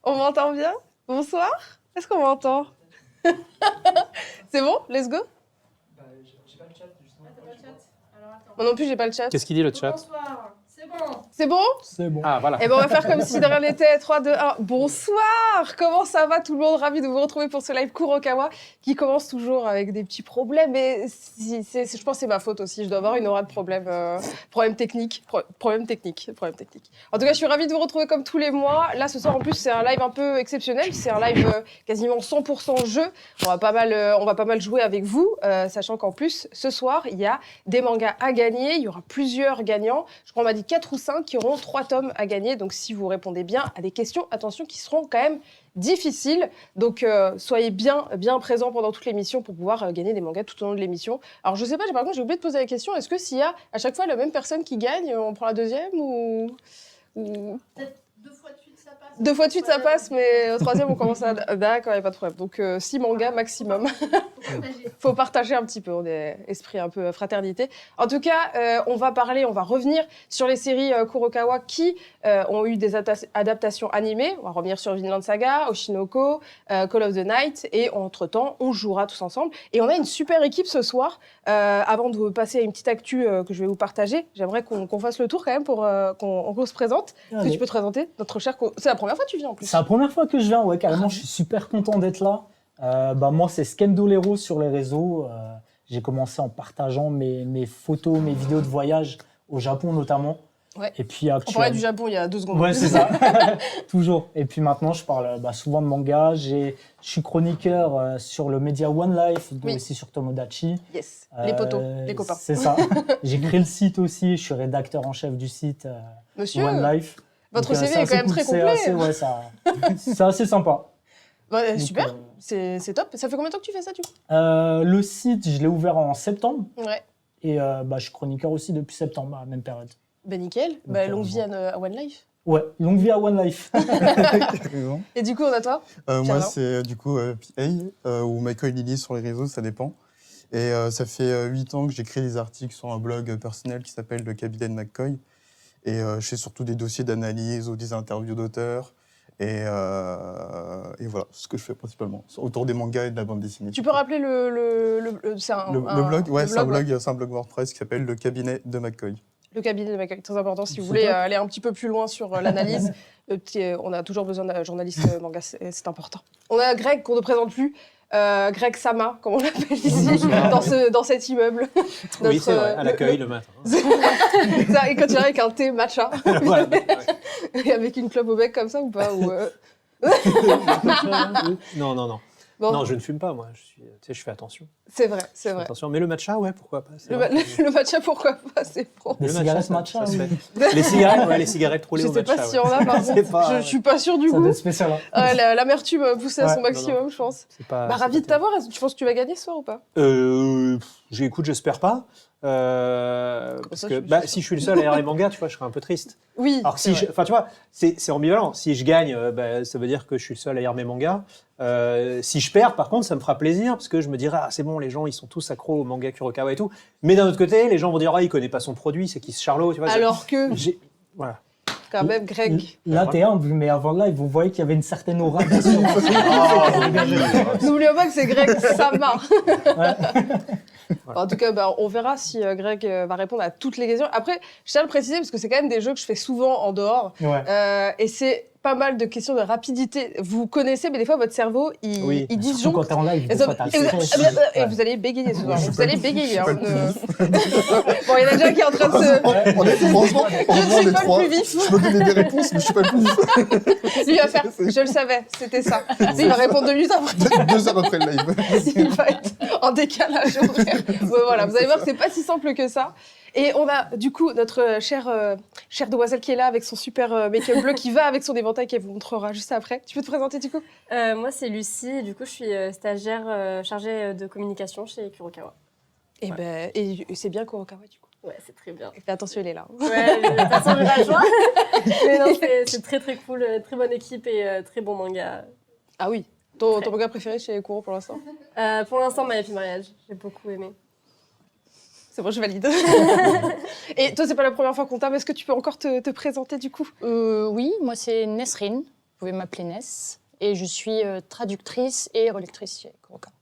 On m'entend bien? Bonsoir? Est-ce qu'on m'entend? C'est bon? Let's go? J'ai pas le chat, justement. T'as pas le chat? Alors attends. Moi non plus, j'ai pas le chat. Qu'est-ce qu'il dit le chat? Bonsoir, c'est bon. C'est bon? C'est bon. Ah, voilà. Eh ben, on va faire comme si de rien n'était. 3, 2, 1. Bonsoir! Comment ça va tout le monde? Ravi de vous retrouver pour ce live Kurokawa qui commence toujours avec des petits problèmes. Mais je pense que c'est ma faute aussi. Je dois avoir une aura de problème. Problème technique. Problème technique. En tout cas, je suis ravie de vous retrouver comme tous les mois. Là, ce soir, en plus, c'est un live un peu exceptionnel. C'est un live quasiment 100% jeu. On va pas mal jouer avec vous, sachant qu'en plus, ce soir, il y a des mangas à gagner. Il y aura plusieurs gagnants. Je crois qu'on m'a dit 4 ou 5 qui auront 3 tomes à gagner. Donc, si vous répondez bien à des questions, attention, qui seront quand même difficiles. Donc, soyez bien présents pendant toute l'émission pour pouvoir gagner des mangas tout au long de l'émission. Alors, je sais pas, par contre, j'ai oublié de poser la question. Est-ce que s'il y a à chaque fois la même personne qui gagne, on prend la deuxième ou... Peut-être 2 fois de suite ça passe. 2 fois de suite, ça passe, mais au troisième, on commence à... D'accord, il n'y a pas de problème. Donc, 6 mangas maximum. Faut partager un petit peu, on est esprit un peu fraternité. En tout cas, on va revenir sur les séries Kurokawa qui ont eu des adaptations animées. On va revenir sur Vinland Saga, Oshinoko, Call of the Night, et entre-temps, on jouera tous ensemble. Et on a une super équipe ce soir. Avant de passer à une petite actu que je vais vous partager, j'aimerais qu'on fasse le tour quand même pour qu'on se présente. Est-ce que tu peux te présenter, notre cher... C'est la première fois que tu viens en plus. C'est la première fois que je viens, ouais, carrément. Je suis super content d'être là. Moi, c'est Skendolero sur les réseaux. J'ai commencé en partageant mes photos, mes vidéos de voyage au Japon notamment. Ouais. Et puis On parlait du Japon il y a 2 secondes. Ouais, c'est ça. Toujours. Et puis maintenant, je parle souvent de manga. Je suis chroniqueur sur le média One Life, Oui. aussi sur Tomodachi. Yes, les potos, les copains. C'est ça. J'ai créé le site aussi. Je suis rédacteur en chef du site Monsieur, One Life. votre Donc, CV c'est est quand assez même cool. très complet. C'est assez sympa. Ouais, Donc, super, c'est top. Ça fait combien de temps que tu fais ça, du coup? Le site, je l'ai ouvert en septembre. Ouais. Et je suis chroniqueur aussi depuis septembre, à la même période. Ben nickel. Donc, Longue vie à One Life. Ouais, longue vie à One Life. Et du coup, on a toi? Moi, Pierre-Jean. c'est du coup PA ou Michael Lily sur les réseaux, ça dépend. Et ça fait 8 ans que j'écris des articles sur un blog personnel qui s'appelle Le Cabinet de McCoy. Et je fais surtout des dossiers d'analyse ou des interviews d'auteurs. Et voilà, c'est ce que je fais principalement, autour des mangas et de la bande dessinée. Tu peux rappeler c'est Le blog, ouais, c'est un blog, blog, c'est un blog WordPress qui s'appelle Le Cabinet de McCoy. Le cabinet de McCoy, très important. Si vous C'est voulez top. aller un petit peu plus loin sur l'analyse, on a toujours besoin d'un journaliste manga, c'est important. On a Greg, qu'on ne présente plus. Greg Sama, comme on l'appelle ici, dans cet immeuble. Oui, c'est vrai, à l'accueil le matin. Ça, et quand tu viens avec un thé matcha, Voilà. et avec une clope au bec comme ça ou pas ou, Non, non, non. Bon, Non, je ne fume pas, moi. Je fais attention. c'est vrai, Je c'est fais vrai. attention. Mais le matcha, ouais, pourquoi pas. c'est Le, vrai. le matcha, pourquoi pas, c'est bon. Les Le cigarettes ça matcha, se oui. fait. Les cigarettes, ouais, les cigarettes roulées Je au sais matcha. pas si ouais. on a, par C'est contre. pas- Je suis pas sûre du Ça doit goût. être spécial. Hein. L'amertume poussée à son Ouais, maximum, je pense. C'est pas. Ravi de t'avoir. Tu penses que tu vas gagner ce soir ou pas? Écoute, j'espère pas. Parce ça, que je suis si je suis le seul à lire les mangas, tu vois, je serais un peu triste. Oui. Alors que c'est si vrai. enfin, tu vois, c'est ambivalent. Si je gagne, ça veut dire que je suis le seul à lire mes mangas. Si je perds, par contre, ça me fera plaisir parce que je me dirai, ah, c'est bon, les gens, ils sont tous accros au manga Kurokawa et tout. Mais d'un autre côté, les gens vont dire, ah, il connaît pas son produit, c'est qui ce Charlot, tu vois. Alors que, Voilà. quand même, Greg. Là, t'es humble, mais avant là, vous voyez qu'il y avait une certaine aura d'assurance. N'oublions pas que c'est Greg Sama. En tout cas, on verra si Greg va répondre à toutes les questions. Après, je tiens à le préciser parce que c'est quand même des jeux que je fais souvent en dehors. Ouais. Et c'est pas mal de questions de rapidité. Vous connaissez, mais des fois, votre cerveau, il Surtout disjoncte. quand t'es en live, Et, des fois, t'as le stress. et vous allez bégayer ce soir. Je suis Vous pas allez le plus bégayer. fou, Hein, je suis pas le Bon, il y en a déjà qui est en train de se... On est, franchement, Je ne suis les pas le trois, plus vif. je me donnais des réponses, mais je suis pas le plus vif. Lui va faire. Je le savais, c'était ça. Lui, il va répondre 2 minutes après. 2 heures après le live. Il va être en décalage horaire. Bon, voilà, vous allez voir que c'est pas si simple que ça. Et on a du coup notre chère demoiselle qui est là avec son super make-up bleu qui va avec son éventail qu'elle vous montrera juste après. Tu peux te présenter du coup? Moi, c'est Lucie. Et du coup, je suis stagiaire chargée de communication chez Kurokawa. Et et c'est bien Kurokawa du coup. Ouais, c'est très bien. Fais attention, elle est là. Ouais, de toute façon, j'ai pas le choix. Mais non, c'est très très cool. Très bonne équipe et très bon manga. Ah oui. Ton manga préféré chez Kuro pour l'instant? Pour l'instant, My Happy Mariage. J'ai beaucoup aimé. C'est bon, je valide. Et toi, c'est pas la première fois qu'on t'a, mais est-ce que tu peux encore te présenter du coup? Oui, moi c'est Nesrine. Vous pouvez m'appeler Ness. Et je suis traductrice et relectrice chez Kurokawa.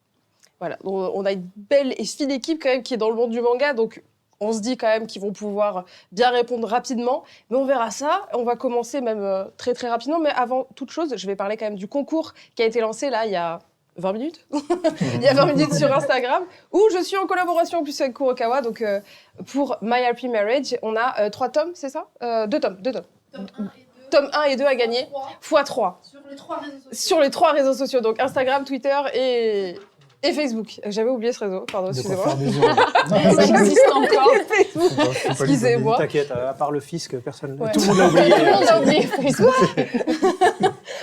Voilà, donc, on a une belle et fine équipe quand même qui est dans le monde du manga, donc on se dit quand même qu'ils vont pouvoir bien répondre rapidement, mais on verra ça. On va commencer même très très rapidement, mais avant toute chose, je vais parler quand même du concours qui a été lancé là il y a 20 minutes. Il y a 20 minutes sur Instagram, où je suis en collaboration en plus avec Kurokawa. Donc pour My Happy Marriage, on a 3 tomes, c'est ça 2 tomes. Tome 1 et 2 Tome 1 et 2 à gagner, x3. sur les 3 réseaux sociaux. Sur les 3 réseaux sociaux, donc Instagram, Twitter et Facebook. J'avais oublié ce réseau, pardon, De quoi excusez-moi. faire des Ça existe encore. Facebook. Excusez-moi. T'inquiète, à part le fisc, personne. Ouais. Tout le monde l'a oublié. Tout le monde a oublié Facebook.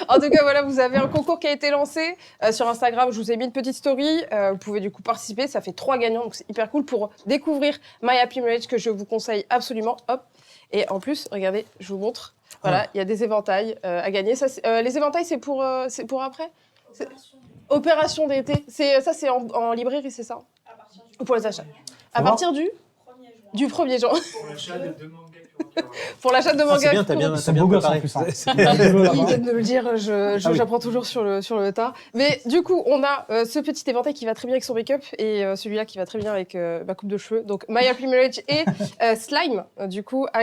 En tout cas, voilà, vous avez un concours qui a été lancé sur Instagram. Je vous ai mis une petite story. Vous pouvez du coup participer. Ça fait 3 gagnants, donc c'est hyper cool pour découvrir My Happy Marriage que je vous conseille absolument. Hop. Et en plus, regardez, je vous montre. Voilà, il y a des éventails à gagner. Ça, les éventails, c'est pour après Opération d'été. Ça, c'est en librairie, c'est ça À partir du Ou pour les achats À va partir 1er juin. du 1er juin. Pour l'achat de 2 mangas Kurokawa. Pour l'achat de Ah, manga. c'est bien, t'as bien, C'est t'as bien beau gosse, en préparé. plus, hein. C'est- Il vient de me le dire, j'apprends toujours sur le tas. Mais du coup, on a ce petit éventail qui va très bien avec son make-up et celui-là qui va très bien avec ma coupe de cheveux. Donc, My Happy Marriage et Slime, du coup, à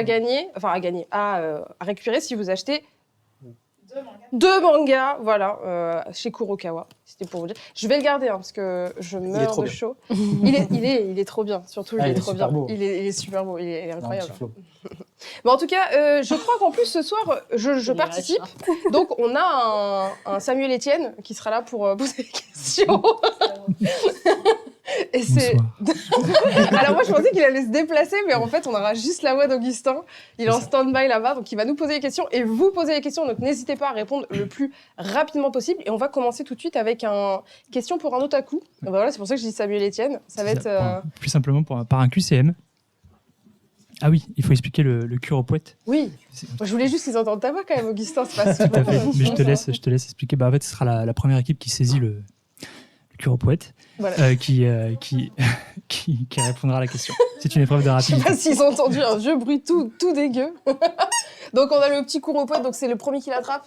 récupérer si vous achetez 2 mangas, voilà, chez Kurokawa. C'était pour vous dire. Je vais le garder parce que je meurs trop de bien. chaud. Il est trop bien, surtout Ah, il il est est trop super bien. beau. Il est super beau, il est Un incroyable. petit flow. Bon, en tout cas, je crois qu'en plus ce soir, je participe. Donc, on a un Samuel Etienne qui sera là pour poser des questions. Et c'est. Alors, moi, je pensais qu'il allait se déplacer, mais en fait, on aura juste la voix d'Augustin. Il est en stand-by là-bas, donc il va nous poser des questions et vous poser des questions. Donc, n'hésitez pas à répondre le plus rapidement possible. Et on va commencer tout de suite avec une question pour un otaku. Donc, voilà, c'est pour ça que je dis Samuel Etienne. Ça va être. Plus simplement par un QCM. Ah oui, il faut expliquer le Kuropoète. Oui. C'est- Moi, je voulais juste qu'ils entendent ta voix quand même, Augustin. C'est pas si Tout à fait. bon. Mais je te laisse expliquer. Bah, en fait, ce sera la première équipe qui saisit le Kuropoète Voilà. qui répondra à la question. C'est une épreuve de Je sais rapidité. pas s'ils ont entendu un vieux bruit tout dégueu. Donc on a le petit Kuropoète, donc c'est le premier qui l'attrape.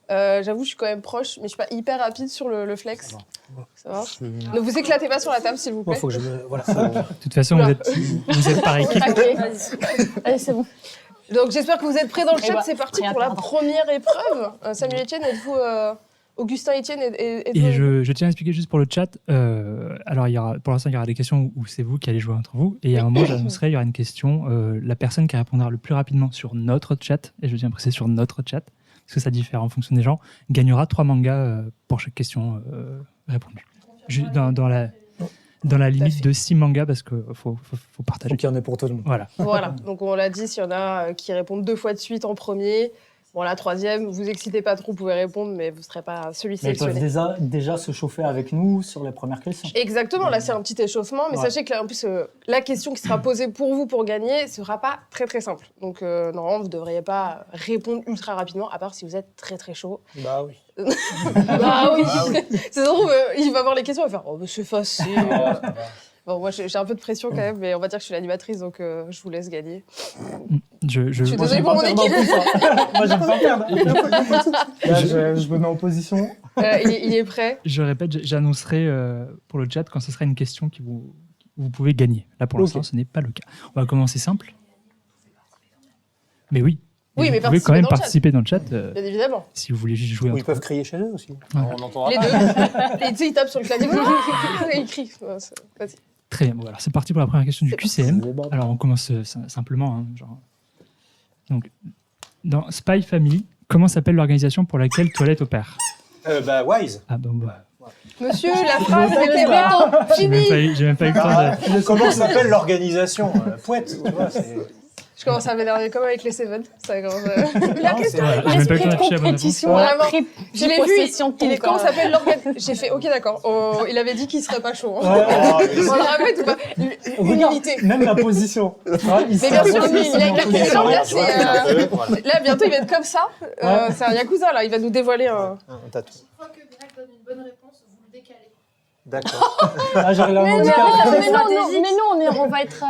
J'avoue, je suis quand même proche, mais je suis pas hyper rapide sur le flex. Ça va. Ne vous éclatez pas sur la table, s'il vous Moi, plaît. faut que je me. Voilà. De toute façon, Oula. vous êtes par équipe. Allez, c'est bon. Donc j'espère que vous êtes prêts dans le Eh chat. bah, C'est parti prêt, pour la pardon. première épreuve. Samuel Etienne, êtes-vous Augustin Etienne, êtes-vous Et je tiens à expliquer juste pour le chat. Alors, pour l'instant, il y aura des questions où c'est vous qui allez jouer entre vous. Et à un moment, j'annoncerai, il y aura une question. La personne qui répondra le plus rapidement sur notre chat, et je tiens à préciser sur notre chat, parce que ça diffère en fonction des gens, gagnera 3 mangas pour chaque question répondue. Dans la limite de 6 mangas, parce qu'il faut partager. Faut qu'il y en ait pour tout le monde. Voilà. Voilà, donc on l'a dit, s'il y en a qui répondent 2 fois de suite en premier, bon, la troisième, vous excitez pas trop, vous pouvez répondre, mais vous ne serez pas celui Mais ils peuvent sélectionné. déjà se chauffer avec nous sur les premières questions. Exactement, là c'est un petit échauffement, mais Ouais. sachez que là, en plus, la question qui sera posée pour vous pour gagner ne sera pas très très simple. Donc normalement, vous ne devriez pas répondre ultra rapidement, à part si vous êtes très très chaud. Bah oui. Bah oui, c'est drôle, il va voir les questions, il va faire « Oh, bah, c'est facile ». Bon, moi j'ai un peu de pression quand même, mais on va dire que je suis l'animatrice, donc je vous laisse gagner. Je Je suis Moi, désolée j'aime pour pas mon perdre équipe. en plus, hein. Moi, j'aime pas perdre. Là, je me mets en position. Il est prêt. Je répète, j'annoncerai pour le chat quand ce sera une question que vous pouvez gagner. Là, pour l'instant, Ok. ce n'est pas le cas. On va commencer simple. Mais oui. Oui, mais vous pouvez quand même participer dans le participer dans le chat Bien évidemment. si vous voulez juste jouer. Ou ils entre peuvent vous. crier chez eux aussi. Ouais. On entendra Les pas. deux. Et tu sais, il tape sur le clavier. Et il crie. Ouais, vas-y. Très bien. Bon, alors c'est parti pour la première question du C'est QCM. C'est bon. Alors on commence simplement. Hein, genre. Donc, dans Spy Family, comment s'appelle l'organisation pour laquelle Toilette opère? Bah, Wise. Ah bon, bah, Monsieur, la phrase n'était pas j'ai même finie. j'ai même pas eu le temps de. Comment s'appelle l'organisation Pouette, tu vois. Je commence à m'énerver comme avec les Seven. Ça commence à- La Non, question. Voilà, j'ai même pas eu le temps d'afficher la bonne réponse. Compétition, Vraiment. je Je l'ai vu. possession de Il est ton comment corps. s'appelle l'organisation. J'ai fait OK, d'accord. Oh, il avait dit qu'il serait pas chaud. hein. Oh, mais On le répète ou pas Regarde, Humilité. même la position. Mais bien sûr, il a une question. Là, tu vois, voilà. Là, bientôt, il va être comme ça. C'est un Yakuza, là. Il va nous dévoiler un. Un tatou. Chaque fois que Greg donne une bonne réponse, vous le décalez. D'accord. Ah, j'arrive à Mais mon non, handicap. mais non, on va être.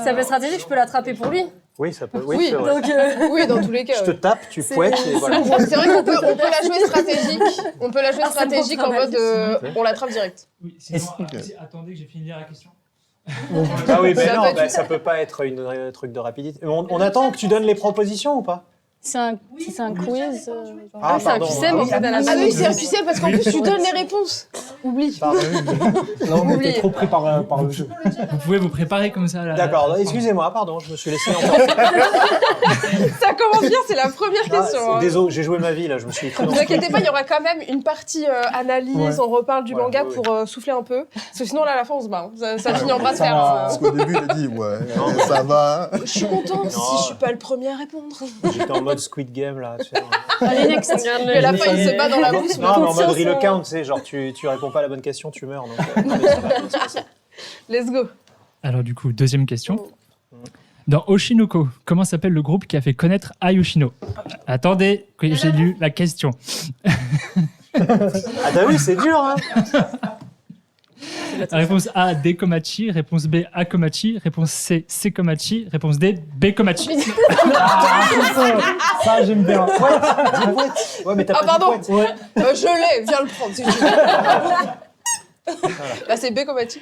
Ça fait stratégique, je peux l'attraper pour lui. Oui, ça peut. Oui, Oui, c'est vrai. Donc, Oui, dans tous les cas. Je te ouais. tape, tu fouettes et voilà. C'est vrai qu'on peut la jouer stratégique. On peut la jouer Ah, c'est stratégique bon en mode travail. on l'attrape direct. Oui, attendez que j'ai fini de lire la question. Ah oui, Ça ben non, peut être- ben, ça peut pas être un truc de rapidité. On attend que tu donnes les propositions ou pas? C'est un, Oui, si c'est un le chat quiz. dépend du jeu. Ah, c'est un pardon. QCM en fait à la Ah base. oui, c'est un QCM parce qu'en plus tu donnes les réponses. Oublie. Pardon. Non, mais Oublié. t'es trop pris par le jeu. Vous pouvez vous préparer comme ça. D'accord, excusez-moi, pardon, je me suis laissé emporter. Ça commence bien, c'est la première question. Hein. Désolé, j'ai joué ma vie là, je me suis cru Ne dans vous ce inquiétez truc. pas, il y aura quand même une partie analyse, Ouais. on reparle du Voilà, manga oui, pour souffler un peu. Parce que sinon, là, à la fin, on se bat. Hein. Ça finit en bras de Ça fer. va. hein. Parce qu'au début, il a dit, ouais, ça va. Je suis contente si Non. je suis pas le premier à répondre. J'étais en mode Squid Game là. Tu sais, Allez, next. Et à la fin, il se bat dans la boue. non, mais en mode real count, tu sais, genre tu réponds pas à la bonne question, tu meurs. Donc, mais ça va, c'est pas ça. Let's go. Alors du coup, deuxième question. Dans Oshinoko, comment s'appelle le groupe qui a fait connaître Ayoshino? Attendez, que j'ai lu la question. Ah bah oui, c'est dur, hein. Réponse A, Dekomachi. Réponse B, Akomachi. Réponse C, Sekomachi. Réponse D, Bekomachi. Ça, j'aime bien. Ouais, mais t'as Ah, pas pardon. dit poète. Je l'ai, viens le prendre si tu veux. Là, c'est Bekomati.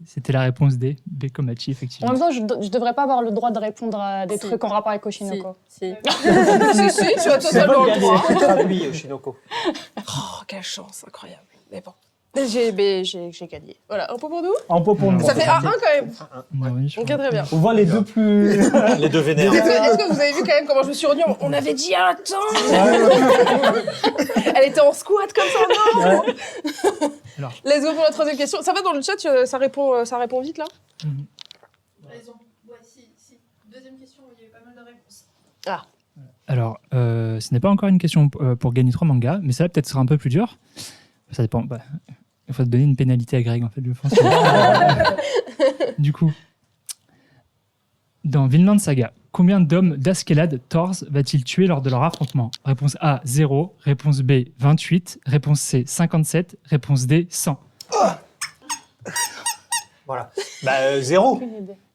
C'était la réponse D, Bekomachi, En effectivement. même temps, je devrais pas avoir le droit de répondre à des trucs en rapport avec Oshinoko. Si. Si, tu as totalement le droit. C'est traduit, Oshinoko. Oh, quelle chance, incroyable. Mais bon. J'ai gagné. Voilà, un point pour nous. Un peu pour nous. Ça fait 1-1 quand même. Ah oui, je Ok, crois. très bien. On voit les deux plus. Les deux vénères. Est-ce que vous avez vu quand même comment je me suis rendue? On avait dit attends. Elle était en squat comme ça, non? Alors. Let's go pour la troisième question. Ça va dans le chat, ça répond vite là? Raison. Ouais, si. Deuxième question, il y avait pas mal de réponses. Alors, ce n'est pas encore une question pour gagner 3 mangas, mais ça peut-être sera un peu plus dur. Ça dépend. Bah, il faut donner une pénalité à Greg, en fait, je pense. Du coup, dans Vinland Saga, combien d'hommes d'Askeladd Thors va-t-il tuer lors de leur affrontement? Réponse A, 0. Réponse B, 28. Réponse C, 57. Réponse D, 100. Voilà. Bah, 0.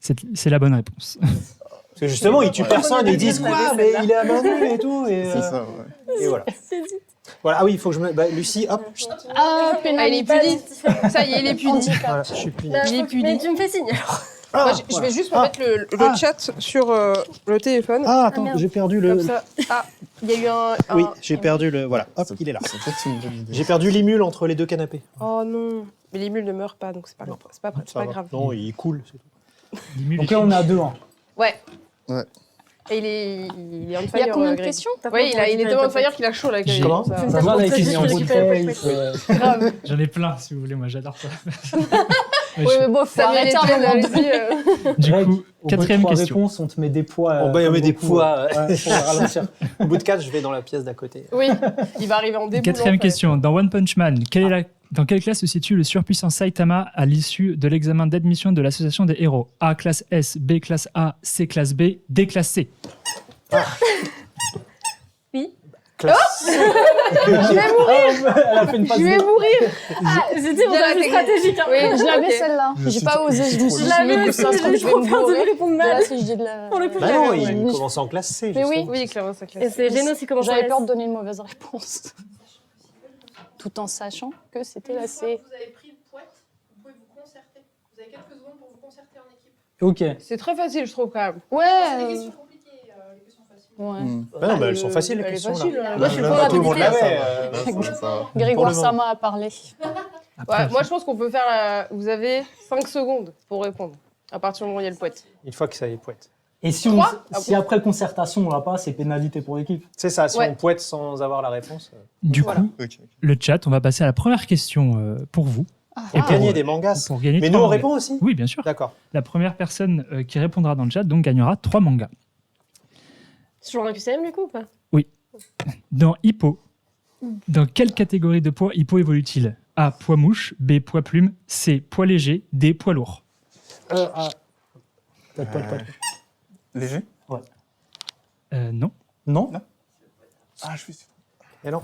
C'est la bonne réponse. Parce que justement, ils tuent personne et ils disent quoi, mais il est à main nue et tout. Et, C'est ça, ouais. et voilà. Voilà. Ah oui, il faut que je me. Bah, Lucie, hop. Ah, Ah, il est puni. Ça y est, il est puni. Voilà, je suis puni. Il est puni. Mais tu me fais signe alors. Moi, je vais juste me mettre le chat sur le téléphone. Ah, attends, j'ai perdu le. Comme ça. Ah, il y a eu un. Oui, j'ai perdu le. Voilà, hop, il est là. C'est peut-être une bonne idée. J'ai perdu l'imule entre les deux canapés. Oh non. Mais l'émule ne meurt pas, donc c'est pas, Non. c'est pas Ça va. grave. Non, il coule, c'est tout. Donc là, on est à 2-1. Ouais. Ouais. Et il est on fire. Il y a combien de Greg. questions? Oui, il est tellement on fire qu'il a chaud là. Greg. Comment Ça- Ça va, là, Très il vite, est en je récupère bouteille. le Grave. J'en ai plein, si vous voulez. Moi, j'adore ça. Oui, mais bon, faut Ça arrêter un moment. allez-y. Du Greg, coup, au bout de quatrième 3 question. réponses, on te met des poids. On va y comme mettre des beaucoup, poids. ouais, pour ralentir. Au bout de 4, je vais dans la pièce d'à côté. Oui, il va arriver en début. Quatrième question. Dans One Punch Man, dans quelle classe se situe le surpuissant Saitama à l'issue de l'examen d'admission de l'association des héros? A classe S, B classe A, C classe B, D classe C. Classe. Elle a fait une passe Je vais de- mourir. Ah, c'était mon Bien la avis technique. stratégique. Hein. Oui, Je l'avais ok. celle-là. Je J'ai suis pas trop- osé. je suis Je me trop suis Je dit, l'avais mais aussi, ça se trouve, j'ai je vais trop peur de mourir. répondre De mal. là, si je dis de la. Pour le coup, Bah j'avais non, ouais. il commence en classe C. Mais oui. justement. Oui, clairement, ça Et classe. c'est Géno qui commence à J'avais S. peur de donner une mauvaise réponse. Tout en sachant que c'était la Une fois C. que vous avez pris le poète, vous pouvez vous concerter. Vous avez quelques secondes pour vous concerter en équipe. Ok. C'est très facile, je trouve, quand même. C'est des Ouais. questions compliquées, les questions faciles. Ouais. Bah non, bah, elles sont faciles, les Elle est questions. facile, là. là. Moi, je suis Là, pour tout le monde rapidité. l'a, Ouais, ça va. Grégoire Pour le Sama a parlé. Après, Ouais, moi, je pense qu'on peut faire. Vous avez 5 secondes pour répondre. À partir du moment où il y a le poète. Une fois que ça est poète. Et si, Trois si après concertation, on l'a pas, c'est pénalité pour l'équipe. C'est ça, si Ouais. on poète sans avoir la réponse. du Voilà. coup, Ok. le chat, on va passer à la première question pour vous. Et pour- gagner des mangas. Pour gagner Mais 3 nous, on mangas. répond aussi. Oui, bien sûr. D'accord. La première personne qui répondra dans le chat donc gagnera 3 mangas. C'est toujours un QCM du coup ou pas? Dans Hippo, dans quelle catégorie de poids Hippo évolue-t-il? A, poids mouche. B, poids plume. C, poids léger. D, poids lourd. Peut-être pas le poids. Léger Non. Non. Ah, je suis sûr. Et non.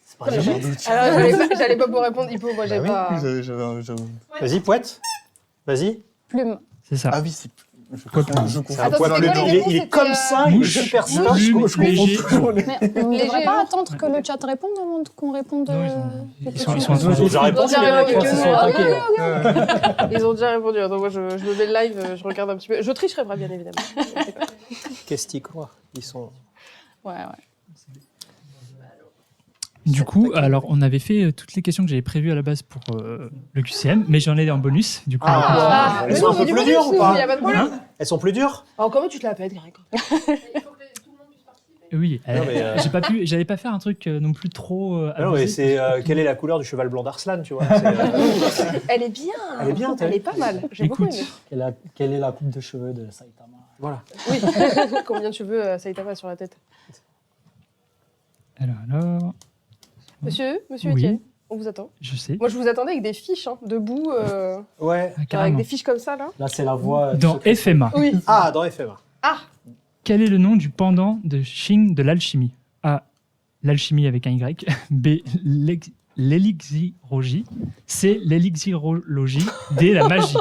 C'est pas léger. Alors, j'allais pas vous répondre, Hippo. Moi, j'avais Bah oui. pas. J'avais- Vas-y, poète. Vas-y. Plume. C'est ça. Ah oui, c'est. Quoi plus Je C'est un Attends, poil c'était quoi bleu. les réponses, Il est c'était, comme ça, il est Mouche, super mouche, sympa. plume, léger. Mais on ne Léger, devrait pas non attendre que le chat réponde avant qu'on réponde. Non, ils sont Ils ont déjà répondu. Ils ont déjà répondu. Ils sont Ah, attaqués. Ils ont déjà répondu. Donc moi, je me mets le live, je regarde un petit peu. Je tricherai pas, bien évidemment. Qu'est-ce qu'ils croient? Ils sont. Ouais. Du coup, alors on avait fait toutes les questions que j'avais prévues à la base pour le QCM, mais j'en ai en bonus. Du coup, Ah, Mais elles sont non, un peu du plus bonus, dures ou il y a pas? pas de problème. Elles sont plus dures? Alors comment tu te la pètes, Greg? Il faut que tout le monde puisse participer. oui, Non, mais, j'allais pas faire un truc non plus trop. Ah non, mais abusé. c'est quelle est la couleur du cheval blanc d'Arslan, tu vois? C'est, Elle est bien. Elle est bien, t'as Elle vu est pas mal. J'ai beaucoup Écoute. aimé. Quelle est la coupe de cheveux de Saitama? Voilà. Oui. Combien de cheveux Saitama sur la tête? Alors, Monsieur Oui. Etienne, on vous attend. je sais. Moi, je vous attendais avec des fiches, hein, debout, Ouais. Ah, avec carrément. des fiches comme ça, là. Là, c'est la voix. Dans secrète. FMA, Oui. Ah, dans FMA. quel est le nom du pendant de Xing de l'alchimie? A. L'alchimie avec un Y. B. L'élixirologie. C. L'élixirologie. D. La magie.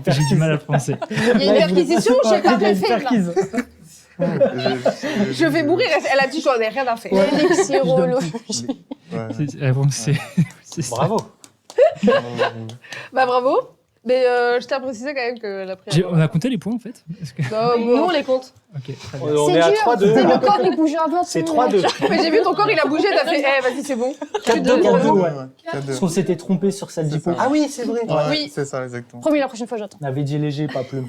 J'ai du mal à le prononcer. Il y a une perquisition, je sais pas fait, là. Je Je vais mourir. Elle a dit, j'en ai rien à faire. L'élixirologie. Ouais. La réponse, c'est ça. Bravo. Bah bravo. Mais je tiens à préciser quand même que la prière. On a compté les points en fait. Est-ce que- Non, Nous, on les compte. Ok, très bien. On C'est est à dur. 3-2. C'est là. le corps, il bouge avant. C'est 3-2. Mais j'ai vu ton corps, il a bougé, t'as fait, vas-y, c'est bon. 4-2, 4-2, ouais. Parce 4-2. qu'on s'était trompé sur celle C'est d'Hippo. ça. Ah oui, c'est vrai. Ouais, Oui. c'est ça, exactement. Promis, la prochaine fois, j'attends. On avait dit léger, pas plume.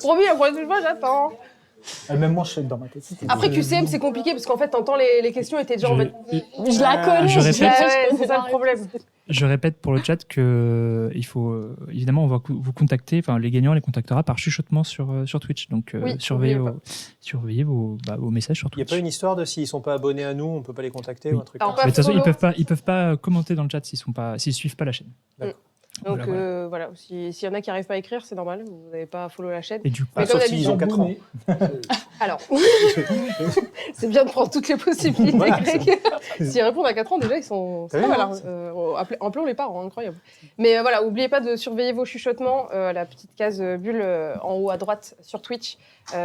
Promis, la prochaine fois, j'attends. Et même moi, je sais que dans ma tête, c'était. Après, QCM, c'est compliqué parce qu'en fait, t'entends les questions et t'es déjà en mode. Je la connais. Je répète. Ouais, c'est ça le problème. Je répète pour le chat que il faut évidemment on va vous contacter, enfin les gagnants on les contactera par chuchotement sur Twitch. Donc Oui, surveillez n'oubliez vos messages sur Il n'y a Twitch. pas une histoire de s'ils sont pas abonnés à nous, on peut pas les contacter Oui. ou un truc Alors, comme ça. Mais de toute façon follow. ils peuvent pas commenter dans le chat s'ils suivent pas la chaîne. Donc Voilà, voilà, s'il y en a qui n'arrivent pas à écrire, c'est normal, vous n'avez pas follow la chaîne. Et du coup, Mais Ah, comme sauf s'ils ont 4 ans. Alors, c'est bien de prendre toutes les possibilités, Voilà, Greg. S'ils répondent à 4 ans, déjà, ils sont. C'est T'as pas vu, mal. Appelons les parents, incroyable. Mais voilà, n'oubliez pas de surveiller vos chuchotements, la petite case bulle en haut à droite sur Twitch,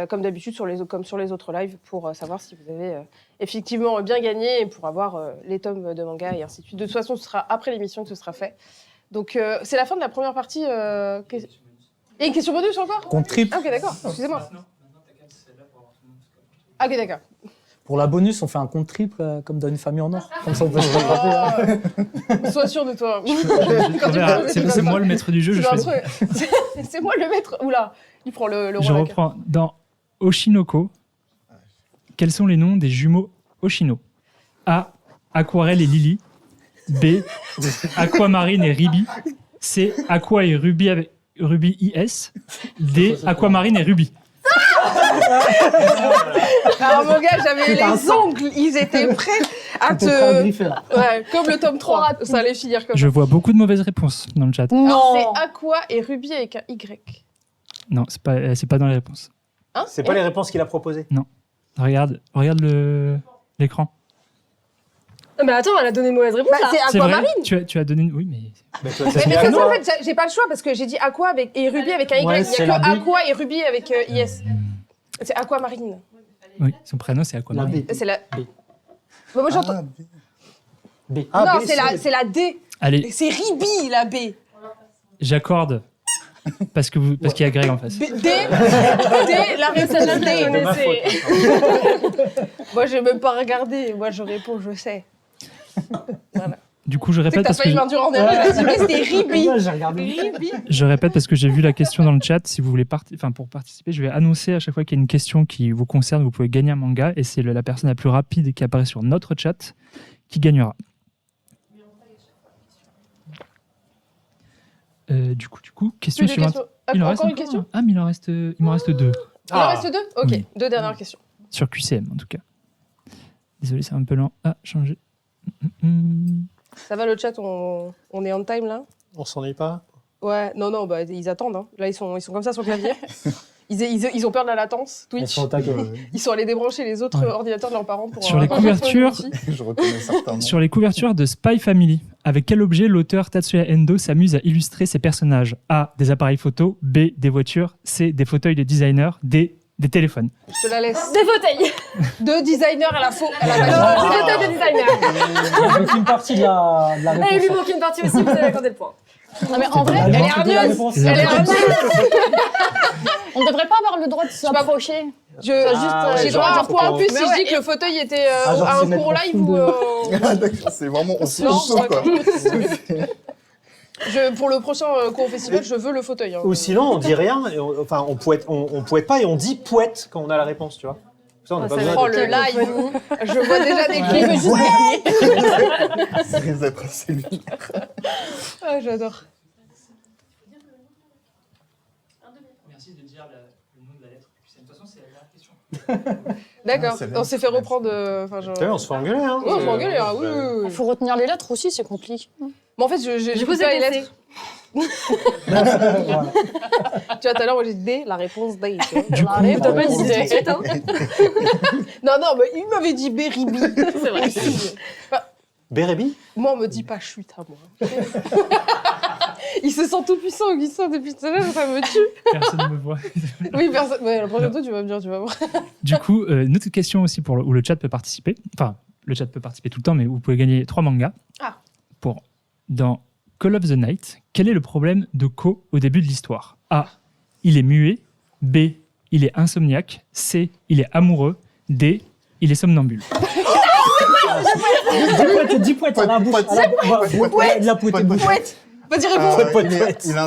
comme d'habitude, comme sur les autres lives, pour savoir si vous avez effectivement bien gagné et pour avoir les tomes de manga et ainsi de suite. De toute façon, ce sera après l'émission que ce sera fait. Donc, c'est la fin de la première partie. Et une question bonus encore Compte triple. Ah, ok, d'accord, excusez-moi. Ah, ok, d'accord. Pour la bonus, on fait un compte triple comme dans une famille en or. Comme ça, on peut se rattraper. Sois sûr de toi. on verra. C'est moi le maître du jeu, je choisis. C'est moi le maître. Oula, il prend le Je roi. reprends. Dans Oshinoko, quels sont les noms des jumeaux Oshino? A. Aquarelle et Lily. B. Aquamarine et Ruby. C. Aqua et Ruby avec Ruby IS. D. Aquamarine et Ruby. Alors mon gars, j'avais les ongles, ils étaient prêts à T'es prêt à te... griffer, là. Ouais, comme le tome 3, ça allait finir comme Je ça. vois beaucoup de mauvaises réponses dans le chat. Alors, c'est Aqua et Ruby avec un Y. Non, c'est pas dans les réponses. Hein C'est pas les réponses qu'il a proposées. Regarde l'écran. Non, mais attends, elle a donné une mauvaise réponse. Bah, là. c'est C'est vrai. Aquamarine. Tu as donné une. Oui, mais Mais toi, Mais t'as c'est dit ça, non. en fait, j'ai pas le choix parce que j'ai dit Aqua et Ruby avec un Y. Ouais, Il c'est y a la que B. Aqua et Ruby avec IS. C'est Aquamarine. oui, son prénom c'est La Aquamarine. B. C'est la... B. Bah, moi j'entends... Ah, B. Ah, non, B, c'est la D. Allez, C'est Ruby, la B. j'accorde parce qu'il y a Greg en face. D, la réponse Celle-là, je la D. connaissais. Moi, j'ai même pas regardé. Moi, je réponds, je sais. Voilà. Du coup, je Tu sais que répète t'as parce failli que m'induire en erreur. Elle a dit, mais c'était Ruby. Ouais, j'ai regardé. Ruby. j'ai vu la question dans le chat. Si vous voulez pour participer, je vais annoncer à chaque fois qu'il y a une question qui vous concerne, vous pouvez gagner un manga et c'est la personne la plus rapide qui apparaît sur notre chat qui gagnera. Du coup, question Plus de suivante. questions. Il en reste Encore une encore question Ah, mais il en reste deux. Il en reste deux. Ok, Oui. deux dernières questions. Sur QCM en tout cas. Désolé, c'est un peu lent à changer. Ça va le chat, on est on time là? On s'ennuie pas. Ouais, non, bah, ils attendent. Hein. Là, ils sont comme ça sur le clavier. Ils ont peur de la latence, Elles Twitch. sont au taquet. Ils sont allés débrancher les autres Ouais. ordinateurs de leurs parents pour... Sur les couvertures, je reconnais certains noms. Sur les couvertures de Spy Family, avec quel objet l'auteur Tatsuya Endo s'amuse à illustrer ses personnages? A. Des appareils photo. B. Des voitures. C. Des fauteuils de designer. D. Des téléphones. Je te la laisse. Des fauteuils. Deux designers à la faux. Elle a Alors, pas des fauteuils de designer. Il manque une partie de la Et il lui réponse. manque une partie aussi, vous avez accordé le point. Non, mais en vrai, Elle elle est manque de la hargneuse. réponse. Elle est hargneuse. on devrait pas avoir le droit de s'approcher. J'ai droit à un point en plus si je dis que le fauteuil était genre, à c'est un mettre cours en live fond ou. de- Ah, d'accord, c'est vraiment on se Non, saute, quoi. Pour le prochain cours au festival, je veux le fauteuil. hein. Ou sinon, on dit rien, et on poète pas et on dit poète quand on a la réponse, tu vois. Ça, on n'a pas c'est besoin Oh de... le live, je vois déjà des clips. Ça risque d'être assez lui. Ah, j'adore. Merci de dire le nom de la lettre. De toute façon, c'est la dernière question. D'accord, Ah, c'est bien. on s'est fait reprendre. Enfin, T'as vu, on se fait engueuler, hein. Ouais, on s'est engueulé, hein, oui, oui, oui. Il faut retenir les lettres aussi, c'est compliqué. Mais en fait, j'ai Du coup, pas les c'est lettres. Voilà. Tu vois, tout à l'heure, moi j'ai dit D, la réponse D. tu vois. Du coup, T'as pas dit t'inquiète, hein. Non, mais il m'avait dit Beribi. C'est vrai. Bérébi? Moi, on me dit pas chute à moi. Il se sent tout puissant, Augustin, depuis tout à l'heure, ça me tue. Personne ne me voit. Oui, personne. Ouais, la prochaine fois, tu vas me dire, tu vas voir. Du coup, une autre question aussi où le chat peut participer. Enfin, le chat peut participer tout le temps, mais vous pouvez gagner 3 mangas. Ah. Dans Call of the Night, quel est le problème de Ko au début de l'histoire? A. Il est muet. B. Il est insomniaque. C. Il est amoureux. D. Il est somnambule. 10 poètes à la bouche. à la poète. Poète. Vas-y, réponds. Il est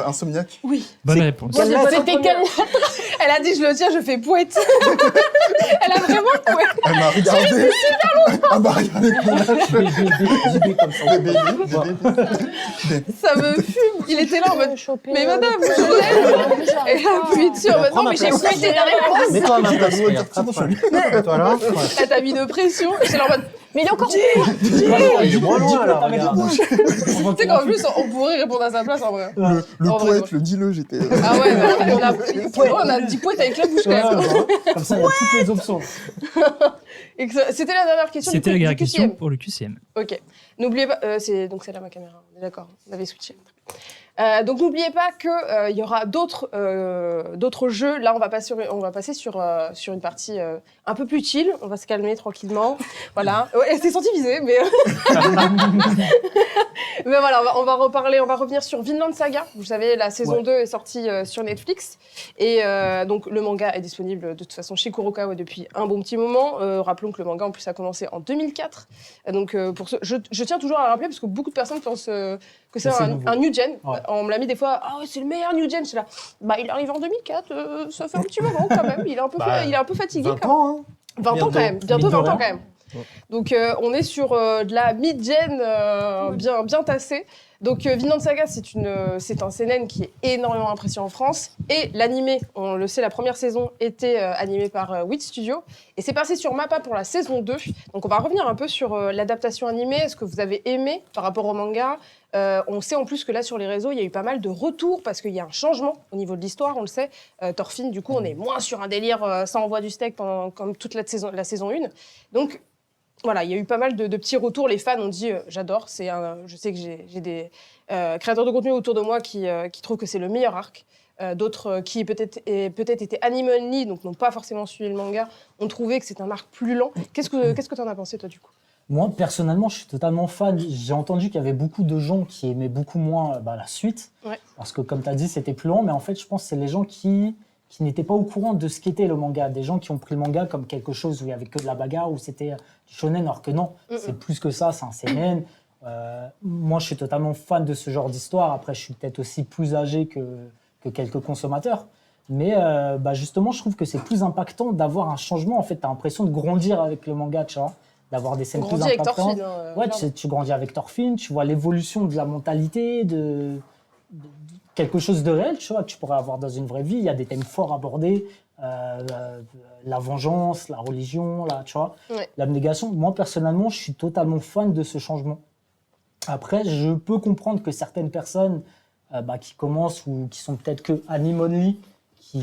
insomniaque. Oui. Bonne réponse. C'était quel Elle a dit, je le tiens, je fais poète. Elle a vraiment poète. Elle m'a regardé. Elle m'a regardé avec mon âge. JB comme ça. Bébé. Ça me fume. Il était là en mode. Mais madame, je l'aime. Elle a appuyé dessus en mode. Non, mais j'ai pointé la réponse. Mets-toi à ma place. regarde. Toi là. Elle t'a mis de pression. J'étais là en mode. Mais il est encore. Il est moins loin, là, regarde. Tu sais qu'en plus, on pourrait répondre à sa place en vrai. Le En vrai, poète, le dis-le, j'étais. Ah ouais, on a dit poète avec la bouche quand même. Comme ça, il y a toutes les options. Et c'était la dernière question. C'était la du dernière question QCM. pour le QCM. Ok. N'oubliez pas, donc c'est là ma caméra, on est d'accord, on avait switché. Donc n'oubliez pas qu'il y aura d'autres jeux. Là, on va passer sur une partie un peu plus chill. On va se calmer tranquillement. Voilà. Ouais, elle s'est sentie visée, mais... mais voilà, on va revenir sur Vinland Saga. Vous savez, la saison 2 est sortie sur Netflix. Et donc le manga est disponible de toute façon chez Kurokawa depuis un bon petit moment. Rappelons que le manga en plus a commencé en 2004. Donc je tiens toujours à le rappeler parce que beaucoup de personnes pensent que c'est un new gen. Ouais. On me l'a mis des fois, ah ouais, c'est le meilleur new gen. Je suis là, bah il arrive en 2004, ça fait un petit moment quand même. Il est un peu fatigué. 20 quand même. ans, hein. 20 ans quand même, bientôt Mine de 20 ans rien. quand même. Donc on est sur de la mid-gen bien tassée. Donc Vinland Saga, c'est un seinen qui est énormément apprécié en France. Et l'animé, on le sait, la première saison était animée par Wit Studio. Et c'est passé sur MAPPA pour la saison 2. Donc on va revenir un peu sur l'adaptation animée. Est-ce que vous avez aimé par rapport au manga? On sait en plus que là sur les réseaux, il y a eu pas mal de retours parce qu'il y a un changement au niveau de l'histoire, on le sait. Thorfinn, du coup, on est moins sur un délire ça envoie du steak comme toute la saison 1. Donc voilà, il y a eu pas mal de petits retours. Les fans ont dit j'adore. Je sais que j'ai des créateurs de contenu autour de moi qui trouvent que c'est le meilleur arc. D'autres qui peut-être étaient anime only, donc n'ont pas forcément suivi le manga, ont trouvé que c'est un arc plus lent. Qu'est-ce que tu en as pensé toi du coup? Moi, personnellement, je suis totalement fan. J'ai entendu qu'il y avait beaucoup de gens qui aimaient beaucoup moins la suite. Ouais. Parce que, comme tu as dit, c'était plus long. Mais en fait, je pense que c'est les gens qui n'étaient pas au courant de ce qu'était le manga. Des gens qui ont pris le manga comme quelque chose où il n'y avait que de la bagarre, où c'était du shonen, alors que non, c'est plus que ça, c'est un seinen. Moi, je suis totalement fan de ce genre d'histoire. Après, je suis peut-être aussi plus âgé que quelques consommateurs. Mais justement, je trouve que c'est plus impactant d'avoir un changement. En fait, tu as l'impression de grandir avec le manga, tu vois, d'avoir des scènes plus Grandi avec impactantes. Thorfinn. Ouais, tu grandis avec Thorfinn, tu vois l'évolution de la mentalité, de quelque chose de réel, tu vois, que tu pourrais avoir dans une vraie vie. Il y a des thèmes forts abordés, la vengeance, la religion, tu vois, l'abnégation. Moi, personnellement, je suis totalement fan de ce changement. Après, je peux comprendre que certaines personnes qui commencent ou qui sont peut-être que anime only,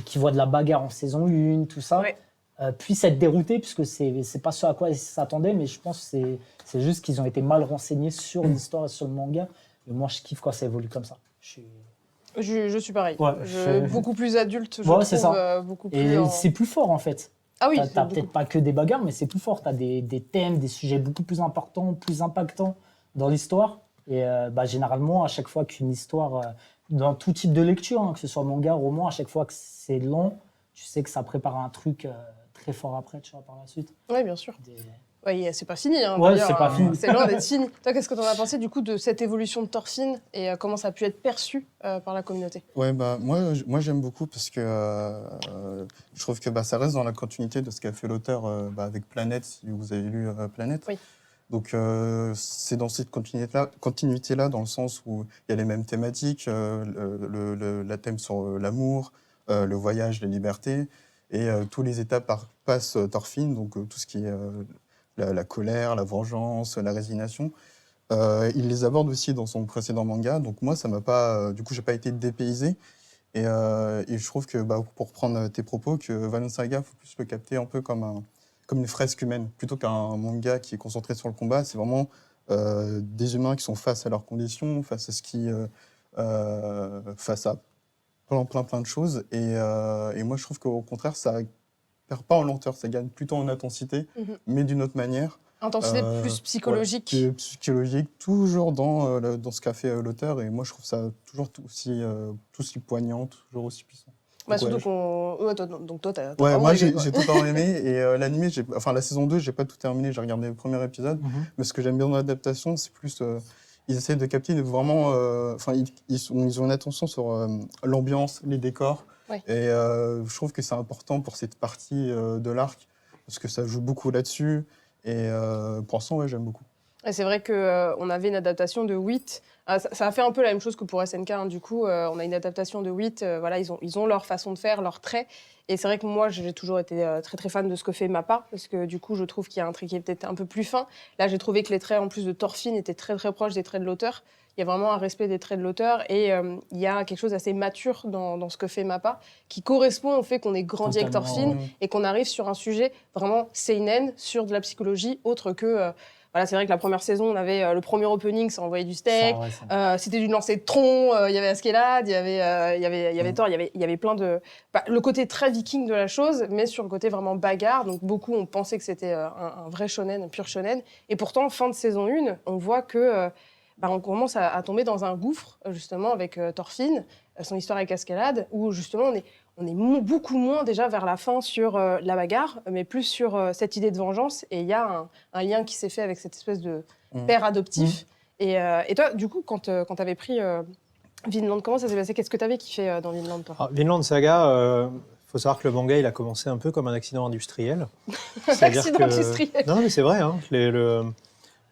qui voient de la bagarre en saison 1, tout ça, puissent être déroutés, puisque c'est pas ce à quoi ils s'attendaient, mais je pense que c'est juste qu'ils ont été mal renseignés sur l'histoire et sur le manga. Et moi, je kiffe quand ça évolue comme ça. Je suis pareil. Ouais, beaucoup plus adulte, je Ouais, trouve. c'est ça. Beaucoup plus Et en- c'est plus fort, en fait. Ah oui, T'as peut-être pas que des bagarres, mais c'est plus fort. T'as des thèmes, des sujets beaucoup plus importants, plus impactants dans l'histoire. Et généralement, à chaque fois qu'une histoire, dans tout type de lecture, hein, que ce soit manga, roman, à chaque fois que c'est long, tu sais que ça prépare un truc très fort après, tu vois, par la suite. Oui, bien sûr. Des- Oui, c'est pas fini. Hein, Ouais, d'ailleurs, c'est pas fini. C'est loin d'être fini. Toi, qu'est-ce que tu en as pensé du coup de cette évolution de Thorfinn et comment ça a pu être perçu par la communauté? Ouais, moi j'aime beaucoup parce que je trouve que ça reste dans la continuité de ce qu'a fait l'auteur avec Planète, si vous avez lu Planète. Oui. Donc c'est dans cette continuité-là, dans le sens où il y a les mêmes thématiques, la thème sur l'amour, le voyage, les libertés, et tous les étapes passe Thorfinn, donc tout ce qui est la colère, la vengeance, la résignation. Il les aborde aussi dans son précédent manga, donc moi ça m'a pas, du coup j'ai pas été dépaysé. Et je trouve que, pour reprendre tes propos, que Vinland Saga, il faut plus le capter un peu comme une fresque humaine, plutôt qu'un manga qui est concentré sur le combat. C'est vraiment des humains qui sont face à leurs conditions, face à face à plein de choses. Et moi, je trouve qu'au contraire, ça perd pas en lenteur, ça gagne plutôt en intensité, mais d'une autre manière. Intensité plus psychologique. Ouais, psychologique, toujours dans ce qu'a fait l'auteur. Et moi, je trouve ça toujours tout aussi poignant, toujours aussi puissant. Surtout Ouais, qu'on. Ouais, toi, t'as. Ouais, vraiment moi aimé, j'ai quoi. tout aimé. Et l'animé, la saison 2, j'ai pas tout terminé, j'ai regardé le premier épisode. Mais ce que j'aime bien dans l'adaptation, c'est plus. Ils essaient de capter vraiment. Ils ont une attention sur l'ambiance, les décors. Ouais. Et je trouve que c'est important pour cette partie de l'arc, parce que ça joue beaucoup là-dessus. Et pour l'instant, ouais, j'aime beaucoup. Et c'est vrai qu'on avait une adaptation de 8. Ça a fait un peu la même chose que pour SNK. Hein, du coup, on a une adaptation de 8. Voilà, ils ont leur façon de faire, leurs traits. Et c'est vrai que moi, j'ai toujours été très très fan de ce que fait Mappa, parce que du coup, je trouve qu'il y a un trait qui est peut-être un peu plus fin. Là, j'ai trouvé que les traits, en plus de Thorfinn, étaient très très proches des traits de l'auteur. Il y a vraiment un respect des traits de l'auteur et il y a quelque chose d'assez mature dans ce que fait Mappa, qui correspond au fait qu'on ait grandi avec Thorfinn et qu'on arrive sur un sujet vraiment seinen, sur de la psychologie, autre que... Voilà, c'est vrai que la première saison, on avait le premier opening, ça envoyait du steak. C'était du lancer de tronc. Il y avait Askeladd, il y avait Thor, il y avait plein de... le côté très viking de la chose, mais sur le côté vraiment bagarre. Donc beaucoup ont pensé que c'était un vrai shonen, un pur shonen. Et pourtant, fin de saison 1, on voit que on commence à tomber dans un gouffre, justement, avec Thorfinn, son histoire avec Askeladd, où justement on est beaucoup moins déjà vers la fin sur la bagarre, mais plus sur cette idée de vengeance. Et il y a un lien qui s'est fait avec cette espèce de père adoptif. Et toi, du coup, quand tu avais pris Vinland, comment ça s'est passé? Qu'est-ce que tu avais kiffé dans Vinland, toi? Vinland Saga, faut savoir que le manga, il a commencé un peu comme un accident industriel. C'est-à-dire Accident industriel. Non, mais c'est vrai. Hein,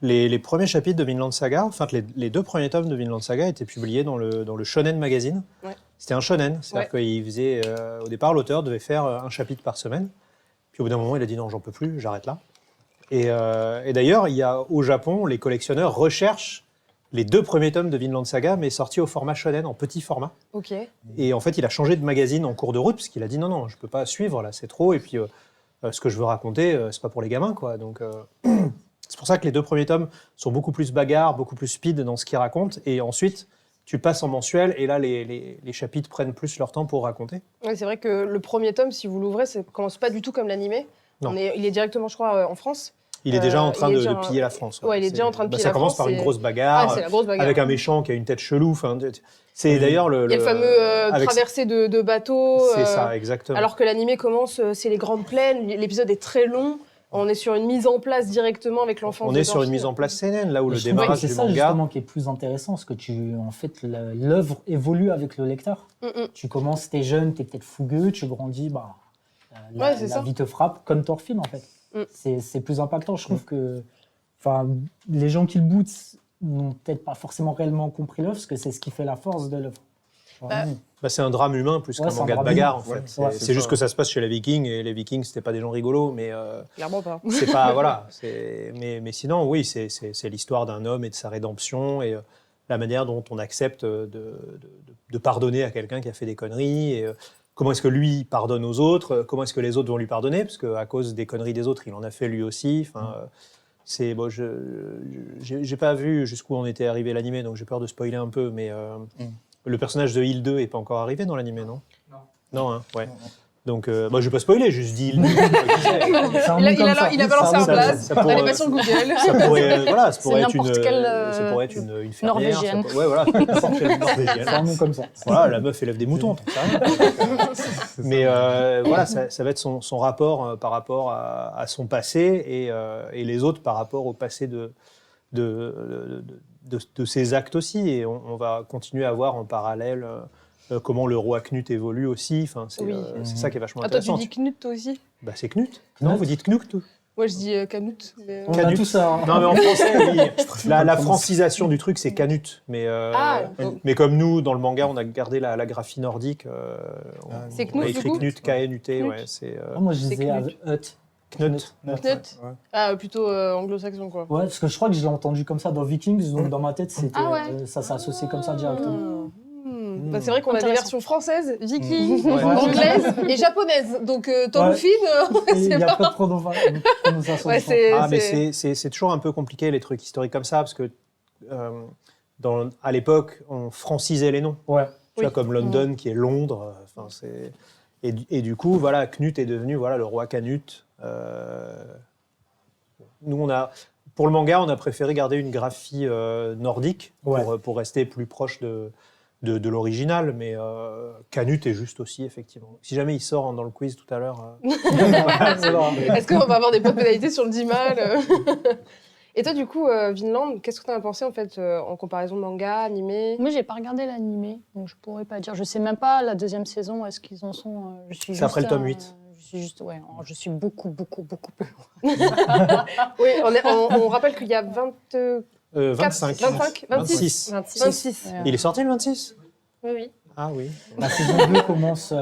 les premiers chapitres de Vinland Saga, enfin les 2 premiers tomes de Vinland Saga étaient publiés dans le Shonen Magazine. Ouais. C'était un shonen, c'est-à-dire qu'il faisait, au départ, l'auteur devait faire un chapitre par semaine. Puis au bout d'un moment, il a dit non, j'en peux plus, j'arrête là. Et d'ailleurs, au Japon, les collectionneurs recherchent les 2 premiers tomes de Vinland Saga, mais sortis au format shonen, en petit format. Ok. Et en fait, il a changé de magazine en cours de route, parce qu'il a dit non, je peux pas suivre, là, c'est trop. Et puis, ce que je veux raconter, c'est pas pour les gamins, quoi. Donc, c'est pour ça que les 2 premiers tomes sont beaucoup plus bagarre, beaucoup plus speed dans ce qu'ils racontent. Et ensuite, tu passes en mensuel, et là, les chapitres prennent plus leur temps pour raconter. Ouais, c'est vrai que le premier tome, si vous l'ouvrez, ça commence pas du tout comme l'animé. Non. Il est directement, je crois, en France. Il est déjà en train il est de déjà piller la France. Ouais, il est déjà en train de piller ça la commence France, par une et- grosse bagarre, c'est la grosse bagarre. avec un méchant qui a une tête chelou. Enfin, c'est d'ailleurs le... Il y a le fameux avec- traversée de bateaux. C'est ça, exactement. Alors que l'animé commence, c'est les grandes plaines. L'épisode est très long. On est sur une mise en place directement avec l'enfance. On de est sur une Thorfinn. mise en place sénène, là où Et le je trouve que démarrage c'est du ça manga... justement qui est plus intéressant, parce que l'œuvre évolue avec le lecteur. Tu commences, t'es jeune, t'es peut-être fougueux, tu grandis, Ouais, c'est la ça. vie te frappe comme Thorfinn en fait. C'est plus impactant. Je trouve que les gens qui le bootent n'ont peut-être pas forcément réellement compris l'œuvre, parce que c'est ce qui fait la force de l'œuvre. c'est un drame humain plus Ouais, qu'un c'est un manga de drame bagarre, en humain. fait. Ouais, C'est juste que ça se passe chez les Vikings, et les Vikings, c'était pas des gens rigolos, mais... Clairement pas. c'est pas... voilà. Mais sinon, oui, c'est l'histoire d'un homme et de sa rédemption, et la manière dont on accepte de pardonner à quelqu'un qui a fait des conneries, et comment est-ce que lui pardonne aux autres, comment est-ce que les autres vont lui pardonner, parce qu'à cause des conneries des autres, il en a fait lui aussi. Enfin, c'est bon, j'ai pas vu jusqu'où on était arrivé l'animé, donc j'ai peur de spoiler un peu, mais le personnage de Hill 2 est pas encore arrivé dans l'animé, non? Non, hein, ouais. Donc, moi, je vais pas spoiler, juste dit Hill 2. Il a balancé un blast. Allez pas sur Google. Ça pourrait, voilà, ça pourrait être n'importe quelle, une fermière. Norvégienne. Ouais, voilà, n'importe quelle norvégienne. C'est un nom comme ça. Voilà, la meuf élève des moutons, t'en sais rien. Mais voilà, ça va être son rapport par rapport à son passé et les autres par rapport au passé de ses actes aussi. Et on va continuer à voir en parallèle comment le roi Knut évolue aussi. Enfin, c'est ça qui est vachement Toi, tu intéressant. dis Knut toi aussi? Bah, c'est Knut. Non, vous dites Knut. Moi, je dis Canut. Mais... On a tout ça. Hein. Non, mais en français, oui. La francisation du truc, c'est Canut. Mais comme nous, dans le manga, on a gardé la graphie nordique. C'est on a Knut, du écrit coup Knut, K-N-U-T. Knut. Ouais, c'est Moi, je C'est disais Knut. Hut. Knut. Knut. Ah, plutôt anglo-saxon, quoi. Ouais, parce que je crois que je l'ai entendu comme ça dans Vikings, donc dans ma tête, c'était ça s'est associé comme ça directement. Bah, c'est vrai qu'on a des Intéressant. versions françaises, vikings, Ouais. anglaises et japonaises. Donc, Thorfinn, Et il c'est n'y a pas... pas de prononciation. Ouais, C'est toujours un peu compliqué, les trucs historiques comme ça, parce que à l'époque, on francisait les noms. Ouais. Tu vois, comme London, qui est Londres. Et du coup, voilà, Knut est devenu le roi Canut. Nous, pour le manga, on a préféré garder une graphie nordique pour rester plus proche de l'original, mais Canut est juste aussi, effectivement. Si jamais il sort dans le quiz tout à l'heure... Est-ce qu'on va avoir des points de pénalité sur le 10 mal Et toi, du coup, Vinland, qu'est-ce que tu en as pensé, en fait, en comparaison de manga, animé? Moi, j'ai pas regardé l'animé, donc je pourrais pas dire. Je sais même pas la deuxième saison, est-ce qu'ils en sont. C'est après le tome 8. Je suis beaucoup plus loin. Oui, on rappelle qu'il y a 25. 26. 26. Ouais. Il est sorti le 26 Oui. Ah oui. La saison 2 commence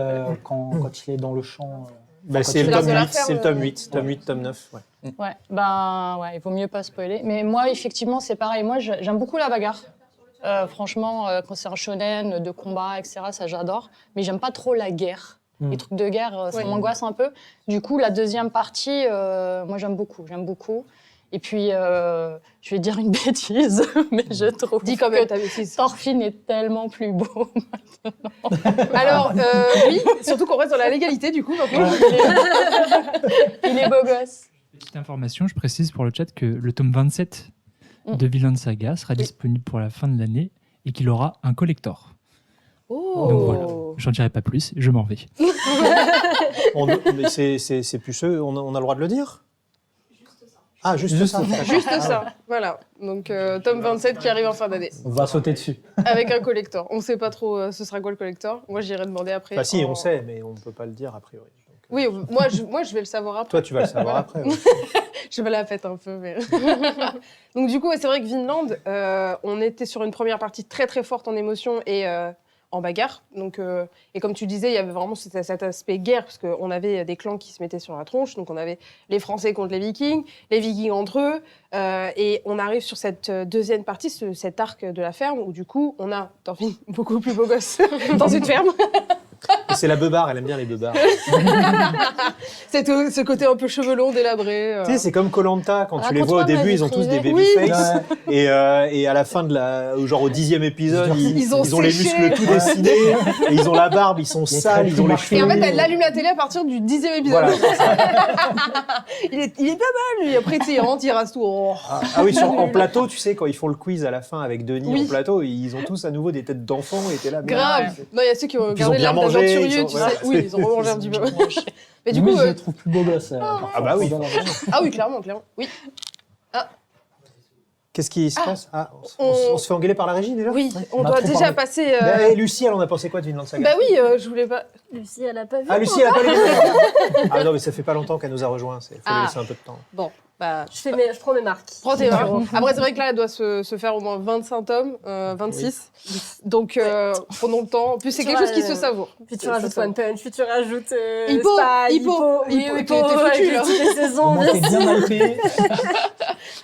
quand il est dans le champ. C'est le tu tome vas 8, c'est le tome 8, tome 8, tome 9. Ouais. Ouais, il vaut mieux pas spoiler. Mais moi, effectivement, c'est pareil. Moi, j'aime beaucoup la bagarre. Franchement, quand c'est un shonen de combat, etc., ça j'adore. Mais j'aime pas trop la guerre. Les trucs de guerre, ça m'angoisse un peu. Du coup, la deuxième partie, moi, j'aime beaucoup. Et puis, je vais dire une bêtise, mais je trouve Dis quand même que ta bêtise. Thorfinn est tellement plus beau. Alors, oui, surtout qu'on reste dans la légalité, du coup. Maintenant. Il est beau gosse. Petite information, je précise pour le chat que le tome 27 de Vinland Saga sera disponible pour la fin de l'année et qu'il aura un collector. Oh. Donc voilà, j'en dirai pas plus, je m'en vais. C'est plus ceux, on a le droit de le dire? Ah, juste ça. Juste ça, voilà. Donc, tome 27 qui arrive en fin d'année. On va sauter dessus. Avec un collector. On ne sait pas trop ce sera quoi le collector. Moi, j'irai demander après. Bah si, on sait, mais on ne peut pas le dire a priori. Donc, Oui, moi, je vais le savoir après. toi, tu vas le savoir Voilà. après. Ouais. Je vais la fête un peu, mais... Donc, du coup, c'est vrai que Vinland, on était sur une première partie très, très forte en émotion et en bagarre. Donc, et comme tu disais, il y avait vraiment cet aspect guerre, parce qu'on avait des clans qui se mettaient sur la tronche. Donc, on avait les Français contre les Vikings entre eux. Et on arrive sur cette deuxième partie, cet arc de la ferme, où du coup, on a Thorfinn beaucoup plus beau gosse dans une ferme. Et c'est la beubarde, elle aime bien les beubards. C'est tout, ce côté un peu cheveux longs, délabré. Tu sais, c'est comme Koh-Lanta, quand tu les vois au Raconte-moi ma début, vie ils ont tous des privée. babyface. Et à la fin genre au 10e épisode, ils ont les séché. muscles tout dessinés, et ils ont la barbe, ils sont sales, ils ont les cheveux. Et en fait, elle allume la télé à partir du 10e épisode. Voilà. il est pas mal, lui. Après, tu sais, il rentre, il rase tout. Oh. Ah oui, en plateau, tu sais, quand ils font le quiz à la fin avec Denis Oui. en plateau, ils ont tous à nouveau des têtes d'enfants et t'es là. Grave. Non, il y a ceux qui ont Puis ils ont gardé bien l'âme mangé, d'aventurieux, ils ont- tu voilà. sais. Oui, ils ont remangé un petit peu. Mais du Mais coup, je le trouve plus beau gosse. Ah bah oui. ah oui, clairement. Oui. Qu'est-ce qui se passe? on- On se fait engueuler par la régie déjà? Oui, on Bah, doit trop déjà parlé. passer. Bah, et Lucie, elle en a pensé quoi de Vinland Saga? Bah oui, je voulais pas. Lucie, elle a pas vu. Ah, Lucie, elle a pas lu. Ah non, mais ça fait pas longtemps qu'elle nous a rejoints. Faut lui Ah. laisser un peu de temps. Bon, bah. Je prends mes marques. Prends tes marques. Après, c'est vrai que là, elle doit se faire au moins 25 tomes, 26. Donc, prenons le temps. En plus, c'est Tu quelque vois, chose qui se savoure. Puis tu Ça rajoutes savoure. One Punch, puis tu rajoutes Hippo, Spy, Hippo, oui, Hippo, Hippo, t'es foutu, avec là. toutes les saisons, Moi, bien t'es sûr. bien hypé.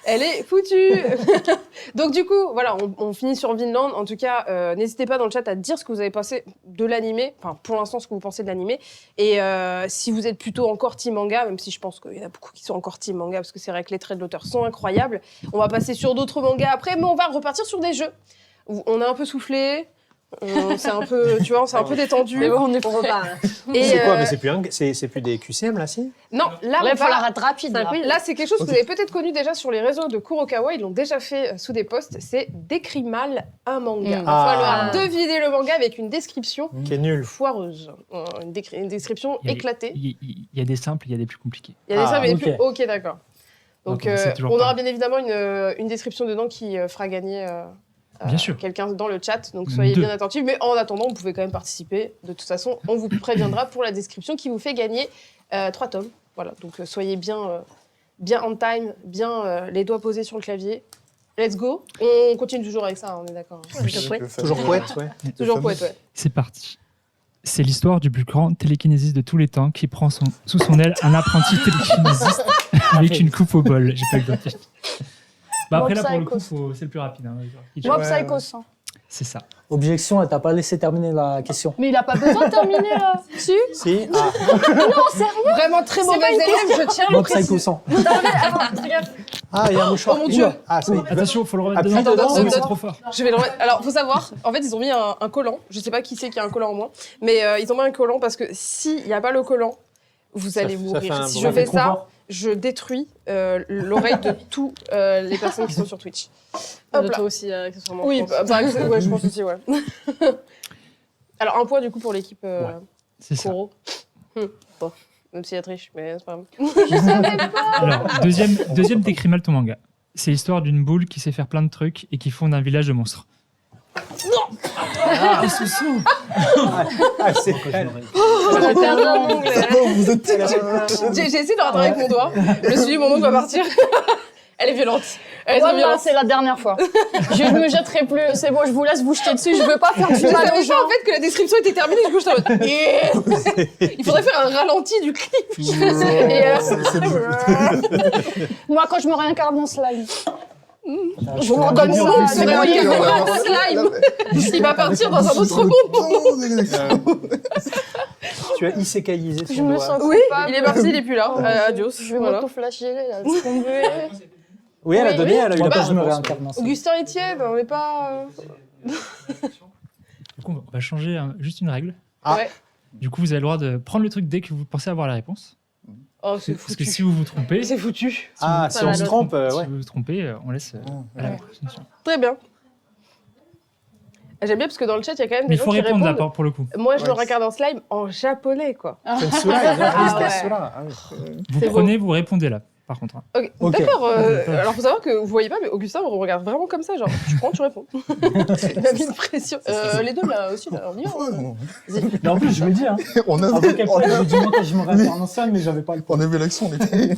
Elle est foutue. Donc du coup, voilà, on finit sur Vinland. En tout cas, n'hésitez pas dans le chat à dire ce que vous avez pensé de l'animé. Enfin, pour l'instant, ce que vous pensez de l'animé. Et si vous êtes plutôt encore team manga, même si je pense qu'il y en a beaucoup qui sont encore team manga, parce que c'est vrai que les traits de l'auteur sont incroyables. On va passer sur d'autres mangas après, mais on va repartir sur des jeux. On a un peu soufflé. C'est un peu, tu vois, on s'est un peu détendu. Mais bon, on repart. Et, C'est quoi? Mais c'est plus des QCM là, si? Non, là, Là, on il faut va- la rate rapide. Là. Là, c'est quelque chose que Ok. vous avez peut-être connu déjà sur les réseaux de Kurokawa. Ils l'ont déjà fait sous des posts. C'est décrit mal un manga. Il va Ah. falloir deviner le manga avec une description Qui est nul. foireuse. Une description Il y a- éclatée. Il y a des simples, il y a des plus compliqués. Il y a des Ah, simples et des ok. plus. Ok, d'accord. Donc, Donc, c'est toujours on pas- aura bien évidemment une description dedans qui fera gagner Bien sûr. quelqu'un dans le chat. Donc, Même soyez deux. bien attentifs. Mais en attendant, vous pouvez quand même participer. De toute façon, on vous préviendra pour la description qui vous fait gagner 3 tomes. Voilà. Donc, soyez bien on time, bien les doigts posés sur le clavier. Let's go. On continue toujours avec ça, on est d'accord. Oui. Toujours poète, ouais. Toujours poète, ouais. C'est parti. C'est l'histoire du plus grand télékinésiste de tous les temps qui prend sous son aile un apprenti télékinésiste avec une coupe au bol. J'ai pas eu le temps. Bah après, Mob là, pour le coup, Psycho. c'est le plus rapide. Hein. Mob Ouais. Psycho 100. C'est ça. Objection, elle t'a pas laissé terminer la question. Mais il a pas besoin de terminer là. Si. Si? Ah, Vraiment très C'est mauvais pas une élève, je tiens à le Mob Psycho préciser. 100. ah, il y a un mouchoir. Oh mon Dieu. Ah, c'est... Attention, faut le remettre Appuie dedans. dedans, sinon oui. c'est trop fort. Je vais le remettre. Alors, faut savoir, en fait, ils ont mis un collant. Je sais pas qui c'est qui a un collant en moins, mais ils ont mis un collant parce que s'il n'y a pas le collant, vous allez ça fait mourir. un Si bon je fais trop ça, fort. je détruis l'oreille de tous les personnes qui sont sur Twitch. Hop De là. toi aussi, accessoirement. Oui, je pense. ouais, je pense aussi, ouais. Alors, un point du coup pour l'équipe C'est ça. Koro. Bon, même s'il y a triche, mais c'est pas grave. Alors, deuxième décrit mal ton manga. C'est l'histoire d'une boule qui sait faire plein de trucs et qui fonde un village de monstres. Ah, c'est elle. J'ai perdu un ongle. Vous êtes J'ai essayé de le rattraper avec mon doigt. Je me suis dit, mon ongle va partir. Elle est violente. Elle est trop Voilà, violente. c'est la dernière fois. Je me jetterai plus. C'est bon, je vous laisse vous jeter dessus. Je veux pas faire du Je mal aux savais gens. pas en fait que la description était terminée, du coup j'étais en mode Yeah. Il faudrait faire un ralenti du clip. Moi, quand je me réincarne en slime. Je vous donne mon nom, ça, c'est mais vrai, oui. slime. Il va partir dans un autre monde. Tu as isécaïsé Je son me doigt. sens Oui, coupable. il est parti, il est plus là. Adios. Je vais Voilà. m'auto-flageller, là. Laisse tomber. Oui, elle a Oui, donné, elle a eu Moi, la pas, je me réponse. réincarne en ça. Augustin Etienne, on n'est pas. Du coup, on va changer juste une règle. Ah. Ouais. Du coup, vous avez le droit de prendre le truc dès que vous pensez avoir la réponse. Oh, c'est Parce que foutu. si vous vous trompez, C'est foutu. Ah, si on se trompe, si ouais. vous vous trompez, on laisse à la Ouais. prochaine question. Très bien. J'aime bien parce que dans le chat, il y a quand même Mais des il faut gens qui répondre là répondent. pour le coup. Moi, je le Ouais. regarde en slime en japonais, quoi. Tensura, Ah ouais. Tensura. Ah oui. Vous C'est prenez, vous répondez là, par contre. hein. Ok. Ok. D'accord. Alors, faut savoir que vous voyez pas, mais Augustin on regarde vraiment comme ça, genre, tu prends, tu réponds. Il a mis une pression. Les deux là aussi, là, on y va. Ouais, non. Mais en plus, je me dis, hein, On avant avait, qu'elle on prenne, avait- j'ai dit moi quand je me réincarne en ça, mais j'avais pas le temps. on avait l'action, on était.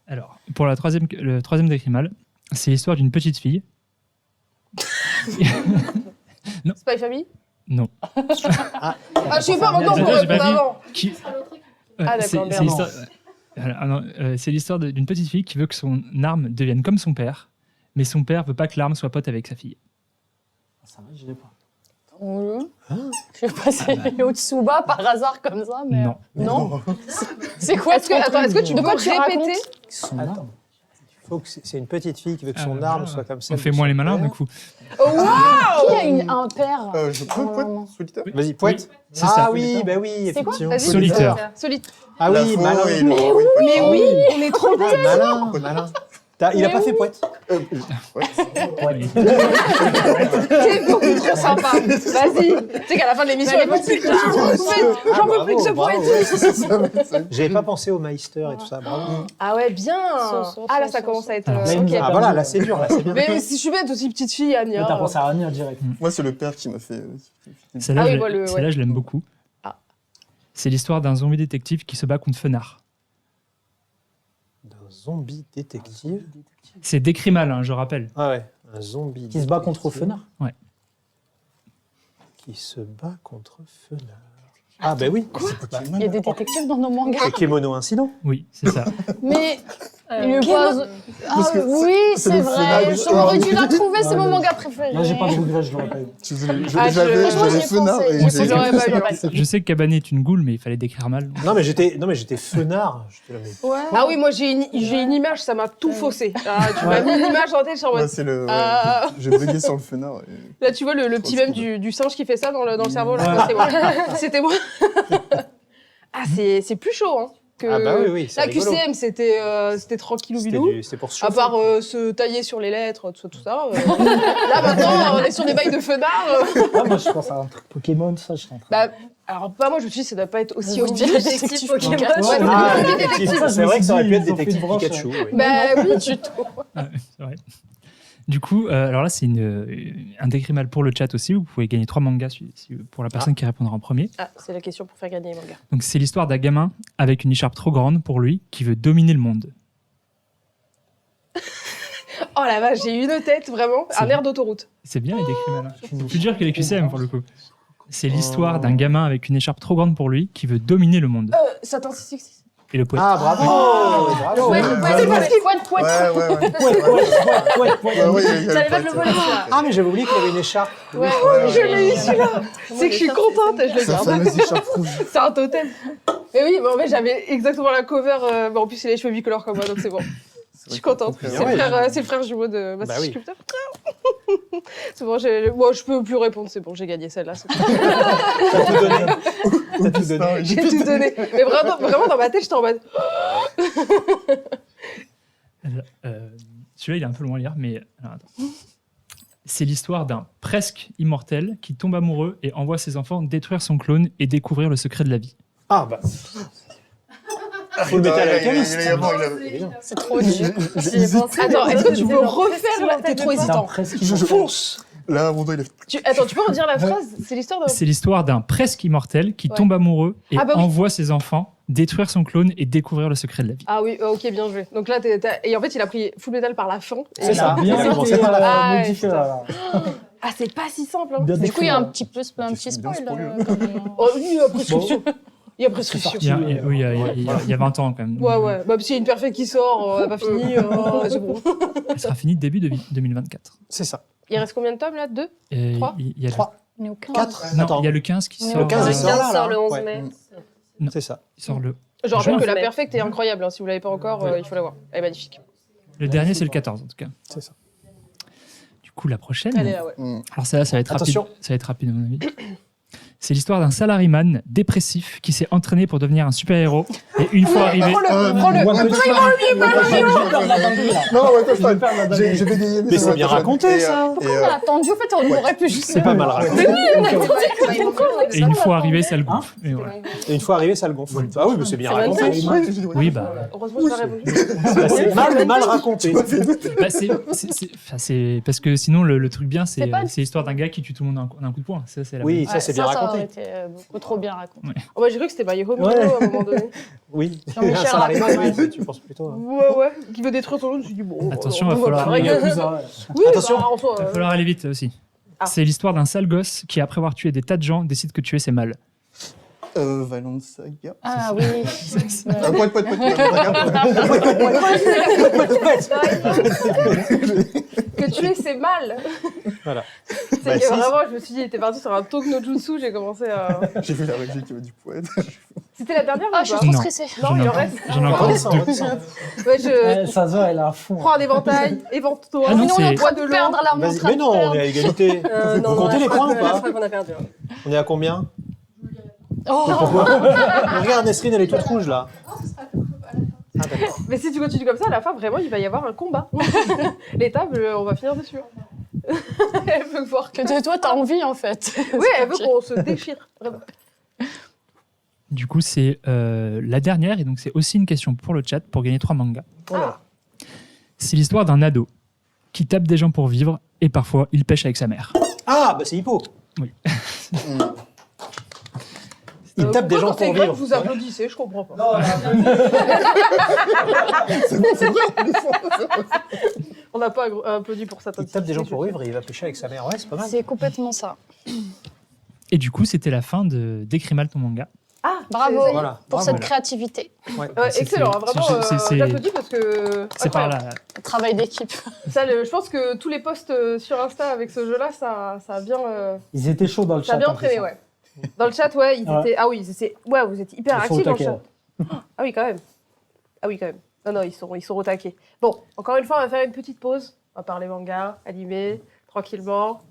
Alors, pour le troisième décrit mal, c'est l'histoire d'une petite fille. Spy Family. Non. Ah, je sais pas, maintenant, J'ai on pas peut vu. répondre avant. Qui... Ah, d'accord, c'est merde. l'histoire... Ah non, c'est l'histoire d'une petite fille qui veut que son arme devienne comme son père, mais son père veut pas que l'arme soit pote avec sa fille. Ça va, je l'ai pas. Je vais passer Otsuba par hasard comme ça, mais. Non. Non. C'est quoi Est-ce que tu De peux quoi tu répéter racontes Son Attends. arme. Faut que c'est une petite fille qui veut que Ah, son voilà. arme soit comme ça. On fait moins les malins, du coup. Qui a un père Je peux Normalement. poète solitaire. Vas-y, poète. c'est Ah ça. oui, bah oui, C'est quoi effectivement. Vas-y. Solitaire. Solide. Ah La oui, faux malin. et le- Mais oui, on est trop Ah, malin, malin. Il a pas fait poète. Ouais. C'est beaucoup trop sympa. Vas-y. Tu sais qu'à la fin de l'émission, elle va plus J'en veux plus de ce poète. J'avais pas pensé au Meister et tout ça. Bravo. Ah ouais, bien. So. Ah là, ça commence à être. Alors, là, il nous Ok. a Ah voilà, là c'est dur, là c'est bien. Mais si je suis bête aussi, petite fille, Anya. Là, t'as pensé à Rania direct. Moi, c'est le père qui m'a fait. Celle-là, Ah oui, je, moi, le- celle-là, ouais. je l'aime beaucoup. Ah. C'est l'histoire d'un zombie détective qui se bat contre Fenard. Un zombie détective. C'est décrit mal, hein, je rappelle. Ah ouais, un zombie. Qui se bat contre Fenard. Qui se bat contre Fenard. Ah bah oui. Il y a des détectives dans nos mangas. Et Kemono Incident. Oui, c'est ça. Mais Il lui pose. Ah Parce que oui, c'est c'est le vrai. Fenard. J'aurais dû la trouver, c'est Non, mon mais- manga préféré. Là, j'ai pas de regret, je l'aurais pas eu. Ah, J'avais franchement, j'y ai Fenard pensé. et Moi, j'ai- j'aurais pas eu. Je sais que Cabanet est une goule, mais il fallait décrire mal. Non, mais j'étais fenard. J'étais là, mais- Ouais. Ah oui, moi j'ai une image, ça m'a tout faussé. Ah, tu m'as mis une image en tête, je suis en mode. Ouais, c'est le. Ah. J'ai bugué sur le Fenard. et- Là, tu vois le petit mème du singe qui fait ça dans le cerveau, là, Ouais. c'était moi. C'était moi. Ah, c'est plus chaud, hein. Que... Ah bah oui, c'est La rigolo. QCM, c'était tranquillou C'était bilou. c'était pour se À chauffer. part se tailler sur les lettres, tout ça. Là, maintenant, on est sur des bails de fenard. Ah, moi, je pense à un truc Pokémon, ça, je suis en train. Bah, alors, pas moi, je me suis dit, ça doit pas être aussi Vous obvious. dites détective Pokémon. Ouais, Ah, ouais. détective. Ça, C'est vrai que ça aurait pu être ils ont fait détective une branche, Pikachu. Oui. Bah oui, Du tout. Ouais, c'est vrai. Du coup, alors là, c'est un décrit-mal pour le chat aussi. Vous pouvez gagner 3 mangas pour la personne qui répondra en premier. Ah, c'est la question pour faire gagner les mangas. Donc, c'est l'histoire d'un gamin avec une écharpe trop grande pour lui qui veut dominer le monde. Oh la vache, j'ai eu une tête, vraiment. C'est Un air d'autoroute. C'est bien les décrits-mal. Hein. C'est plus dur que les QCM pour le coup. C'est l'histoire d'un gamin avec une écharpe trop grande pour lui qui veut dominer le monde. Satan 666. Et le poète. Ah, bravo! Bravo! Ouais, c'est parce qu'il poète, poète. Ouais, ouais, ouais. J'allais pas te le voler, celui-là. Ah, mais j'avais oublié qu'il avait une écharpe. Ouais, je l'ai eu celui-là. C'est que je suis contente, je le Sa garde. fameuse écharpe rouge. C'est un totem. Mais oui, mais en fait, j'avais exactement la cover. En plus, il a les cheveux bicolores comme moi, donc c'est bon. Je suis contente. C'est C'est vrai. le frère jumeau de ma Bah oui. sculpteur. C'est bon, moi, je peux plus répondre, c'est bon, j'ai gagné celle-là. c'est bon. T'as tout donné. T'as tout donné. J'ai tout donné. Mais vraiment, dans ma tête, j'étais en mode. Celui-là, il est un peu loin à lire, mais alors, attends. C'est l'histoire d'un presque immortel qui tombe amoureux et envoie ses enfants détruire son clone et découvrir le secret de la vie. Ah, bah. Full Metal Alchemist. C'est trop dur. J'ai hésité. Attends, est-ce que tu peux refaire là? T'es trop C'est un hésitant. presque. Je Fonce. Là, mon doigt, il est. Attends, tu peux redire la phrase? C'est l'histoire de. C'est l'histoire d'un presque immortel qui Ouais. tombe amoureux et Ah bah oui. envoie ses enfants détruire son clone et découvrir le secret de la vie. Ah oui, ok, bien joué. Donc là, et en fait, il a pris Full Metal par la fin. Et C'est ça. Bien Il a été commencé par la fin. modifié, Ah, là. Ah, c'est pas si simple. Hein. Bien Du coup, il y a un décrit, petit peu un petit C'est bien spoil. spoilé. Comme- Oh, oui, il y a prescription. Il y a prescription. Il y a, oui, il y a 20 ans quand même. Ouais, ouais. Bah, s'il y a une perfect qui sort, elle n'a pas fini, c'est bon. Elle sera finie début 2024. C'est ça. Il reste combien de tomes là? 2? Et Trois. il y a 3, Il y a aucun. 4. Non, Attends. il y a le 15 qui Le sort. 15, il Le sort là, 15 sort là. le 11 Ouais. mai. C'est ça. Il sort le. Je rappelle Juin. que la Mais- perfect est incroyable. Hein. Si vous l'avez pas encore, il faut la voir. Elle est magnifique. Le dernier, c'est le 14 en tout cas. C'est ça. Du coup, la prochaine. Elle est là, ouais. Alors ça va être Attention. rapide. Ça va être rapide à mon avis. C'est l'histoire d'un salariman dépressif qui s'est entraîné pour devenir un super-héros et une fois arrivé. Prends-le. One Punch Man. Je vais faire de la dinguerie, là. Non, ouais, Je vais faire de la dinguerie. j'ai bégayé. Mais c'est bien raconté, ça. Pourquoi on a attendu? En fait, on aurait pu juste. C'est pas mal raconté. Et une fois arrivé, ça le gonfle. Et voilà. Et une fois arrivé, ça le gonfle. Ah oui, mais c'est bien C'est raconté. magnifique. Oui, bah, Heureusement que tu as répondu. Bah, c'est mal raconté. bah, c'est parce que sinon le truc bien, c'est C'est pas- l'histoire d'un gars qui tue tout le monde d'un coup de poing. Ça, c'est la Oui, bonne. ça c'est bien Ça aurait raconté. été beaucoup trop bien raconté. Oh, bah, j'ai cru que c'était My Hero Ouais. à un moment donné. Oui. Jean-Michel Un salariman, Raconte. oui, tu penses plutôt. Hein. Ouais, ouais. Qui veut détruire ton lot, je me suis dit, bon. Attention, on va falloir- voir. Yakuza, ouais. Oui, Attention. bah, en soi, Il va falloir aller vite aussi. Ah. C'est l'histoire d'un sale gosse qui, après avoir tué des tas de gens, décide que tuer c'est mal. Valence Saga. Ah oui. Poète. que tuer, c'est mal. Voilà. C'est Bah, que si. vraiment, je me suis dit, il était parti sur un talk no jutsu, j'ai commencé à. J'ai vu la régie qui veut du poète. C'était la dernière Ah, ou je suis pas trop Non. stressée. Non, il en reste. J'en ai encore Redescends, deux. redescends. Ouais, je Ça se voit, elle est à fond. prends un éventail, évente-toi. Ah non, Sinon, on est en c'est- train de perdre là. On est en Vas-y. train Mais de non, on perdre. est à égalité. Vous comptez les points ou pas qu'on a perdu. On est à combien? Oh. Regarde, Nesrine, elle est toute rouge là. Ah, d'accord. Mais si tu continues comme ça, à la fin, vraiment, il va y avoir un combat. Les tables, on va finir dessus. Elle veut voir que. Que toi, t'as envie en fait. Oui, elle veut qu'on se déchire. Vraiment. Du coup, c'est la dernière, et donc c'est aussi une question pour le chat, pour gagner 3 mangas. Oh là là. C'est l'histoire d'un ado qui tape des gens pour vivre, et parfois il pêche avec sa mère. Ah, bah c'est Hippo. Oui. Il tape des gens Pourquoi, quand c'est pour grec, vivre. vous applaudissez, je comprends pas. On n'a pas applaudi pour ça. Il tape des gens pour vivre et il va pêcher avec sa mère. Ouais, c'est pas mal. C'est complètement ça. Et du coup, c'était la fin de Décris mal ton manga. Ah, Bravo Voilà. pour Bravo, cette là. créativité. Ouais. Ouais, C'est- excellent, c'est- vraiment, c'est- j'applaudis parce que. C'est par incroyable. là. Travail d'équipe. Ça, je pense que tous les posts sur Insta avec ce jeu-là, ça a bien, Ils étaient chauds dans le ça a chat. bien en plus, entraîné, hein. ouais. Dans le chat, ouais, ils Ouais. étaient. Ah oui, ouais, vous êtes hyper Ils sont au actifs dans le taquet, chat. Ah oui, quand même. Ah oui, quand même. Non, ils sont au taquet. Bon, encore une fois, on va faire une petite pause. On va parler manga, animé, tranquillement,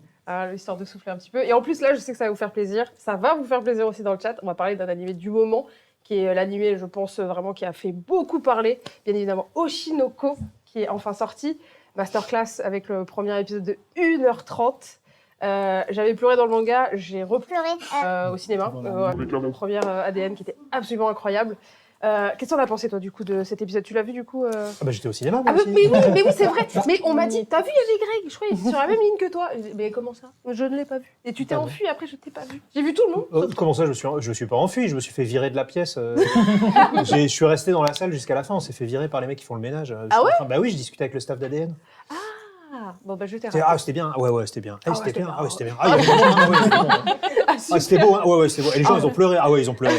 histoire de souffler un petit peu. Et en plus, là, je sais que ça va vous faire plaisir. Ça va vous faire plaisir aussi dans le chat. On va parler d'un animé du moment, qui est l'animé, je pense, vraiment, qui a fait beaucoup parler. Bien évidemment, Oshinoko, qui est enfin sorti. Masterclass avec le premier épisode de 1h30. J'avais pleuré dans le manga, j'ai repleuré au cinéma, avec la première ADN qui était absolument incroyable. Qu'est-ce que t'en as pensé, toi, du coup, de cet épisode? Tu l'as vu, du coup Ah bah, j'étais au cinéma, moi Ah, aussi. mais oui, c'est vrai. Mais on m'a dit, t'as vu, il y avait Greg, je crois, il était sur la même ligne que toi. J'ai dit, mais comment ça? Je ne l'ai pas vu. Et tu t'es Ah ouais. enfui, après, je t'ai pas vu. J'ai vu tout le monde. Comment ça, je me suis pas enfui, je me suis fait virer de la pièce. Je suis resté dans la salle jusqu'à la fin, on s'est fait virer par les mecs qui font le ménage. Ah ouais? Bah oui, je discutais avec le staff d'ADN. Ah, bon, bah, je t'ai Ah, c'était bien. Ouais, c'était bien. Ah ouais, C'était c'était bien. bien. Ah ouais, c'était bien. Ah, il y avait du monde. Ah ouais, il y avait du monde. Ah, Ah, c'était beau. Hein. Ouais, c'était beau. Et les gens, ils ont pleuré. Ah ouais, ils ont pleuré.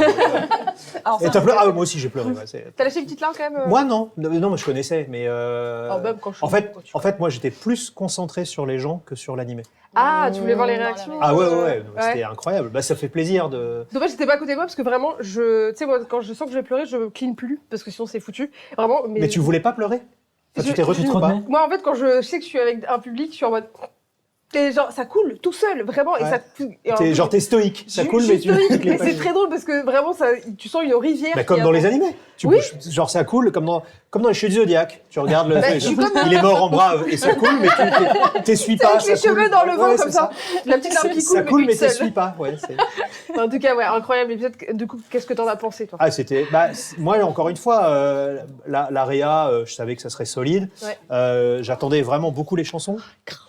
Alors, Et ça, t'as pleuré? Ah ouais, moi aussi, j'ai pleuré. Ouais, t'as lâché une petite larme, quand même Moi, non. Non, moi, je connaissais, mais. Oh, même quand je suis En fait, moi, j'étais plus concentré sur les gens que sur l'animé. Ah, tu voulais voir les Mmh, réactions Ah ouais, Ouais. c'était incroyable. Bah, ça fait plaisir de. Dommage, j'étais pas à côté de moi parce que vraiment, tu sais, moi, quand je sens que je vais pleurer, je cligne plus parce que sinon c'est foutu. Vraiment, Mais tu voulais pas pleurer? Enfin, tu Je- t'es retenu tu te ou pas? retenais Moi, en fait, quand je sais que je suis avec un public, je suis en mode. Et genre, ça coule tout seul, vraiment. Et Ouais. ça, et en plus, Genre, t'es stoïque. Ça je coule, suis mais tu. stoïque, tu mais c'est très drôle parce que vraiment, tu sens une rivière. Bah, comme qui dans les attend. animés. Oui. Genre ça coule comme dans les chutes du Zodiac. Tu regardes le Bah, truc, je suis comme- il est mort en brave et ça coule, mais tu t'essuies pas. Avec les ça coule. cheveux dans le vent Ouais, comme c'est ça. La petite larme qui coule, Ça coule, mais une seule. t'essuies pas. Ouais, En tout cas, ouais, incroyable épisode. Du coup, qu'est-ce que t'en as pensé, toi? ah, c'était. Bah, moi, encore une fois, la réa, je savais que ça serait solide. Ouais. J'attendais vraiment beaucoup les chansons.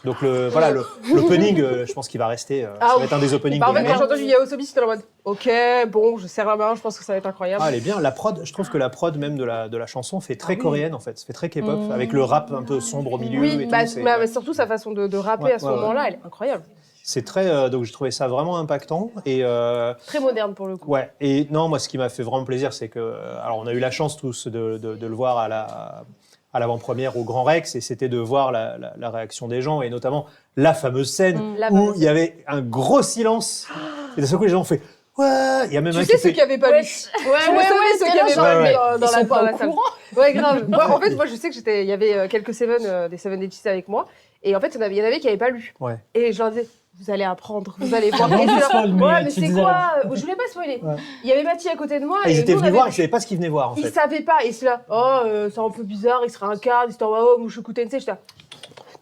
Donc l'opening, je pense qu'il va rester. Ah, Ça va être un des openings. Bah, en de fait, quand l'année. j'ai entendu Yaosobi, c'était en mode ok, bon, je serre la main, je pense que ça va être incroyable. Ah, elle est bien. La prod, je trouve que la prod même de la chanson fait très Ah oui. coréenne en fait. Ça fait très K-pop avec le rap un peu sombre au milieu. Oui, et bah, tout, mais surtout sa façon de rapper Ouais, à ce ouais, moment-là, elle est incroyable. c'est très. Donc j'ai trouvé ça vraiment impactant et. Très moderne pour le coup. Ouais, et non, moi, ce qui m'a fait vraiment plaisir, c'est que. Alors, on a eu la chance tous de le voir à l'avant-première au Grand Rex, et c'était de voir la réaction des gens, et notamment la fameuse scène La où fameuse il y avait un gros silence, et d'un seul coup, les gens ont fait ouais, il y a même un Tu qui sais ceux fait. qui avaient pas lu. Ouais, Je ouais, le savais, ouais, ceux c'est qui là, avaient genre, pas lu ouais. dans Ils la sont pas salle. au courant. Ouais, grave. Moi, en fait, moi, je sais que il y avait quelques Seven, des Seven Days avec moi, et en fait, il y en avait qui n'avaient pas lu. Ouais. Et je leur disais, vous allez apprendre, vous allez voir. Non, Et tu c'est là, spoil, mais ouais, mais tu c'est disais- quoi Je voulais pas spoiler. Ouais. Il y avait Mathie à côté de moi. Ah, ils et étaient nous, on venus avait- voir, ils savaient pas ce qu'ils venaient voir en Ils fait. savaient pas. Et c'est là, c'est un peu bizarre, il serait un quart, il serait un Mushoku Tensei. J'étais là,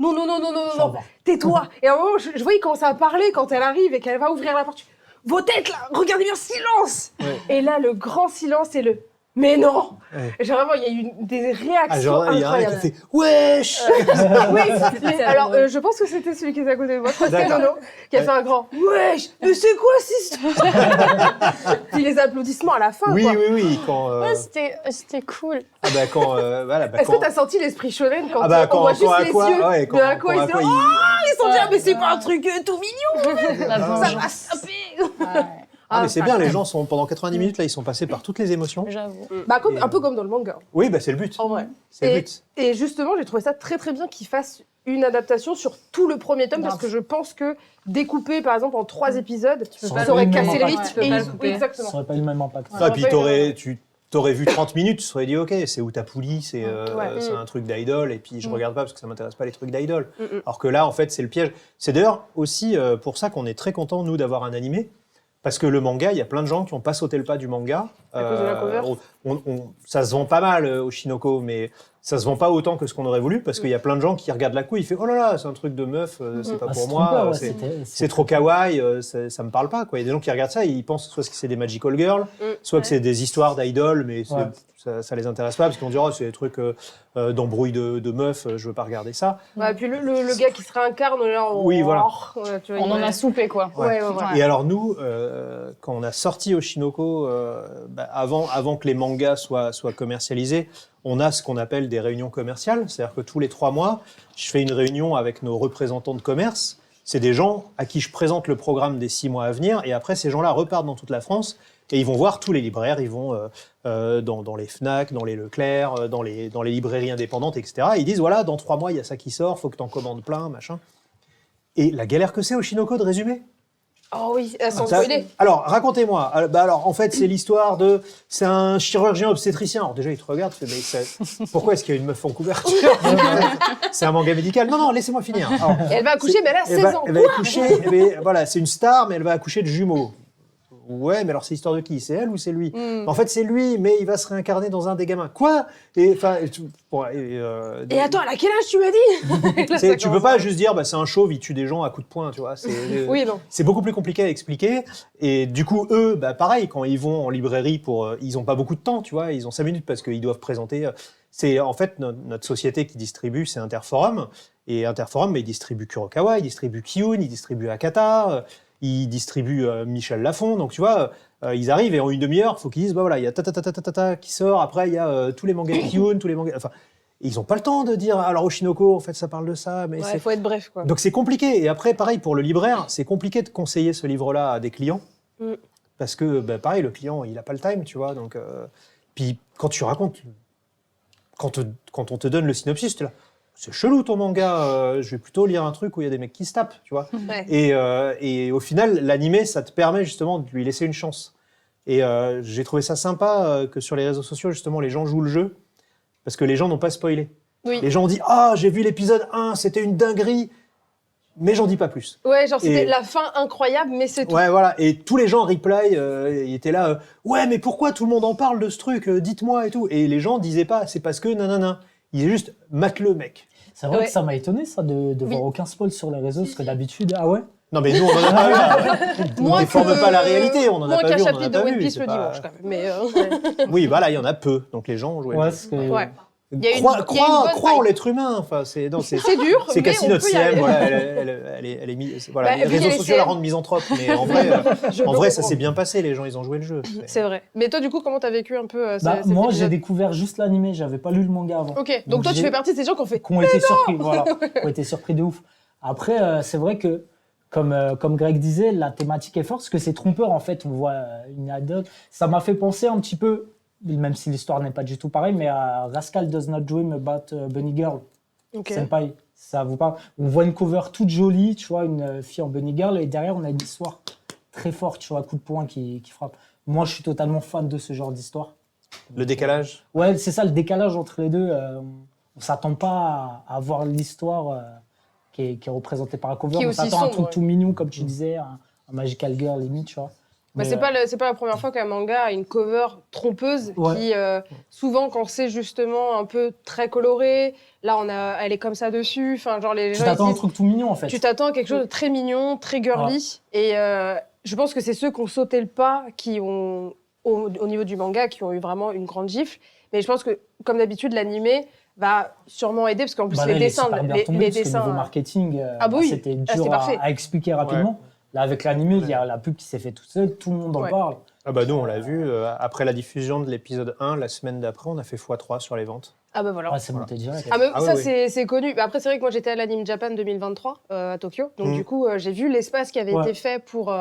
non, tais-toi. Et à un moment, je voyais commencer à parler quand elle arrive et qu'elle va ouvrir la porte. Vos têtes là, regardez bien, silence. Ouais. Et là, le grand silence et le mais non. Ouais. Et genre, vraiment, il y a eu des réactions Ah, genre, il y a un incroyables. qui fait wesh. Oui, alors je pense que c'était celui qui était à côté de moi, je crois que c'était D'accord. Nono, qui a fait un grand wesh, mais c'est quoi cette histoire? Puis les applaudissements à la fin, Oui, quoi. oui, quand. Ouais, c'était cool. Ah bah quand. Voilà, bah, Est-ce quand. que t'as senti l'esprit shonen quand, Ah bah, on voit juste quand les Aqua, yeux ouais, de Aqua, ils se disent, ils sont dit, ah, mais c'est pas un truc tout mignon, La ça vengeance. va saper. Ah, mais c'est bien, les gens sont pendant 90 minutes là, ils sont passés par toutes les émotions. J'avoue. Bah, comme, Et, un peu comme dans le manga, Oui, bah c'est le but. en vrai. C'est le but. Et justement, j'ai trouvé ça très très bien qu'ils fassent une adaptation sur tout le premier tome, parce que je pense que découper par exemple en 3 épisodes, peux ça pas aurait le même cassé le impact. rythme. Tu peux Et pas ils- le couper. oui, Ça exactement. n'aurait pas eu le même impact. Ah, puis Ouais, tu t'aurais vu 30 minutes, tu t'aurais dit ok, c'est Outapouli, c'est Ouais. c'est un truc d'idol, et puis je regarde pas parce que ça m'intéresse pas les trucs d'idol. Mm, mm. Alors que là, en fait, c'est le piège. C'est d'ailleurs aussi pour ça qu'on est très content nous d'avoir un animé. Parce que le manga, il y a plein de gens qui n'ont pas sauté le pas du manga. À cause de la cover. Ça se vend pas mal au Shinoko, mais ça se vend pas autant que ce qu'on aurait voulu, parce qu'il y a plein de gens qui regardent la couille, ils font oh là là, c'est un truc de meuf, c'est pas Ah, pour c'est moi, trompeur, ouais, c'est c'était- trop kawaii, ça me parle pas. Quoi. Il y a des gens qui regardent ça et ils pensent soit que c'est des magical girls, soit que c'est des histoires d'idoles, mais ça les intéresse pas, parce qu'ils vont dire oh, c'est des trucs d'embrouille de meufs, je veux pas regarder ça. Ouais, puis le gars qui se réincarne, là, Oui, voilà. ouais, tu vois, On il- en a soupé, quoi. Ouais, ouais, ouais. Et alors nous, quand on a sorti Oshinoko, avant que les mangas soient commercialisés, on a ce qu'on appelle des réunions commerciales. C'est-à-dire que tous les 3 mois, je fais une réunion avec nos représentants de commerce. c'est des gens à qui je présente le programme des 6 mois à venir, et après, ces gens-là repartent dans toute la France, et ils vont voir tous les libraires, ils vont dans les Fnac, dans les Leclerc, dans les librairies indépendantes, etc. Et ils disent, voilà, dans 3 mois, il y a ça qui sort, faut que t'en commandes plein, machin. Et la galère que c'est au Shinoko de résumer. Oh oui, sans Ça- spoiler. Alors, racontez-moi. Alors, en fait, c'est l'histoire de... C'est un chirurgien obstétricien. Alors, déjà, il te regarde, il fait, mais pourquoi est-ce qu'il y a une meuf en couverture? C'est un manga médical. Non, laissez-moi finir. Alors, Et elle va accoucher, mais elle a 16 ans. elle va accoucher, mais voilà, c'est une star, mais elle va accoucher de jumeaux. Ouais, mais alors c'est l'histoire de qui? C'est elle ou c'est lui? En fait, c'est lui, mais il va se réincarner dans un des gamins. Quoi? Et enfin, Et attends, à quel âge tu m'as dit? Là, ça tu peux commence pas à- juste dire, bah, c'est un chauve, il tue des gens à coups de poing, tu vois. Oui, non. C'est beaucoup plus compliqué à expliquer. Et du coup, eux, bah, pareil, quand ils vont en librairie ils ont pas beaucoup de temps, tu vois. Ils ont 5 minutes parce qu'ils doivent présenter. C'est en fait notre société qui distribue, c'est Interforum. Et Interforum, bah, il distribue Kurokawa, il distribue Kiyun, il distribue Akata, il distribue Michel Lafon. Donc, tu vois, ils arrivent et en une demi-heure, il faut qu'ils disent, bah voilà, il y a ta qui sort. Après, il y a tous les mangas Kiyun, tous les mangas. Enfin, ils n'ont pas le temps de dire, alors Oshinoko, en fait, ça parle de ça. Mais Ouais, c'est... faut être bref, quoi. Donc c'est compliqué. Et après, pareil, pour le libraire, c'est compliqué de conseiller ce livre-là à des clients. Mm. Parce que, bah, pareil, le client, il n'a pas le time, tu vois. Donc, puis quand tu racontes, quand on te donne le synopsis, tu es là, c'est chelou ton manga, je vais plutôt lire un truc où il y a des mecs qui se tapent, tu vois. Ouais. Et au final, l'animé, ça te permet justement de lui laisser une chance. Et j'ai trouvé ça sympa que sur les réseaux sociaux, justement, les gens jouent le jeu. Parce que les gens n'ont pas spoilé. Oui. Les gens ont dit, ah, j'ai vu l'épisode 1, c'était une dinguerie. Mais j'en dis pas plus. Ouais, genre c'était Et- la fin incroyable, mais c'est tout. Ouais, voilà. Et tous les gens reply, ils étaient là, ouais, mais pourquoi tout le monde en parle de ce truc? Dites-moi et tout. Et les gens disaient pas, c'est parce que nanana. Ils disaient juste, mate-le, mec. C'est vrai Ouais. que ça m'a étonné, ça, de voir aucun spoil sur les réseaux, parce que d'habitude, ah ouais? Non, mais nous, on en a pas vu. On Moins déforme que- pas la réalité, on en a Moins pas qu'un vu, on en a chapitre pas de One vu. Piece c'est le pas- dimanche, quand même. Mais Oui, voilà, il y en a peu. Donc les gens ont joué. Ouais, parce que... ouais. Il y a une- Crois, il y a une crois, bonne crois en vibe. l'être humain. Enfin, c'est C'est dur, C'est mais Cassie on notre peut y CM, aller. voilà, elle est mise. Voilà, Bah, les vu réseaux qu'elle est sociaux la CM. rendent misanthrope, mais en vrai, Je en le vrai, ça comprends. s'est bien passé. Les gens, ils ont joué le jeu. C'est vrai. Mais toi, du coup, comment t'as vécu un peu Bah, cet moi, j'ai épisode découvert juste l'animé, j'avais pas lu le manga avant. Ok, donc toi, tu j'ai- fais partie de ces gens qui ont fait. Qui ont été surpris, voilà. Qui ont été surpris de ouf. Après, c'est vrai que, comme Greg disait, la thématique est forte, parce que c'est trompeur, en fait. On voit une adult. Ça m'a fait penser un petit peu, même si l'histoire n'est pas du tout pareille, mais à Rascal Does Not Dream About Bunny Girl. Ok. Senpai, ça vous parle? On voit une cover toute jolie, tu vois, une fille en bunny girl, et derrière, on a une histoire très forte, tu vois, coup de poing qui frappe. Moi, je suis totalement fan de ce genre d'histoire. Le décalage. Ouais, c'est ça, le décalage entre les deux. On s'attend pas à voir l'histoire qui est représentée par la cover. Qui est On aussi s'attend à un sombre, truc ouais. tout mignon, comme tu disais, un Magical Girl limite, tu vois. Bah, Mais, c'est pas la première fois qu'un manga a une cover trompeuse Ouais. qui, souvent, quand c'est justement un peu très coloré, là, elle est comme ça dessus. Enfin, genre, les tu gens, t'attends à ils un disent, truc tout mignon, en fait. tu t'attends à quelque chose de très mignon, très girly. Et je pense que c'est ceux qui ont sauté le pas, qui ont, au niveau du manga, qui ont eu vraiment une grande gifle. Mais je pense que, comme d'habitude, l'animé va sûrement aider, parce qu'en plus, Bah là, les il est dessins, super bien les tombé, parce que dessins. niveau marketing, Ah bah oui. c'était Ah, dur c'était parfait. à expliquer rapidement. Là, avec l'animé, il y a la pub qui s'est fait toute seule, tout le monde en Ouais. parle. Ah bah nous, on l'a vu. Après la diffusion de l'épisode 1, la semaine d'après, on a fait x3 sur les ventes. Ah bah voilà. Ouais, c'est monté direct. Ah, mais Ah ça, oui, c'est connu. Mais après, c'est vrai que moi, j'étais à l'Anime Japan 2023 à Tokyo. Donc, Mm. du coup, j'ai vu l'espace qui avait Ouais. été fait pour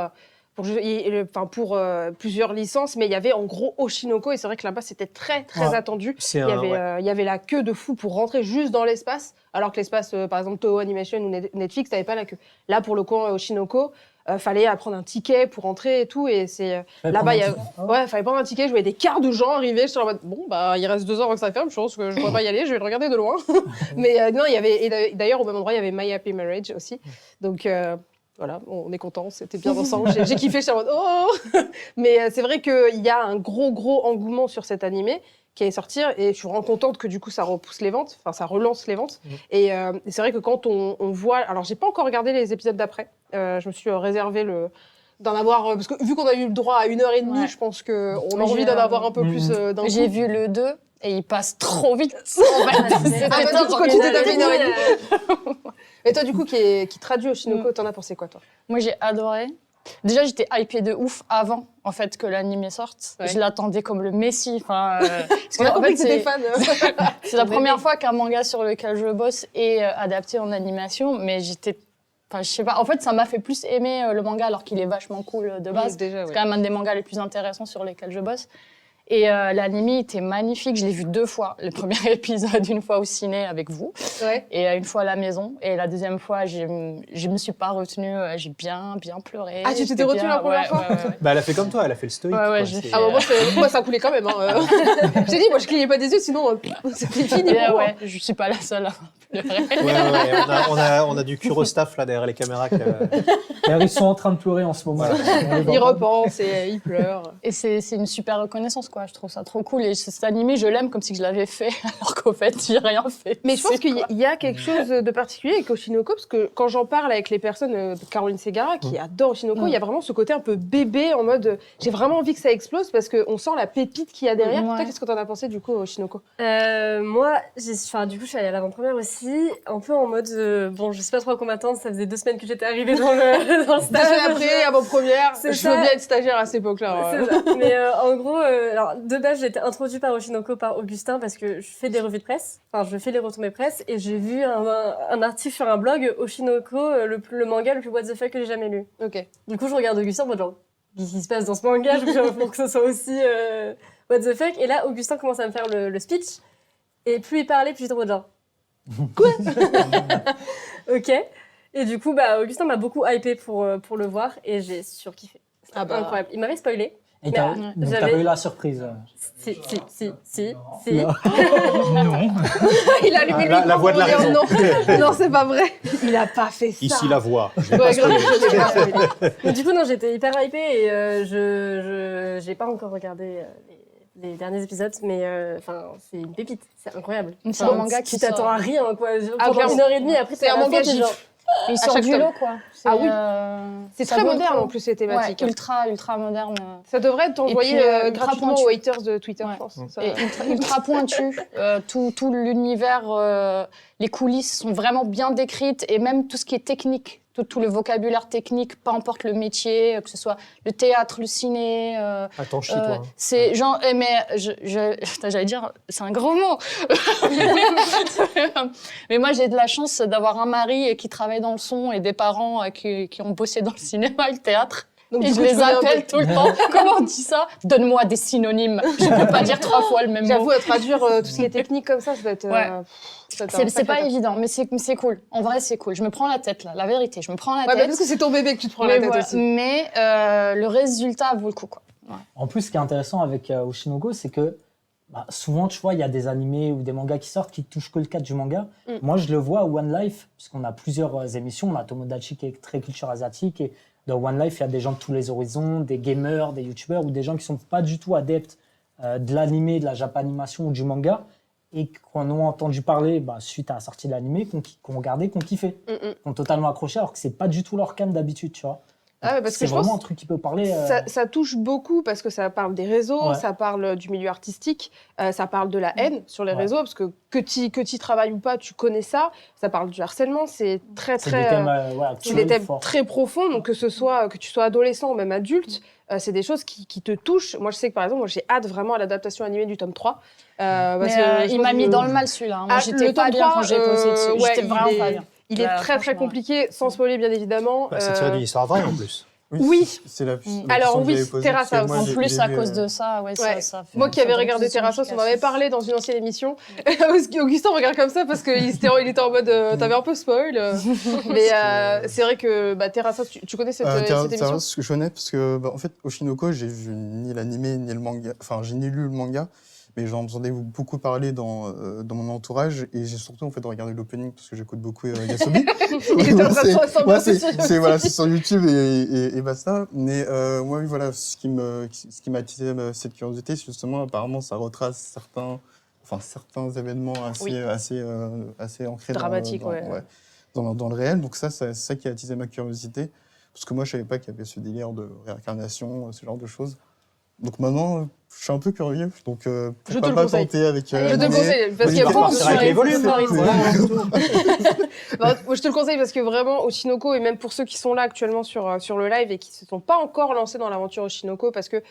plusieurs licences. Mais il y avait en gros Oshinoko. Et c'est vrai que là-bas, c'était très, très Ouais. attendu. C'est Il y, un. avait, ouais. il y avait la queue de fou pour rentrer juste dans l'espace. Alors que l'espace, par exemple, Toho Animation ou Netflix, t'avais pas la queue. Là, pour le coup, Oshinoko, fallait prendre un ticket pour rentrer et tout. Et c'est. Là-bas, il y a. Ouais, fallait prendre un ticket, je voyais des quarts de gens arriver, je suis en mode, bon, bah, il reste 2 heures avant que ça ferme, je pense que je ne pourrais pas y aller, je vais le regarder de loin. Mais non, il y avait, et d'ailleurs, au même endroit, il y avait My Happy Marriage aussi. Donc, voilà, on est contents, c'était bien ensemble. J'ai kiffé, j'étais en mode, oh. Mais c'est vrai qu'il y a un gros engouement sur cet animé qui est sorti, et je suis vraiment contente que du coup, ça repousse les ventes, enfin, ça relance les ventes. Et c'est vrai que quand on voit. Alors, j'ai pas encore regardé les épisodes d'après, je me suis réservé d'en avoir, parce que vu qu'on a eu le droit à 1h30, Ouais. je pense qu'on a Moi, envie j'ai, d'en avoir un peu Mhm. plus d'un coup. J'ai vu le 2 et il passe trop vite. En fait, c'était Ah, bah, top, du coup, quand tu t'es tapé une heure et demie, Et toi, du coup, qui traduit Oshinoko, t'en as pensé quoi, toi? Moi, j'ai adoré. Déjà, j'étais hypée de ouf avant, en fait, que l'anime sorte. Ouais. Je l'attendais comme le Messie. Enfin, parce On a en compris fait, que t'étais c'est fan. c'est la première fois qu'un manga sur lequel je bosse est adapté en animation, mais j'étais Enfin, je sais pas. En fait, ça m'a fait plus aimer le manga alors qu'il est vachement cool de base. Déjà, C'est quand même un des mangas les plus intéressants sur lesquels je bosse. Et l'anime était magnifique. Je l'ai vu 2 fois. Le premier épisode, une fois au ciné avec vous, Ouais. et une fois à la maison. Et la deuxième fois, je me suis pas retenue. J'ai bien pleuré. Ah, tu t'étais J'étais retenue bien- la première fois ouais. Bah, elle a fait comme toi, elle a fait le stoïque. Ouais, ouais, quoi. j'ai C'est- fait, Ah, moi, ça coulait quand même. Hein. J'ai dit, moi, je clignais pas des yeux, sinon, c'était fini. Et, pour moi. ouais, je suis pas la seule à pleurer. Ouais, on a du Kurostaff là derrière les caméras. D'ailleurs, ils sont en train de pleurer en ce moment. Il repense et il pleure. Et c'est une super reconnaissance, quoi. Je trouve ça trop cool. Et cet animé, je l'aime comme si je l'avais fait, alors qu'au fait, j'ai rien fait. Mais je pense C'est qu'il quoi. y a quelque chose de particulier avec Oshinoko, parce que quand j'en parle avec les personnes, Caroline Segara, qui adore Oshinoko, il y a vraiment ce côté un peu bébé, en mode j'ai vraiment envie que ça explose, parce qu'on sent la pépite qu'il y a derrière. Ouais. Toi, qu'est-ce que t'en as pensé du coup, Oshinoko? Moi, du coup, je suis allée à l'avant-première aussi, un peu en mode, bon, je sais pas trop à quoi m'attendre, ça faisait 2 semaines que j'étais arrivée dans le 2 semaines après, avant-première, C'est je ça. veux bien être stagiaire à cette époque-là. C'est ça. Mais en gros, alors, de base, j'ai été introduite par Oshinoko par Augustin parce que je fais des revues de presse, enfin, je fais les retombées presse, et j'ai vu un article sur un blog, Oshinoko, le manga le plus what the fuck que j'ai jamais lu. Ok. Du coup, je regarde Augustin en mode genre, qu'est-ce qui se passe dans ce manga pour que ce soit aussi what the fuck. Et là, Augustin commence à me faire le speech, et plus il parlait, plus j'étais en mode genre, quoi? Ok. Et du coup, Augustin m'a beaucoup hypé pour le voir, et j'ai surkiffé. C'était Ah bah. incroyable. Il m'avait spoilé. Et Mais, donc, j'avais- t'avais eu la surprise. Si. Non. Non. Il a allumé le La micro voix de la pour dire raison. non, non, c'est pas vrai. Il a pas fait ça. Ici la voix. Ouais, grave, je l'ai pas spoilé. Mais du coup, non, j'étais hyper hypée et j'ai pas encore regardé les derniers épisodes, mais c'est une pépite, c'est incroyable. C'est un manga qui tu t'attends sort. à rien, quoi. Ah, Pendant clairement. 1h30, après, C'est un manga qui- genre. Il sort chaque du tome. lot, quoi. Ah oui. C'est C'est très moderne en plus, ces thématiques. Ouais, ultra moderne. Ça devrait être envoyé Et puis, ultra gratuitement pointu. aux haters de Twitter, Ouais. je pense. Ça- Et ultra pointu. Tout l'univers, les coulisses sont vraiment bien décrites, et même tout ce qui est technique, tout le vocabulaire technique, peu importe le métier, que ce soit le théâtre, le ciné. Attends, chie-toi. C'est genre, mais putain, j'allais dire, c'est un gros mot. Mais moi, j'ai de la chance d'avoir un mari qui travaille dans le son et des parents qui ont bossé dans le cinéma et le théâtre. Donc, Et du je coup, tu les connais un appelle peu. tout le temps. Comment on dit ça? Donne-moi des synonymes. Je ne peux pas dire 3 fois le même mot. J'avoue, à traduire tout ce qui est technique comme ça doit être. Ouais. Ça doit être un C'est pas sacré évident, mais c'est cool. En vrai, c'est cool. Je me prends la tête, là. La vérité, je me prends la taf. Ouais, mais tête. parce que c'est ton bébé que tu te prends mais la tête voilà. aussi. Mais le résultat vaut le coup, quoi. En plus, ce qui est intéressant avec Oshinoko, c'est que souvent, tu vois, il y a des animés ou des mangas qui sortent qui touchent que le cadre du manga. Mm. Moi, je le vois à One Life, puisqu'on a plusieurs émissions. On a Tomodachi qui est très culture asiatique. Et dans One Life, il y a des gens de tous les horizons, des gamers, des youtubeurs ou des gens qui sont pas du tout adeptes de l'animé, de la japanimation ou du manga et qu'on ont entendu parler suite à la sortie de l'animé, qu'on regardé, qu'on kiffé, qu'on totalement accroché, alors que c'est pas du tout leur cam d'habitude, tu vois. Ah ouais, parce que C'est je vraiment pense un truc qui peut parler. ça touche beaucoup parce que ça parle des réseaux, Ouais. ça parle du milieu artistique, ça parle de la haine sur les Ouais. réseaux, parce que t'y travailles ou pas, tu connais ça. Ça parle du harcèlement, c'est très c'est très. des thèmes C'est actuels, des thèmes forts. très profonds, donc que tu sois adolescent ou même adulte, c'est des choses qui te touchent. Moi, je sais que par exemple, moi, j'ai hâte vraiment à l'adaptation animée du tome 3. Parce Mais que je il pense m'a mis que- dans le mal, celui-là. Moi, Ah, j'étais le pas tome bien 3, quand j'ai bossé dessus. ouais, J'étais vraiment pas bien. Il est très très franchement. compliqué, sans spoiler bien évidemment. C'est tiré d'une histoire vraie en plus. Oui. C'est la Mm. la Alors, question que oui, j'avais posée, Terrace parce que House. moi, En j'ai- plus, j'ai à vu, cause de ça, Ouais. ça fait. Moi qui avais ça donne regardé plus Terrace House, on en avait signification. parlé dans une ancienne émission. Augustin regarde comme ça parce qu'il était en mode t'avais un peu spoil. Mais c'est vrai que Terrace House, tu connais cette émission Terrace, ce que je connais, parce que en fait, Oshinoko, j'ai vu ni l'animé ni le manga. Enfin, j'ai ni lu le manga, mais j'en entendais beaucoup parler dans mon entourage, et j'ai surtout en fait regardé l'opening parce que j'écoute beaucoup Yasobi. Il était en train de se ressentir Ouais, sur YouTube. voilà, c'est sur YouTube et basta. Mais moi, oui, voilà, ce qui m'a attisé cette curiosité, c'est justement, apparemment, ça retrace certains événements assez ancrés Dramatiques, dans le réel. Donc c'est ça qui a attisé ma curiosité. Parce que moi, je savais pas qu'il y avait ce délire de réincarnation, ce genre de choses. Donc maintenant, je suis un peu curieux. Donc te pourquoi le pas conseille. tenter avec... Je te le conseille parce oui, qu'il y a par beaucoup contre, de avec les volumes. Moi, je te le conseille parce que vraiment, Oshinoko, et même pour ceux qui sont là actuellement sur le live et qui ne se sont pas encore lancés dans l'aventure Oshinoko, parce que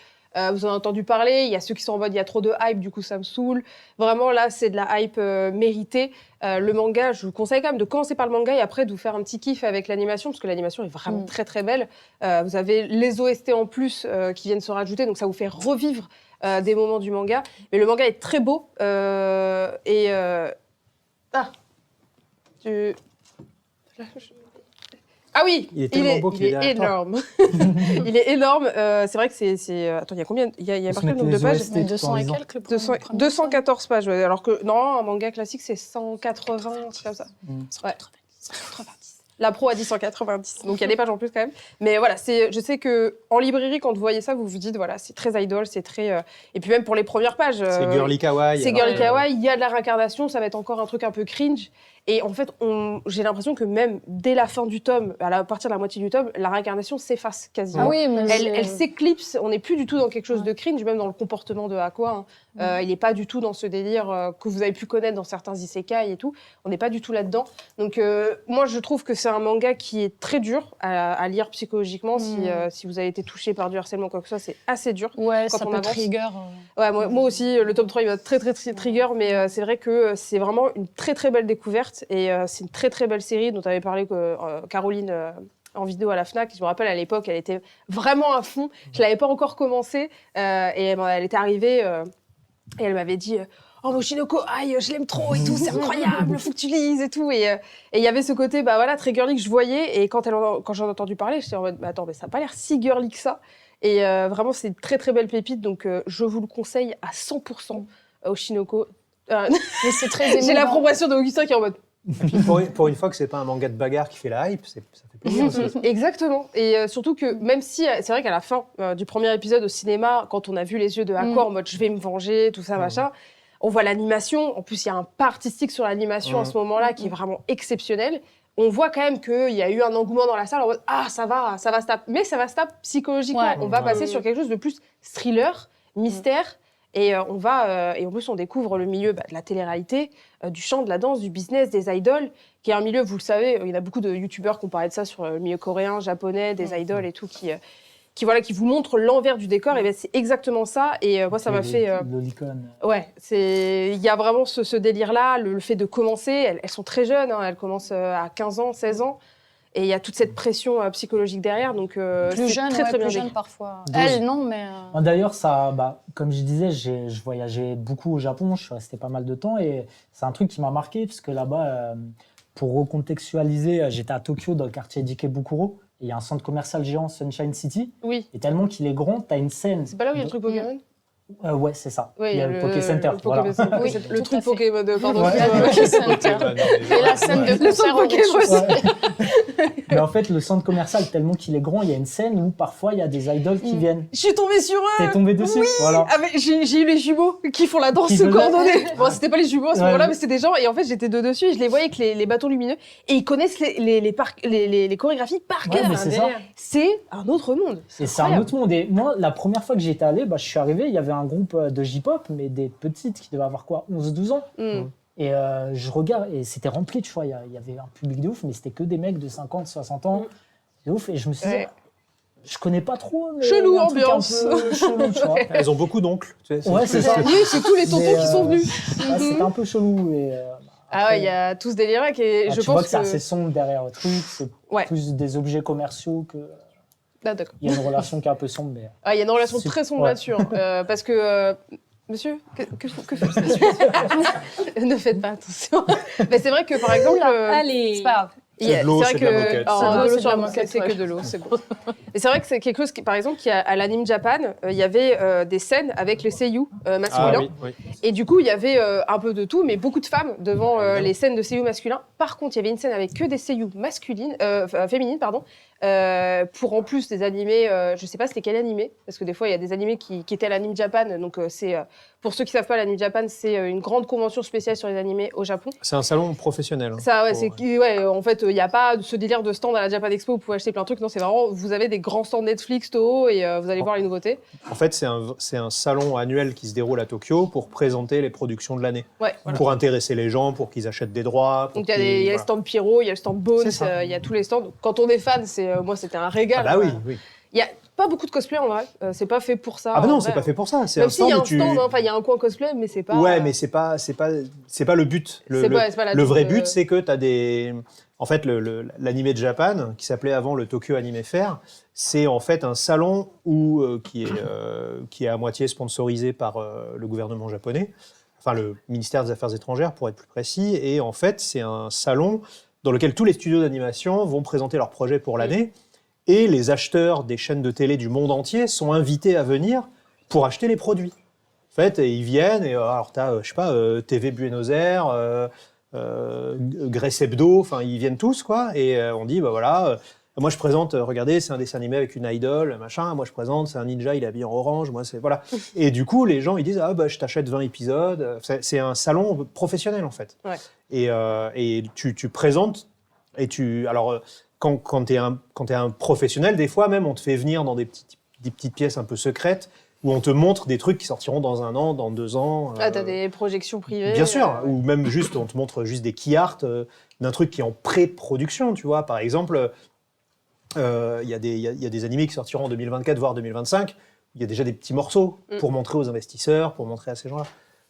Vous en avez entendu parler. Il y a ceux qui sont en mode il y a trop de hype, du coup ça me saoule. Vraiment là, c'est de la hype méritée. Le manga, je vous conseille quand même de commencer par le manga et après de vous faire un petit kiff avec l'animation parce que l'animation est vraiment très très belle. Vous avez les OST en plus qui viennent se rajouter, donc ça vous fait revivre des moments du manga. Mais le manga est très beau Ah oui, Il est tellement beau qu'il est derrière toi. énorme. Il est énorme. C'est vrai que c'est. Attends, il y a combien? Il y a marqué le nombre de pages. Mais 200 et quelques. le 200 premier 214 pages. Ouais. Alors que non, un manga classique c'est 180, c'est comme ça. Ouais. 190. La pro a dit 190, donc il y a des pages en plus quand même. Mais voilà, je sais que en librairie, quand vous voyez ça, vous vous dites voilà, c'est très idol, c'est très. Et puis même pour les premières pages. C'est girly kawaii. C'est alors, girly kawaii. Il y a de la réincarnation, ça va être encore un truc un peu cringe. Et en fait, j'ai l'impression que même dès la fin du tome, à partir de la moitié du tome, la réincarnation s'efface quasiment. Ah oui, mais Elle s'éclipse. On n'est plus du tout dans quelque chose de cringe, même dans le comportement de Aqua. Il n'est pas du tout dans ce délire que vous avez pu connaître dans certains isekai et tout. On n'est pas du tout là-dedans. Donc moi, je trouve que c'est un manga qui est très dur à lire psychologiquement. Si vous avez été touché par du harcèlement ou quoi que ce soit, c'est assez dur. ouais, quand ça on peut avance. trigger. Ouais, moi aussi, le tome 3, il va très, très, très trigger, mais c'est vrai que c'est vraiment une très, très belle découverte. Et c'est une très, très belle série dont avait parlé Caroline en vidéo à la FNAC. Je me rappelle, à l'époque, elle était vraiment à fond. Je ne l'avais pas encore commencé. Et elle était arrivée et elle m'avait dit oh, Moshinoko, aïe, je l'aime trop et tout, c'est incroyable, faut que tu lises et tout. Et il y avait ce côté, bah voilà, très girly que je voyais. Et quand j'en ai entendu parler, j'étais en mode, bah, attends, mais ça n'a pas l'air si girly que ça. Et vraiment, c'est une très, très belle pépite. Donc, je vous le conseille à 100%, Oshinoko. Mais c'est très J'ai émouvant. l'approbation d'Augustin qui est en mode. Et puis pour une fois que c'est pas un manga de bagarre qui fait la hype, ça fait plaisir aussi. Exactement. Et surtout que même si, c'est vrai qu'à la fin du premier épisode au cinéma, quand on a vu les yeux de Aqua en mode je vais me venger, tout ça, machin, on voit l'animation. En plus, il y a un pas artistique sur l'animation à ce moment-là qui est vraiment exceptionnel. On voit quand même qu'il y a eu un engouement dans la salle en mode ah, ça va se taper. Mais ça va se taper psychologiquement. Ouais. On va passer sur quelque chose de plus thriller, mystère. Et on va et en plus on découvre le milieu de la télé-réalité, du chant, de la danse, du business, des idoles, qui est un milieu, vous le savez, il y a beaucoup de youtubeurs qui ont parlé de ça sur le milieu coréen, japonais, des idoles et tout, qui vous montrent l'envers du décor. Et ben c'est exactement ça. Et moi ça m'a fait. L'icône. Ouais, il y a vraiment ce délire-là, le fait de commencer. Elles sont très jeunes, hein, elles commencent à 15 ans, 16 ans. Et il y a toute cette pression psychologique derrière, donc Plus c'est jeune, très, très bien plus jeune décrit. parfois. Douze. Elle, non, mais... Moi, d'ailleurs, ça, comme je disais, je voyageais beaucoup au Japon, je suis resté pas mal de temps et c'est un truc qui m'a marqué parce que là-bas, pour recontextualiser, j'étais à Tokyo dans le quartier d'Ikebukuro et il y a un centre commercial géant, Sunshine City, Oui, et tellement qu'il est grand, t'as une scène. c'est pas là où il y a le truc Pokémon. Ouais, c'est ça. Oui, il y a le Poké Center. le voilà. Pokémon, Oui, le tout truc à fait. Pokémon, pardon. Ouais. excuse-moi. La Poké Center. Et la scène de Le concert centre au Pokémon. rez-de-chaussée. Mais en fait, le centre commercial, tellement qu'il est grand, il y a une scène où parfois il y a des idoles qui viennent. Je suis tombée sur eux. T'es tombé dessus. Voilà. Ah, mais j'ai eu les jumeaux qui font la danse Qui faisaient- coordonnée. Bon, c'était pas les jumeaux à ce Ouais, moment-là, ouais. mais c'était des gens. Et en fait, j'étais dessus et je les voyais avec les bâtons lumineux. Et ils connaissent les chorégraphies par Ouais, cœur. mais c'est ça. C'est un autre monde. Et c'est un incroyable. autre monde. Et moi, la première fois que j'y étais allé, je suis arrivé, il y avait un groupe de J-pop, mais des petites qui devaient avoir quoi, 11-12 ans. Mm. Et je regarde, et c'était rempli, tu vois, il y avait un public de ouf, mais c'était que des mecs de 50, 60 ans. C'est ouf. Et je me suis dit, Ouais. je connais pas trop. Mais Chelou, il y a un truc ambiance. un peu chelou, tu vois. Elles ont beaucoup d'oncles. Tu sais, Ouais, c'est ça. Oui, c'est tous les tontons Mais, qui sont venus. Ouais, c'était un peu chelou. Et, Ah ouais, il y a tout ce délire-là qui est. Je tu vois pense que c'est assez sombre derrière le truc, c'est Ouais. plus des objets commerciaux que. Ah, d'accord. Il y a une relation qui est un peu sombre, mais. Ah, il y a une relation C'est- très sombre ouais. là-dessus. Hein. Parce que. Monsieur, que faites-vous monsieur Ne faites pas attention. Mais c'est vrai que par exemple. Allez. C'est pas grave. Il y a- C'est de l'eau, vrai c'est de la que- moquette. Oh, C'est de l'eau, de l'eau c'est de sur la la moquette, c'est ouais. que de l'eau, c'est bon. Et c'est vrai que c'est quelque chose qui, par exemple, à l'Anime Japan, il y avait des scènes avec les seiyuu masculins. Ah oui, oui. Et du coup, il y avait un peu de tout, mais beaucoup de femmes devant les scènes de seiyuu masculins. Par contre, il y avait une scène avec que des seiyuu féminines, pardon, pour en plus des animés, je sais pas c'était quel animé, parce que des fois, il y a des animés qui étaient à l'Anime Japan. Donc, pour ceux qui savent pas, l'Anime Japan, c'est une grande convention spéciale sur les animés au Japon. C'est un salon professionnel. hein. Ça, ouais, Pour- en fait, il n'y a pas ce délire de stand à la Japan Expo où vous pouvez acheter plein de trucs. Non, c'est vraiment, vous avez des grands stands Netflix, Toho, et vous allez voir les nouveautés. En fait, c'est un salon annuel qui se déroule à Tokyo pour présenter les productions de l'année. Ouais, voilà. Pour intéresser les gens, pour qu'ils achètent des droits. pour Donc, il y a, qu'ils- il y a le voilà. stand Pierrot, il y a le stand Bones, C'est ça. il y a tous les stands. Donc, quand on est fan, moi, c'était un régal. Ah bah oui, Voilà. oui. pas beaucoup de cosplay en vrai. C'est pas fait pour ça. Ah bah non, en c'est vrai. pas fait pour ça. C'est Même un s'il y stand a où un tu... stand, hein, enfin il y a un coin cosplay, mais c'est pas. Ouais, mais c'est pas le but. C'est pas la Le vrai toute, but, c'est que tu as des... En fait, l'anime de Japan, qui s'appelait avant le Tokyo Anime Fair, c'est en fait un salon qui est à moitié sponsorisé par le gouvernement japonais, enfin le ministère des Affaires étrangères pour être plus précis, et en fait c'est un salon dans lequel tous les studios d'animation vont présenter leurs projets pour l'année, et les acheteurs des chaînes de télé du monde entier sont invités à venir pour acheter les produits. En fait, ils viennent, et alors tu as, je sais pas, TV Buenos Aires, Grèce Hebdo, enfin ils viennent tous quoi, et on dit bah voilà, moi je présente, regardez c'est un dessin animé avec une idole, machin, moi je présente c'est un ninja, il est habillé en orange, moi c'est voilà, et du coup les gens ils disent ah bah je t'achète 20 épisodes, c'est un salon professionnel en fait, Ouais. et tu présentes, et alors quand t'es un professionnel, des fois même on te fait venir dans des petites pièces un peu secrètes, où on te montre des trucs qui sortiront dans 1 an, dans 2 ans. Ah, t'as des projections privées. Bien sûr, ou même juste, on te montre juste des key art d'un truc qui est en pré-production, tu vois. Par exemple, il y a des animés qui sortiront en 2024, voire 2025. Il y a déjà des petits morceaux pour montrer aux investisseurs, pour montrer à ces gens-là.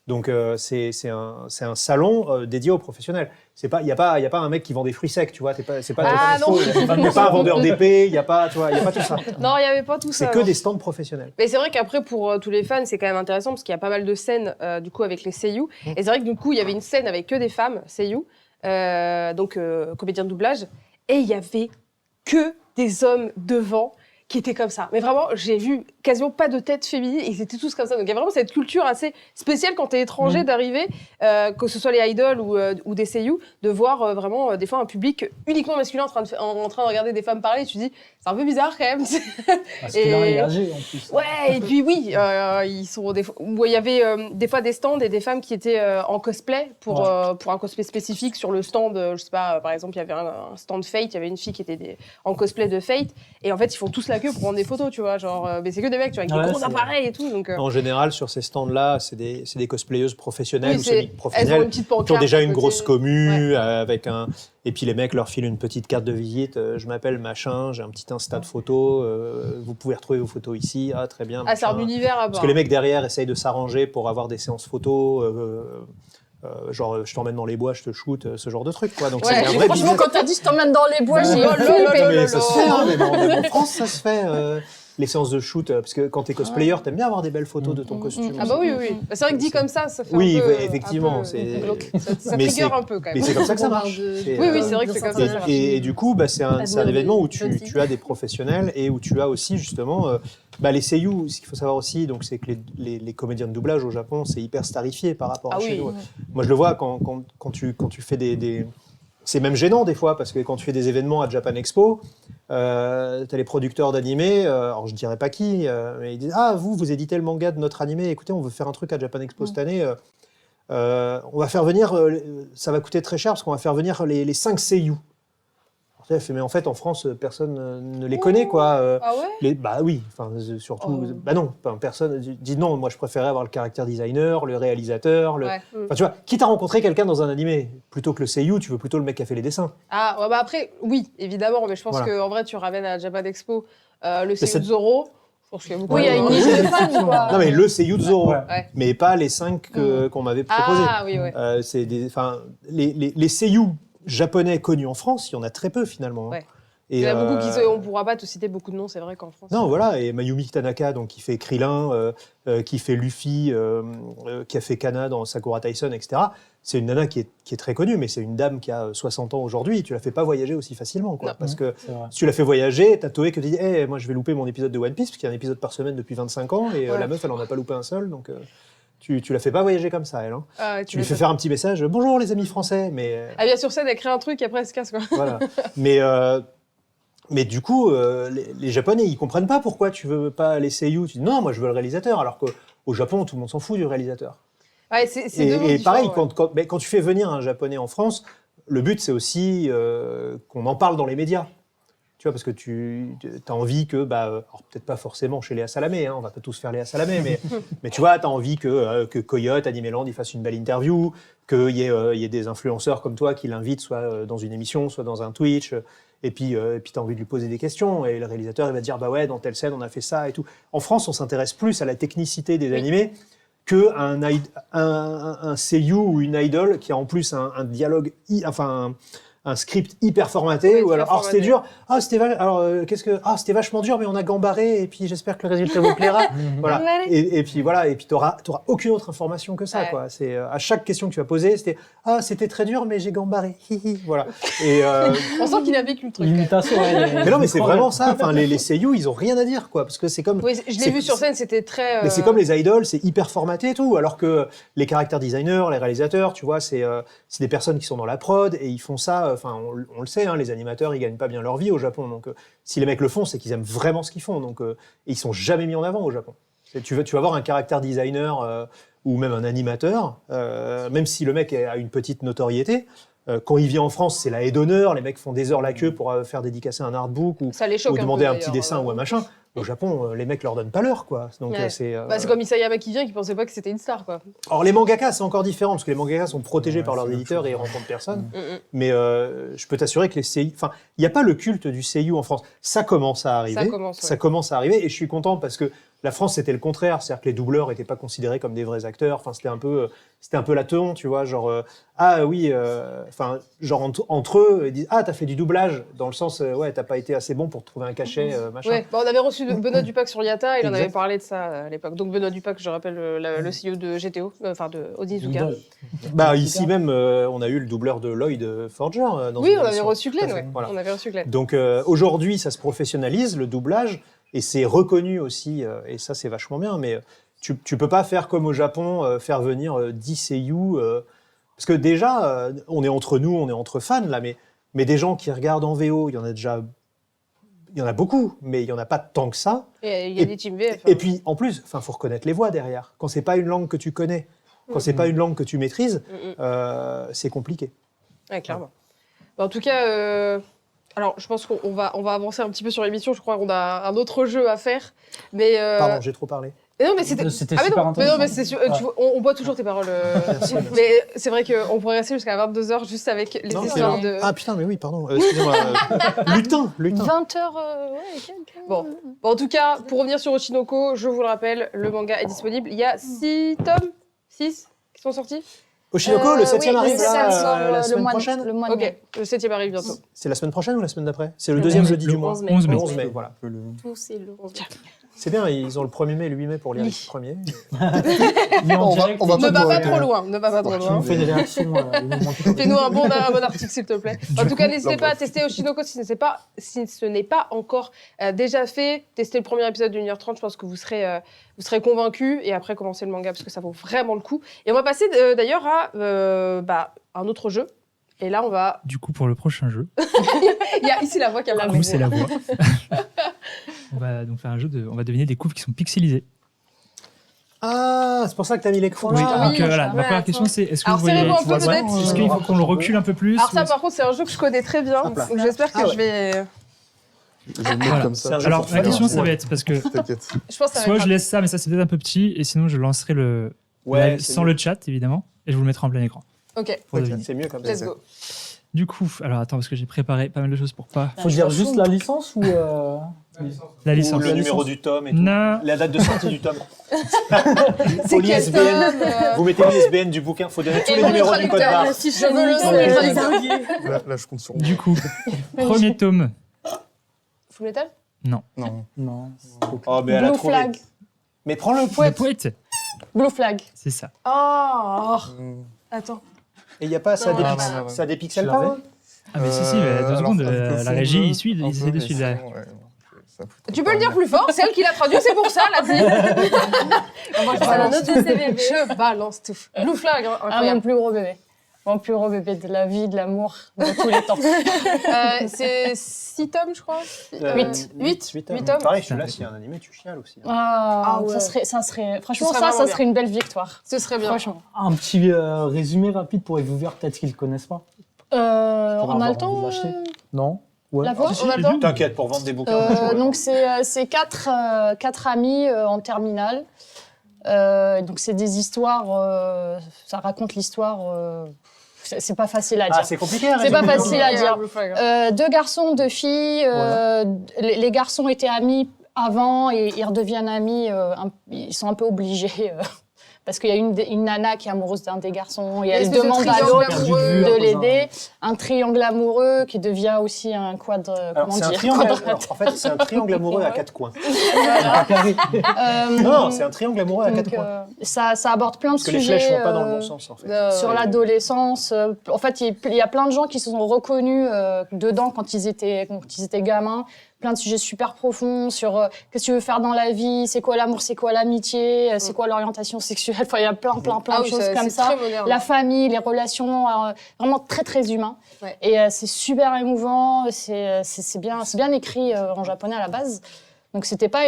Donc, c'est un salon dédié aux professionnels. Il n'y a pas un mec qui vend des fruits secs, tu vois. C'est pas Ah, Japan non. Expo, il n'y a pas un vendeur d'épée, il n'y a pas tout ça. Non, il n'y avait pas tout ça. C'est que non. des stands professionnels. Mais c'est vrai qu'après, pour tous les fans, c'est quand même intéressant parce qu'il y a pas mal de scènes du coup avec les seiyuu. Et c'est vrai que du coup, il y avait une scène avec que des femmes seiyuu, donc comédiens de doublage, et il y avait que des hommes devant qui étaient comme ça. Mais vraiment, j'ai vu quasiment pas de tête féminine, et ils étaient tous comme ça. Donc il y a vraiment cette culture assez spéciale quand t'es étranger d'arriver, que ce soit les idoles ou des seiyuu, de voir vraiment des fois un public uniquement masculin en train de regarder des femmes parler. Tu te dis, c'est un peu bizarre quand même. Parce qu'il a Et- engagé en plus. Ouais, et puis oui, ils sont des fois, où il y avait des fois des stands et des femmes qui étaient en cosplay pour un cosplay spécifique sur le stand. Je sais pas, par exemple, il y avait un stand Fate, il y avait une fille qui était en cosplay de Fate, et en fait, ils font tous la queue pour prendre des photos, tu vois, genre, mais c'est que des mecs, tu vois, avec Ouais, des gros c'est- appareils et tout, donc. En général, sur ces stands-là, c'est des cosplayeuses professionnelles Oui, ou elles ont semi-professionnelles une petite qui ont pancarte. déjà à une côté. grosse commu avec un. Et puis les mecs leur filent une petite carte de visite. Je m'appelle machin, j'ai un petit Insta de photos. Vous pouvez retrouver vos photos ici. Ah, très bien. Ah, c'est un machin. univers à Parce part. que les mecs derrière essayent de s'arranger pour avoir des séances photos. Genre, je t'emmène dans les bois, je te shoot, ce genre de truc, quoi. Donc Ouais, c'est un vrai Franchement, business. quand t'as dit je t'emmène dans les bois, j'ai Oh là là flippé. là Mais là ça se là. fait, hein, même en France, ça se fait. Les séances de shoot, parce que quand t'es cosplayer, t'aimes bien avoir des belles photos de ton costume. Ah bah oui, oui. Bah, c'est vrai que dit comme ça fait Oui, un peu, effectivement, un peu c'est- glauque. Ça Mais trigger c'est- un peu quand Mais même. c'est comme ça que ça On parle marche. de- C'est, Oui, oui, c'est vrai que c'est comme ça que ça marche. Et du coup, c'est un Admire événement où des jeunes filles. tu as des professionnels et où tu as aussi justement les seiyuu. Ce qu'il faut savoir aussi, donc, c'est que les comédiens de doublage au Japon, c'est hyper starifié par rapport Ah à chez oui. nous. Moi, je le vois quand tu fais des... C'est même gênant des fois, parce que quand tu fais des événements à Japan Expo, tu as les producteurs d'animé, alors je dirais pas qui, mais ils disent « Ah, vous éditez le manga de notre animé, écoutez, on veut faire un truc à Japan Expo cette année, on va faire venir, ça va coûter très cher, parce qu'on va faire venir les 5 seiyuu. » Alors, mais en fait, en France, personne ne les connaît, quoi. Ah ouais? Bah oui, enfin surtout, Oh. bah non, enfin, personne dit non. Moi, je préférais avoir le caractère designer, le réalisateur, Ouais. Enfin, tu vois, quitte à rencontrer quelqu'un dans un animé, plutôt que le seiyuu, tu veux plutôt le mec qui a fait les dessins. Ah, ouais, bah après, oui, évidemment, mais je pense Voilà. qu'en vrai, tu ramènes à Japan Expo le c'est- seiyuu de Zoro. Je pense qu'il y a beaucoup Oui, il y a de- une niche de fans, quoi. Non, mais le seiyuu de Zoro, Ouais. Ouais. mais pas les 5 qu'on m'avait proposés. Ah oui, ouais. C'est enfin, les seiyuu japonais connus en France, il y en a très peu finalement. Hein. Ouais. Et, Il y en a beaucoup on pourra pas te citer beaucoup de noms, c'est vrai qu'en France. Non, voilà, et Mayumi Tanaka, donc, qui fait Krillin, qui fait Luffy, qui a fait Kana dans Sakura Tyson, etc. C'est une nana qui est très connue, mais c'est une dame qui a 60 ans aujourd'hui. Tu la fais pas voyager aussi facilement, quoi. Non. Parce que C'est vrai. si tu la fais voyager, t'as Toei qui te dit hey, moi je vais louper mon épisode de One Piece, parce qu'il y a un épisode par semaine depuis 25 ans, et Ouais. la meuf, elle en a pas loupé un seul, donc tu la fais pas voyager comme ça, elle. Hein. Ah, Tu lui fais faire un petit message bonjour les amis français, mais Elle vient sur scène, elle crée un truc et après elle se casse, quoi. voilà. Mais du coup, les Japonais, ils comprennent pas pourquoi tu veux pas les seiyuu. Tu dis non, moi je veux le réalisateur, alors qu'au Japon, tout le monde s'en fout du réalisateur. Ouais, c'est deux mondes Et pareil, différents, ouais. quand tu fais venir un Japonais en France, le but c'est aussi qu'on en parle dans les médias. Tu vois, parce que tu as envie que, alors peut-être pas forcément chez Léa Salamé, hein, on va pas tous faire Léa Salamé, mais tu vois, tu as envie que Coyote, Animeland, il fasse une belle interview, qu'il y ait des influenceurs comme toi qui l'invitent soit dans une émission, soit dans un Twitch, et puis tu as envie de lui poser des questions, et le réalisateur, il va te dire, bah ouais, dans telle scène, on a fait ça et tout. En France, on s'intéresse plus à la technicité des animés qu'un un seiyuu ou une idol qui a en plus un dialogue, un script hyper formaté, ou alors c'était dur, c'était vachement dur, mais on a gambarré, et puis j'espère que le résultat vous plaira. Voilà. Et puis voilà, et puis t'auras aucune autre information que ça, quoi. C'est à chaque question que tu vas poser, c'était très dur, mais j'ai gambaré. Voilà. Et On sent qu'il a vécu le truc. L'imitation, mais non, mais c'est vraiment ça. Enfin, les seiyuu, ils ont rien à dire, quoi, parce que c'est comme. Oui, je l'ai vu sur scène, c'était très. Mais c'est comme les idols, c'est hyper formaté et tout, alors que les caractère designers, les réalisateurs, tu vois, c'est des personnes qui sont dans la prod et ils font ça. Enfin, on le sait, hein, les animateurs, ils gagnent pas bien leur vie au Japon, donc si les mecs le font, c'est qu'ils aiment vraiment ce qu'ils font, donc et ils sont jamais mis en avant au Japon. Tu vas voir un caractère designer ou même un animateur, même si le mec a une petite notoriété. Quand il vient en France, c'est la haie d'honneur, les mecs font des heures la queue pour faire dédicacer un artbook ou demander un petit dessin ou un machin. Au Japon, les mecs leur donnent pas l'heure, quoi. Donc c'est comme Isayama qui vient, qui pensait pas que c'était une star, quoi. Alors les mangakas, c'est encore différent parce que les mangakas sont protégés par leurs éditeurs et ils rencontrent personne. Mais je peux t'assurer que les seiyuu, enfin, il n'y a pas le culte du seiyuu en France. Ça commence à arriver. Ça commence à arriver et je suis content parce que la France, c'était le contraire, c'est-à-dire que les doubleurs n'étaient pas considérés comme des vrais acteurs. Enfin, c'était un peu la teon, tu vois, genre entre eux, ils disent t'as fait du doublage, dans le sens ouais, t'as pas été assez bon pour trouver un cachet, machin. Ouais, on avait reçu Benoît Dupac sur Yata, il en avait parlé de ça à l'époque. Donc Benoît Dupac, je rappelle le CEO de GTO, de Onizuka. Ici même, on a eu le doubleur de Lloyd Forger. Oui, on avait reçu Glenn, voilà. On avait reçu Glenn. Donc aujourd'hui, ça se professionnalise, le doublage. Et c'est reconnu aussi, et ça c'est vachement bien, mais tu peux pas faire comme au Japon, faire venir 10 seiyuu, parce que déjà, on est entre nous, on est entre fans là, mais des gens qui regardent en VO, il y en a beaucoup, mais il y en a pas tant que ça. Et il y a des teams VF. Et puis en plus, faut reconnaître les voix derrière. Quand c'est pas une langue que tu connais, quand c'est pas une langue que tu maîtrises, c'est compliqué. Ouais, clairement. En tout cas... Alors, je pense qu'on va avancer un petit peu sur l'émission. Je crois qu'on a un autre jeu à faire. Mais Pardon, j'ai trop parlé. Mais non, mais c'était super intéressant. Mais non, mais c'est sûr, on boit toujours tes paroles. Mais c'est vrai qu'on pourrait rester jusqu'à 22h juste avec les histoires de... Ah putain, mais oui, pardon. Excusez-moi. Lutin. 20h, ouais, quelques... Bon, en tout cas, pour revenir sur Oshinoko, je vous le rappelle, le manga est disponible. Il y a 6 tomes, 6 qui sont sortis. Oshinoko, le 7e arrive la le semaine mois prochaine. Le mois de mai. Le 7e arrive bientôt. C'est la semaine prochaine ou la semaine d'après? C'est le deuxième jeudi du mois. 11 mai. 11 mai, voilà. Tout, c'est le 11 mai. C'est bien, ils ont le 1er mai et le 8 mai pour lire les premiers. On va Ne va pas trop loin, ne va pas trop loin. On fait des réactions. Fais-nous un bon article, s'il te plaît. En tout cas, n'hésitez pas à tester Oshinoko si ce n'est pas encore déjà fait. Testez le premier épisode de 1h30, je pense que vous serez convaincus. Et après, commencez le manga, parce que ça vaut vraiment le coup. Et on va passer d'ailleurs à un autre jeu. Et là, on va... Du coup, pour le prochain jeu, Il y a ici la voix qui a du coup, c'est la voix. On va donc faire un jeu on va deviner des couves qui sont pixelisées. Ah, c'est pour ça que t'as mis l'écran. Oui, Ah, donc voilà, ma première question c'est est-ce que Alors, vous voyez, serrez-vous un peu, peut-être. est-ce qu'il faut qu'on le recule un peu plus Alors ça, ou- par contre, c'est un jeu que je connais très bien. Hop là. Donc j'espère que je vais... Je vais le mettre Voilà. comme ça. C'est un jeu Alors pour la faire. question ça va être parce que T'inquiète. Je pense que ça va soit être je laisse ça mais ça c'est peut-être un peu petit et sinon je lancerai le Ouais, live c'est sans mieux. le chat évidemment et je vous le mettrai en plein écran Ok, pour deviner. C'est mieux comme ça. let's go. Du coup, alors attends parce que j'ai préparé pas mal de choses pour pas Faut dire juste la licence ou la Ou licence. le numéro du tome et tout. Non. La date de sortie du tome. C'est quel l'ISBN. tome Vous mettez l'ISBN du bouquin, faut donner tous Et les le numéros du code traducteur. barre. Je veux le traducteur. Là, je compte sur moi. Du coup, premier tome. Full Metal Non. non? Oh, mais elle a Blue trouvé. Flag. Mais prends le Le poète. poète, Blue Flag. c'est ça. Oh, Mm. attends. Et il n'y a pas ça, Non, non, ça des pixels Tu pas l'avais hein Ah mais si, mais 2 secondes, la régie il suit, Un il essaie peu, de mais suivre sinon, derrière. ouais, ça fout Tu pas peux le dire mal. plus fort, c'est elle qui l'a traduit, c'est pour ça, elle a dit. Ça va noter CVV. Je balance tout. Blue Flag, hein, Ah, mon incroyable. plus gros bébé. Mon plus gros bébé de la vie, de l'amour, de tous les temps. C'est 6 tomes, je crois. 8. 8 tomes. tomes. Pareil, celui-là, s'il y a un animé, tu chiales aussi. hein. Ah, ouais. ça serait franchement, serait ça vraiment serait une belle victoire. Ce serait bien. Franchement. Un petit résumé rapide pour les viewers peut-être qu'ils ne connaissent pas. On avoir a le envie temps de l'acheter. Non? Ouais. La voix On a le temps. T'inquiète, pour vendre des bouquins. Donc c'est quatre amis en terminale. Donc c'est des histoires, ça raconte l'histoire. C'est pas facile à dire. Ah, c'est compliqué à C'est pas résumer. facile à dire. Deux garçons, deux filles. Les garçons étaient amis avant et ils redeviennent amis. Ils sont un peu obligés. Parce qu'il y a une nana qui est amoureuse d'un des garçons et elle demande à l'autre de l'aider. Un triangle amoureux qui devient aussi un quadre. Alors, c'est un triangle. En fait, c'est un triangle amoureux à 4 coins. Non, c'est un triangle amoureux à 4 coins. Ça aborde plein de Parce que les sujets. flèches vont pas dans le bon sens, en fait. Sur l'adolescence. En fait, il y a plein de gens qui se sont reconnus dedans quand ils étaient gamins. Plein de sujets super profonds sur qu'est-ce que tu veux faire dans la vie, c'est quoi l'amour, c'est quoi l'amitié, c'est quoi l'orientation sexuelle. Enfin, il y a plein de choses comme ça. La famille, les relations, vraiment très, très humain. Ouais. Et c'est super émouvant, c'est bien écrit en japonais à la base. Donc, c'était pas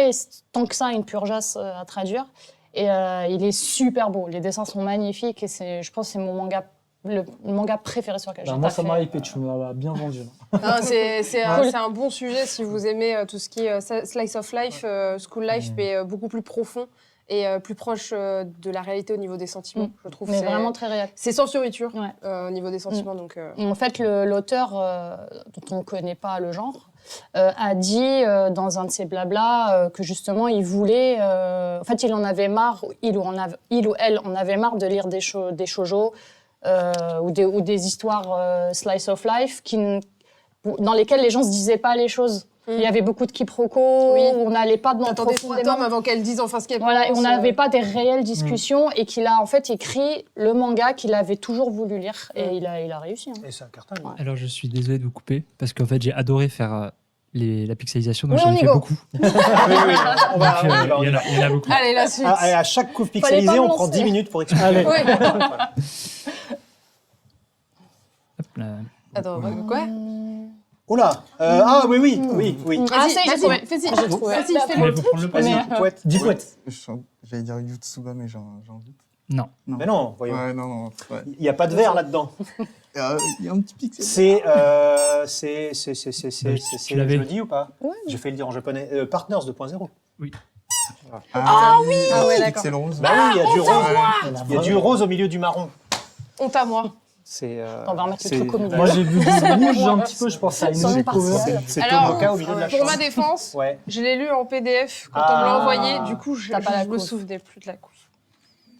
tant que ça une purgeasse à traduire. Et il est super beau. Les dessins sont magnifiques et je pense que c'est mon manga. Le manga préféré sur lequel j'ai Moi, ça m'a hypé, tu me l'as bien vendu. C'est un bon sujet si vous aimez tout ce qui est slice of life, school life, mais beaucoup plus profond et plus proche de la réalité au niveau des sentiments, je trouve. Mais vraiment très réel. C'est sans fioriture Ouais. au niveau des sentiments. Donc, En fait, l'auteur, dont on ne connaît pas le genre, a dit dans un de ses blablas que justement il voulait... en fait, il en avait marre, il ou elle en avait marre de lire des shoujo, ou des histoires slice of life dans lesquelles les gens se disaient pas les choses. Il y avait beaucoup de quiproquos, on n'allait pas dans attendez 3 tomes avant qu'elle dise enfin ce qu'elle pense. Voilà, et on n'avait pas des réelles discussions et qu'il a en fait écrit le manga qu'il avait toujours voulu lire et il a réussi. Hein. Et c'est un carton. Ouais. Alors, je suis désolé de vous couper, parce qu'en fait, j'ai adoré faire la pixelisation, donc Oui, j'en ai on y fait va. beaucoup. Oui, on va, Donc, on il y en a beaucoup. Allez, la suite. à chaque coup Fallait pixelisé, pas on me prend lancer. 10 minutes pour expliquer. Allez. Oui. Voilà. Hop là. Attends, quoi Oula oui. Ah, ça y est, j'ai trouvé. Fais-y, J'ai trouvé. Vas-y, Il fais-le. faut prendre le Vas-y, premier. poète. Dis poète. J'allais dire Yutsuba, mais j'ai envie. Non. Mais non, voyons. Ouais, non. Ouais. Il n'y a pas de verre là-dedans. Il y a un petit pixel. C'est, Tu l'avais. je le dis ou pas Ouais. J'ai fait le dire en japonais. Partners 2.0. Ah oui, Ah ouais, petit d'accord. pixel rose. Bah oui, il y a du rose. Il y a du rose au milieu du marron. Honte à moi. C'est. On va remettre le c'est- truc au milieu. Moi, j'ai vu du rouge un petit peu, je pense à une Sans autre partiel. cover. C'est Alors, Tomoka au milieu de la Pour chambre. ma défense, Ouais. je l'ai lu en PDF quand Ah. on me l'a envoyé. Du coup, je T'as pas la me couve. souvenais plus de la couve.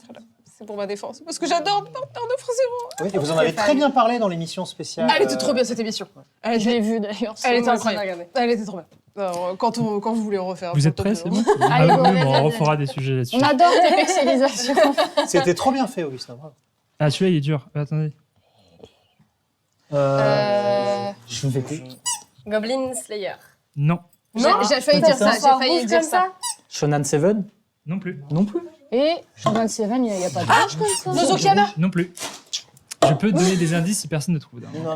Voilà. C'est pour ma défense. Parce que j'adore Partner 2.0. Oui, et vous en avez très bien parlé dans l'émission spéciale. Elle était trop bien cette émission. Elle Je était, l'ai vu d'ailleurs. elle était Moi, incroyable. Elle était trop bien. Alors, quand vous voulez refaire. Vous êtes pour prêts, top c'est zéro. bon Allez, Ah oui, vas-y, bon, on vas-y. refera des sujets là-dessus. On adore tes pixelisations. C'était trop bien fait, Augustin. Bravo. Ah, celui-là, il est dur. Attendez. Je vais Goblin Slayer. Non. J'ai failli dire ça. J'ai failli dire ça. Shonan Seven Non plus. non plus. Et Shogun Seven, il n'y a pas de rouge comme ça. Nozokiana. Non plus. Je peux donner des indices si personne ne trouve. Non,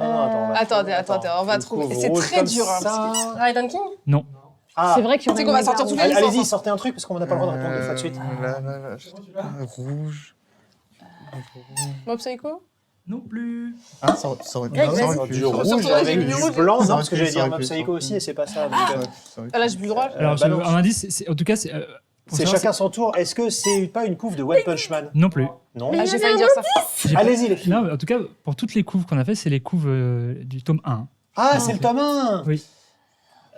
attends. Attendez, on va trouver. C'est très dur. Hein, parce que- Raiden King. Non. Ah, C'est vrai qu'il y Tu sais aurait qu'on va une sortir méga toutes rouge. les allez-y, licences. sortez un truc parce qu'on n'a pas le droit de répondre deux fois de suite. Rouge. Mob Psycho. Non plus. Ah, ça aurait pu. Greg, ça aurait vas-y. pu. Du Surtout rouge avec avec du du rouge. blanc, Ça non, aurait parce que pu, j'allais ça dire aurait Mob pu, Psycho ça aurait aussi pu. et c'est pas ça. donc, Ah, là, j'ai plus le droit. Alors, balance. un indice, en tout cas, c'est. pour C'est savoir, chacun son tour. Est-ce que c'est pas une couve de One Punch Man? Non plus. Non. Ah, j'ai failli dire ça. Allez-y, les filles. Non, mais en tout cas, pour toutes les couves qu'on a fait, c'est les couves du tome 1. Ah, c'est le tome 1. Oui.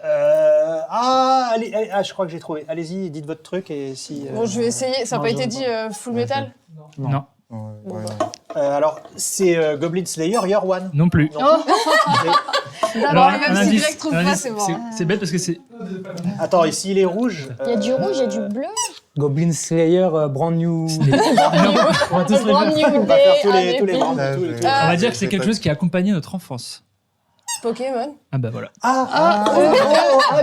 Je crois que j'ai trouvé. Allez-y, dites votre truc et si. Bon, je vais essayer. Ça n'a Non, pas été je- dit Full Metal. Non. Ouais. alors, c'est Goblin Slayer Year One. Non plus. Non. Alors, même un si indice, Greg trouve un pas, indice, c'est mort. c'est bête parce que c'est. Attends, ici il est rouge. Il y a du rouge, il y a du bleu. Goblin Slayer, Brand New. On va tous les Brand faire. new On va faire tous day, les un brands. Ah, tous les- j'ai- tous les- On va dire que c'est quelque chose qui a accompagné notre enfance. Pokémon. Ah bah voilà.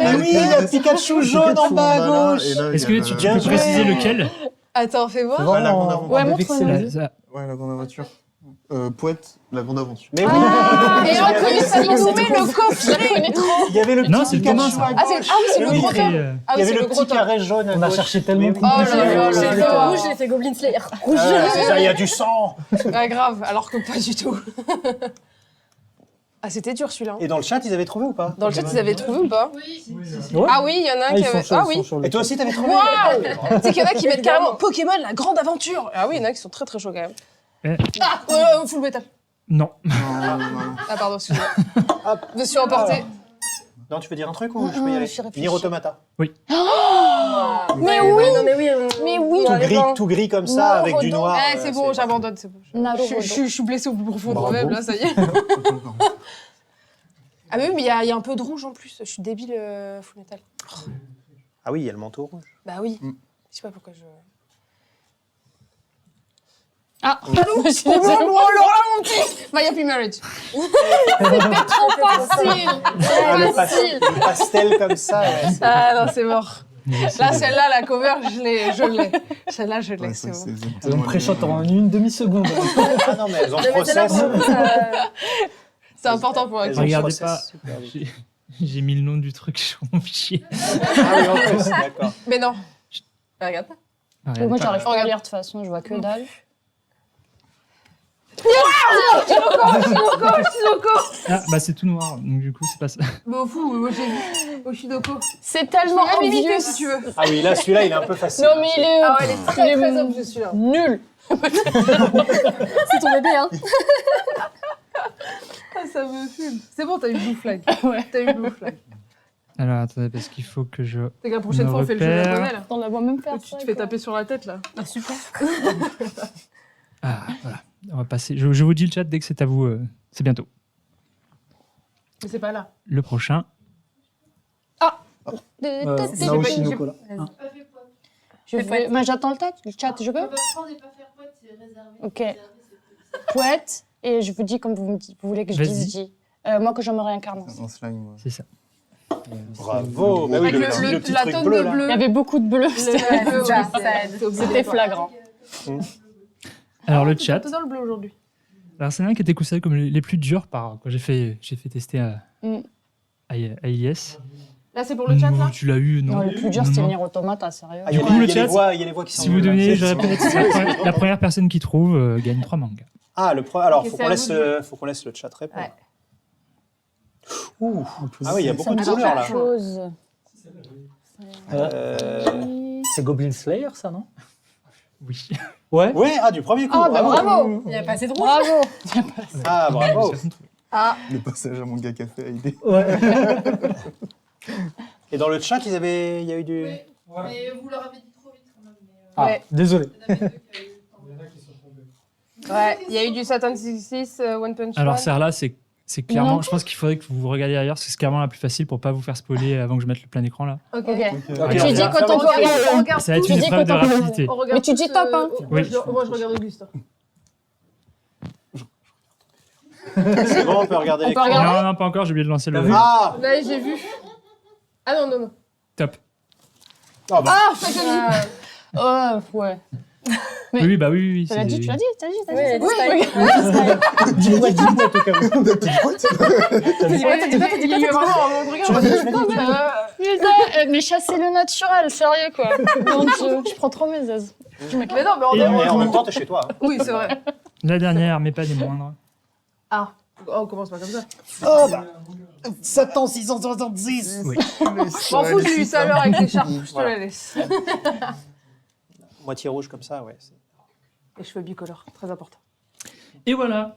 Mais oui, il y a Pikachu jaune en bas à gauche. Est-ce que tu Bien peux joué. préciser lequel Attends, fais voir. Vraiment, la grande aventure. Ouais, en montre-nous. pixel. Ça- Ouais, la grande aventure. Poète, la grande aventure. Mais oui. Et il y en avait- plus, ça nous met le coffret. Il y avait le Non, petit c'est le Pikachu commun, ça. à Ah, c'est gauche. c'est le Oui, gros très- tome. Et, Ah Il y oui, avait c'est le le petit gros tome. carré jaune à On a gauche. cherché tellement Mais oui. Oh là là J'ai là fait là. rouge, j'ai fait Goblin Slayer. Rouge. C'est ça, il y a du sang. Ah, grave, alors que pas du tout. Ah, c'était dur celui-là. Et dans le chat, ils avaient trouvé ou pas? Dans le chat, ils avaient trouvé ou pas? Oui. Ouais. Ah oui, il y en a un Ah, qui ils sont avait. chauds, Ah ils oui. sont chauds, le Et toi chat. aussi, t'avais trouvé? Waouh. Tu sais qu'il y en a qui mettent carrément Pokémon, la grande aventure. Ah oui, il y en a qui sont très très chauds quand même. Eh. Ah, full metal. Non. Ah pardon, excusez-moi. Je me suis emportée. Non, tu veux dire un truc ou je peux y aller? je réfléchis. Nier Automata. Mais oui. Non, mais oui. Mais oui. Tout gris comme ça, avec du noir. Eh, c'est bon, j'abandonne, c'est bon. Naruto. Je suis blessée au plus profond de Bravo. moi-même, là, ça y est. Ah mais oui, mais il y a un peu de rouge en plus. Je suis débile, full metal. Ah oui, il y a le manteau rouge. Bah oui. Je sais pas pourquoi je... Ah, Oh Laura, mon petit. My Happy Marriage. c'était trop facile. Ah, le Facile. pastel comme ça, ouais. Ah non, c'est mort. Là, celle-là, la cover, je l'ai. Celle-là, je l'ai, Ouais, c'est ça, bon. Elles ont pré-shot en une demi-seconde. Ah non, mais elles ont Non, mais celle-là, process. pour le coup, ça- C'est important pour un Elles ont Regardez process pas. super vite. J'ai mis le nom du truc sur mon fichier. Ah oui, en plus, d'accord. Mais non. Regarde pas. Regardez Moi, pas. j'arrive pas à lire de toute façon, je vois que dalle. Ah, bah c'est tout noir, donc du coup, c'est pas ça. Mais au fou, moi j'ai vu Oshinoko. C'est tellement Je peux même imiter obvious. si tu veux. Ah oui, là, celui-là, il est un peu facile. Non, mais il est. Ah ouais, elle est très il est très obvious celui-là. nul. C'est ton bébé, hein. Ah, ça me fume. C'est bon, t'as eu Blue Flag. Ouais. T'as eu Blue Flag. Alors attendez, parce qu'il faut que je. T'es que la prochaine Me fois, on fait le jeu repère. japonais là. On la voit même faire Où tu ça, te fais quoi. taper sur la tête là. Ah, super. Ah, voilà. On va passer. Je vous dis le chat dès que c'est à vous. C'est bientôt. Mais c'est pas là. Le prochain. Naoshi Noko, là. Pas fait pote. Je vais... Mais j'attends le chat, je peux On va prendre et pas faire pote, c'est réservé. Ok. Réservé, c'est- Poète, et je vous dis comme vous voulez que je Vas-y. dise, je dis. Moi, que je me réincarne. Un slime, ouais. C'est ça. Bravo. Bah oui, Avec le petit la truc tonne bleu, de là. bleu. Il y avait beaucoup de bleu. Le bleu, ça ouais, aide. c'est obligé. C'était flagrant. Alors le T'es chat. dans le bleu aujourd'hui. Alors c'est un qui était considéré comme les plus durs quand j'ai fait tester à IS. Là, c'est pour le chat là. Tu l'as eu, non? Non, le plus dur, Non, c'était non. Nier Automata, sérieux. Ah, il y a Du coup, le il y a chat, les voix, il y a les voix qui sont Si vous là. devinez, je C'est- répète, la première personne qui trouve gagne 3 mangas. Ah, alors, Ok, faut c'est qu'on à laisse, vous de faut qu'on laisse le chat répondre. Ouais. Ouh. Ah oui, il y a beaucoup Ça me de dit couleurs, là. quelque chose. C'est Goblin Slayer, ça, non? Oui. Ouais. Ouais, ah, du premier coup. Ah, bah bravo. bravo. Il a pas assez de rouge. Bravo. Ah, bravo. Le passage à manga café a aidé. Ouais. Et dans le chat, il y a eu du... Oui, mais vous leur avez dit trop vite quand même. Mais, Ah, Ouais. désolé. il y en avait deux qui avaient eu le temps. Ouais, il y a eu du Satan 66, One Punch Alors Man. celle-là, c'est clairement. Non. Je pense qu'il faudrait que vous regardiez ailleurs, parce que c'est clairement la plus facile pour pas vous faire spoiler avant que je mette le plein écran là. Ok. Ok. Ok, Tu on dis regarde. quand on On peut regarde, regarder. on regarde Ça va être tous. Tu une dis épreuve de quand on peut- rapidité. On regarde Mais tu dis tous, top, hein. moi, Oui. moi, je regarde Auguste. C'est bon, on peut regarder On les peut regarder. Non, non, pas encore, j'ai oublié de lancer le. Ah, Là, j'ai vu. Ah non, non, non. Top. ah bah, Ah, Sakami. Oh, ouais. Mais- Oui, bah oui. Tu l'as dit, tu l'as dit, t'as dit. Oui, elle a dit Oui, Spike. Dis-moi, en tout cas. T'as dit quoi, t'as dit quoi, Il y a eu vraiment un moment de regard. Putain, mais chasser le naturel, sérieux quoi. Donc je prends trop mes aises. Mais non, mais en Et dehors. mais en même temps, t'es chez toi. hein. Oui, c'est vrai. La dernière, mais pas des moindres. Ah. Oh, on commence pas comme ça. Oh bah, Satan 666. Oui. M'en fous, j'ai eu ça à l'heure avec l'écharpe, je te Voilà. la laisse. Moitié rouge comme ça, ouais. Les cheveux bicolores, très important. Et voilà.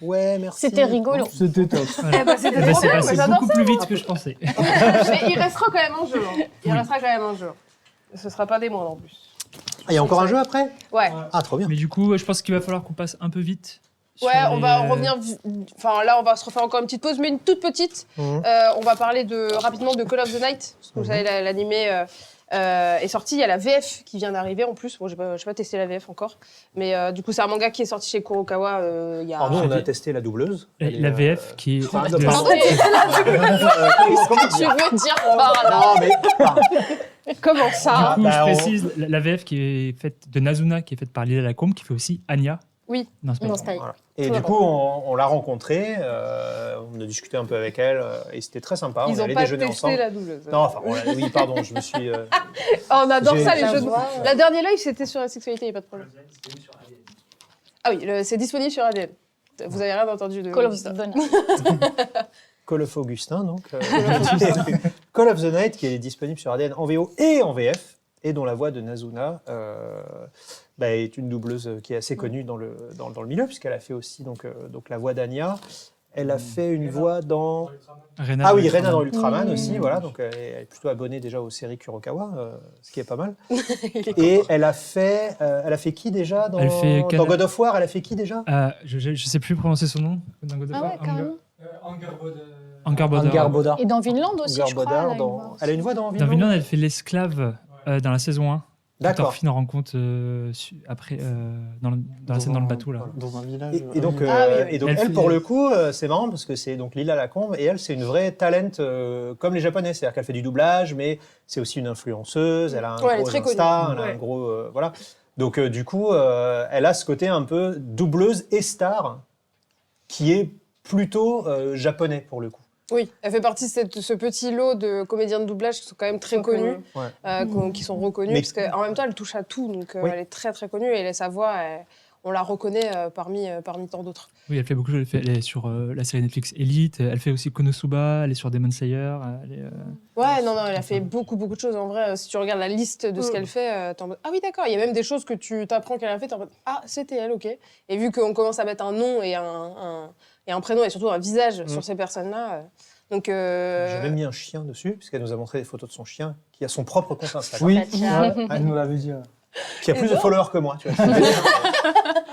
Ouais, merci. C'était rigolo. C'était top. Voilà. Eh ben, c'était Eh ben, trop c'est bien, passé mais j'adore beaucoup plus vite que je pensais. Mais il restera quand même un jeu. Hein. Il restera quand même un jeu. Ce sera pas des moindres en plus. Ah, il y a encore un jeu après? Ouais. Ah, trop bien. Mais du coup, je pense qu'il va falloir qu'on passe un peu vite. sur Ouais, on les, va revenir. Enfin, là, on va se refaire encore une petite pause, mais une toute petite. Mhm. On va parler rapidement de Call of the Night. Parce que vous savez, l'animé est sorti. Il y a la VF qui vient d'arriver en plus. Bon, j'ai pas testé la VF encore. Mais du coup, c'est un manga qui est sorti chez Kurokawa il y a. Alors, nous, on a testé la doubleuse. Et la VF qui est. Pardon, de- pardon. Tu veux dire par là? Non, mais. pardon. Comment ça Du coup, bah, je on- précise, la VF qui est faite de Nazuna, qui est faite par Lila Lacombe, qui fait aussi Anya. Oui. Non, c'est pas Non, grave. Spike. Voilà. Et du coup, on l'a rencontrée, on a discuté un peu avec elle, et c'était très sympa. Ils on ont allait pas déjeuner testé ensemble. la doubleuse. Non, enfin, oui, pardon, je me suis. Oh, on adore J'ai- ça, les La jeux de voix, La dernière live, c'était sur la sexualité, il n'y a pas de problème. Ah oui, c'est disponible sur ADN. Vous avez rien entendu de Call of Augustin. the Night. Call of Augustin, donc. Call of the Night, qui est disponible sur ADN en VO et en VF, et dont la voix de Nazuna est une doubleuse qui est assez connue dans le milieu, puisqu'elle a fait aussi donc la voix d'Anya. Elle a fait une voix dans... Rena Ah dans oui, Ultraman. Rena dans Ultraman aussi, voilà. Donc elle est plutôt abonnée déjà aux séries Kurokawa, ce qui est pas mal. Et elle a fait qui déjà dans, Elle fait dans God of War, elle a fait qui déjà? Je sais plus prononcer son nom. Dans God of Ah War. ouais, carrément. Angar Boda. Angar Boda. Et dans Vinland aussi, Gar je crois. Bodar, elle a une voix. elle a une voix dans Dans Vinland. Vinland, elle fait l'esclave dans la saison 1. D'accord. Thorfinn en rencontre après dans la scène dans le bateau là. Dans un village. Et donc, oui, oui. et donc Elle elle, fait- pour le coup, c'est marrant parce que c'est donc Lila Lacombe et elle, c'est une vraie talent comme les Japonais. C'est-à-dire qu'elle fait du doublage, mais c'est aussi une influenceuse. Elle a un Ouais, elle est gros très Insta, connue. elle a Ouais. un gros voilà. Donc du coup, elle a ce côté un peu doubleuse et star qui est plutôt japonais pour le coup. Oui, elle fait partie de ce petit lot de comédiens de doublage qui sont quand même très connus, qui sont reconnus, Mais- parce qu'en même temps, elle touche à tout, donc Oui. elle est très très connue, et sa voix, on la reconnaît parmi tant d'autres. Oui, elle fait beaucoup de choses. Elle est sur la série Netflix Elite. Elle fait aussi Konosuba. Elle est sur Demon Slayer. Elle est, Ouais, non, elle a fait beaucoup de choses. En vrai, si tu regardes la liste de ce qu'elle fait, t'es en mode ah oui, d'accord, il y a même des choses que tu t'apprends qu'elle a fait, t'es en mode ah, c'était elle, ok. Et vu qu'on commence à mettre un nom et un prénom et surtout un visage sur ces personnes-là, donc. J'ai même mis un chien dessus puisqu'elle nous a montré des photos de son chien qui a son propre compte Instagram. Oui, Fatia. ouais, elle nous l'avait dit. Ouais. Qui a plus de followers que moi. Tu vois.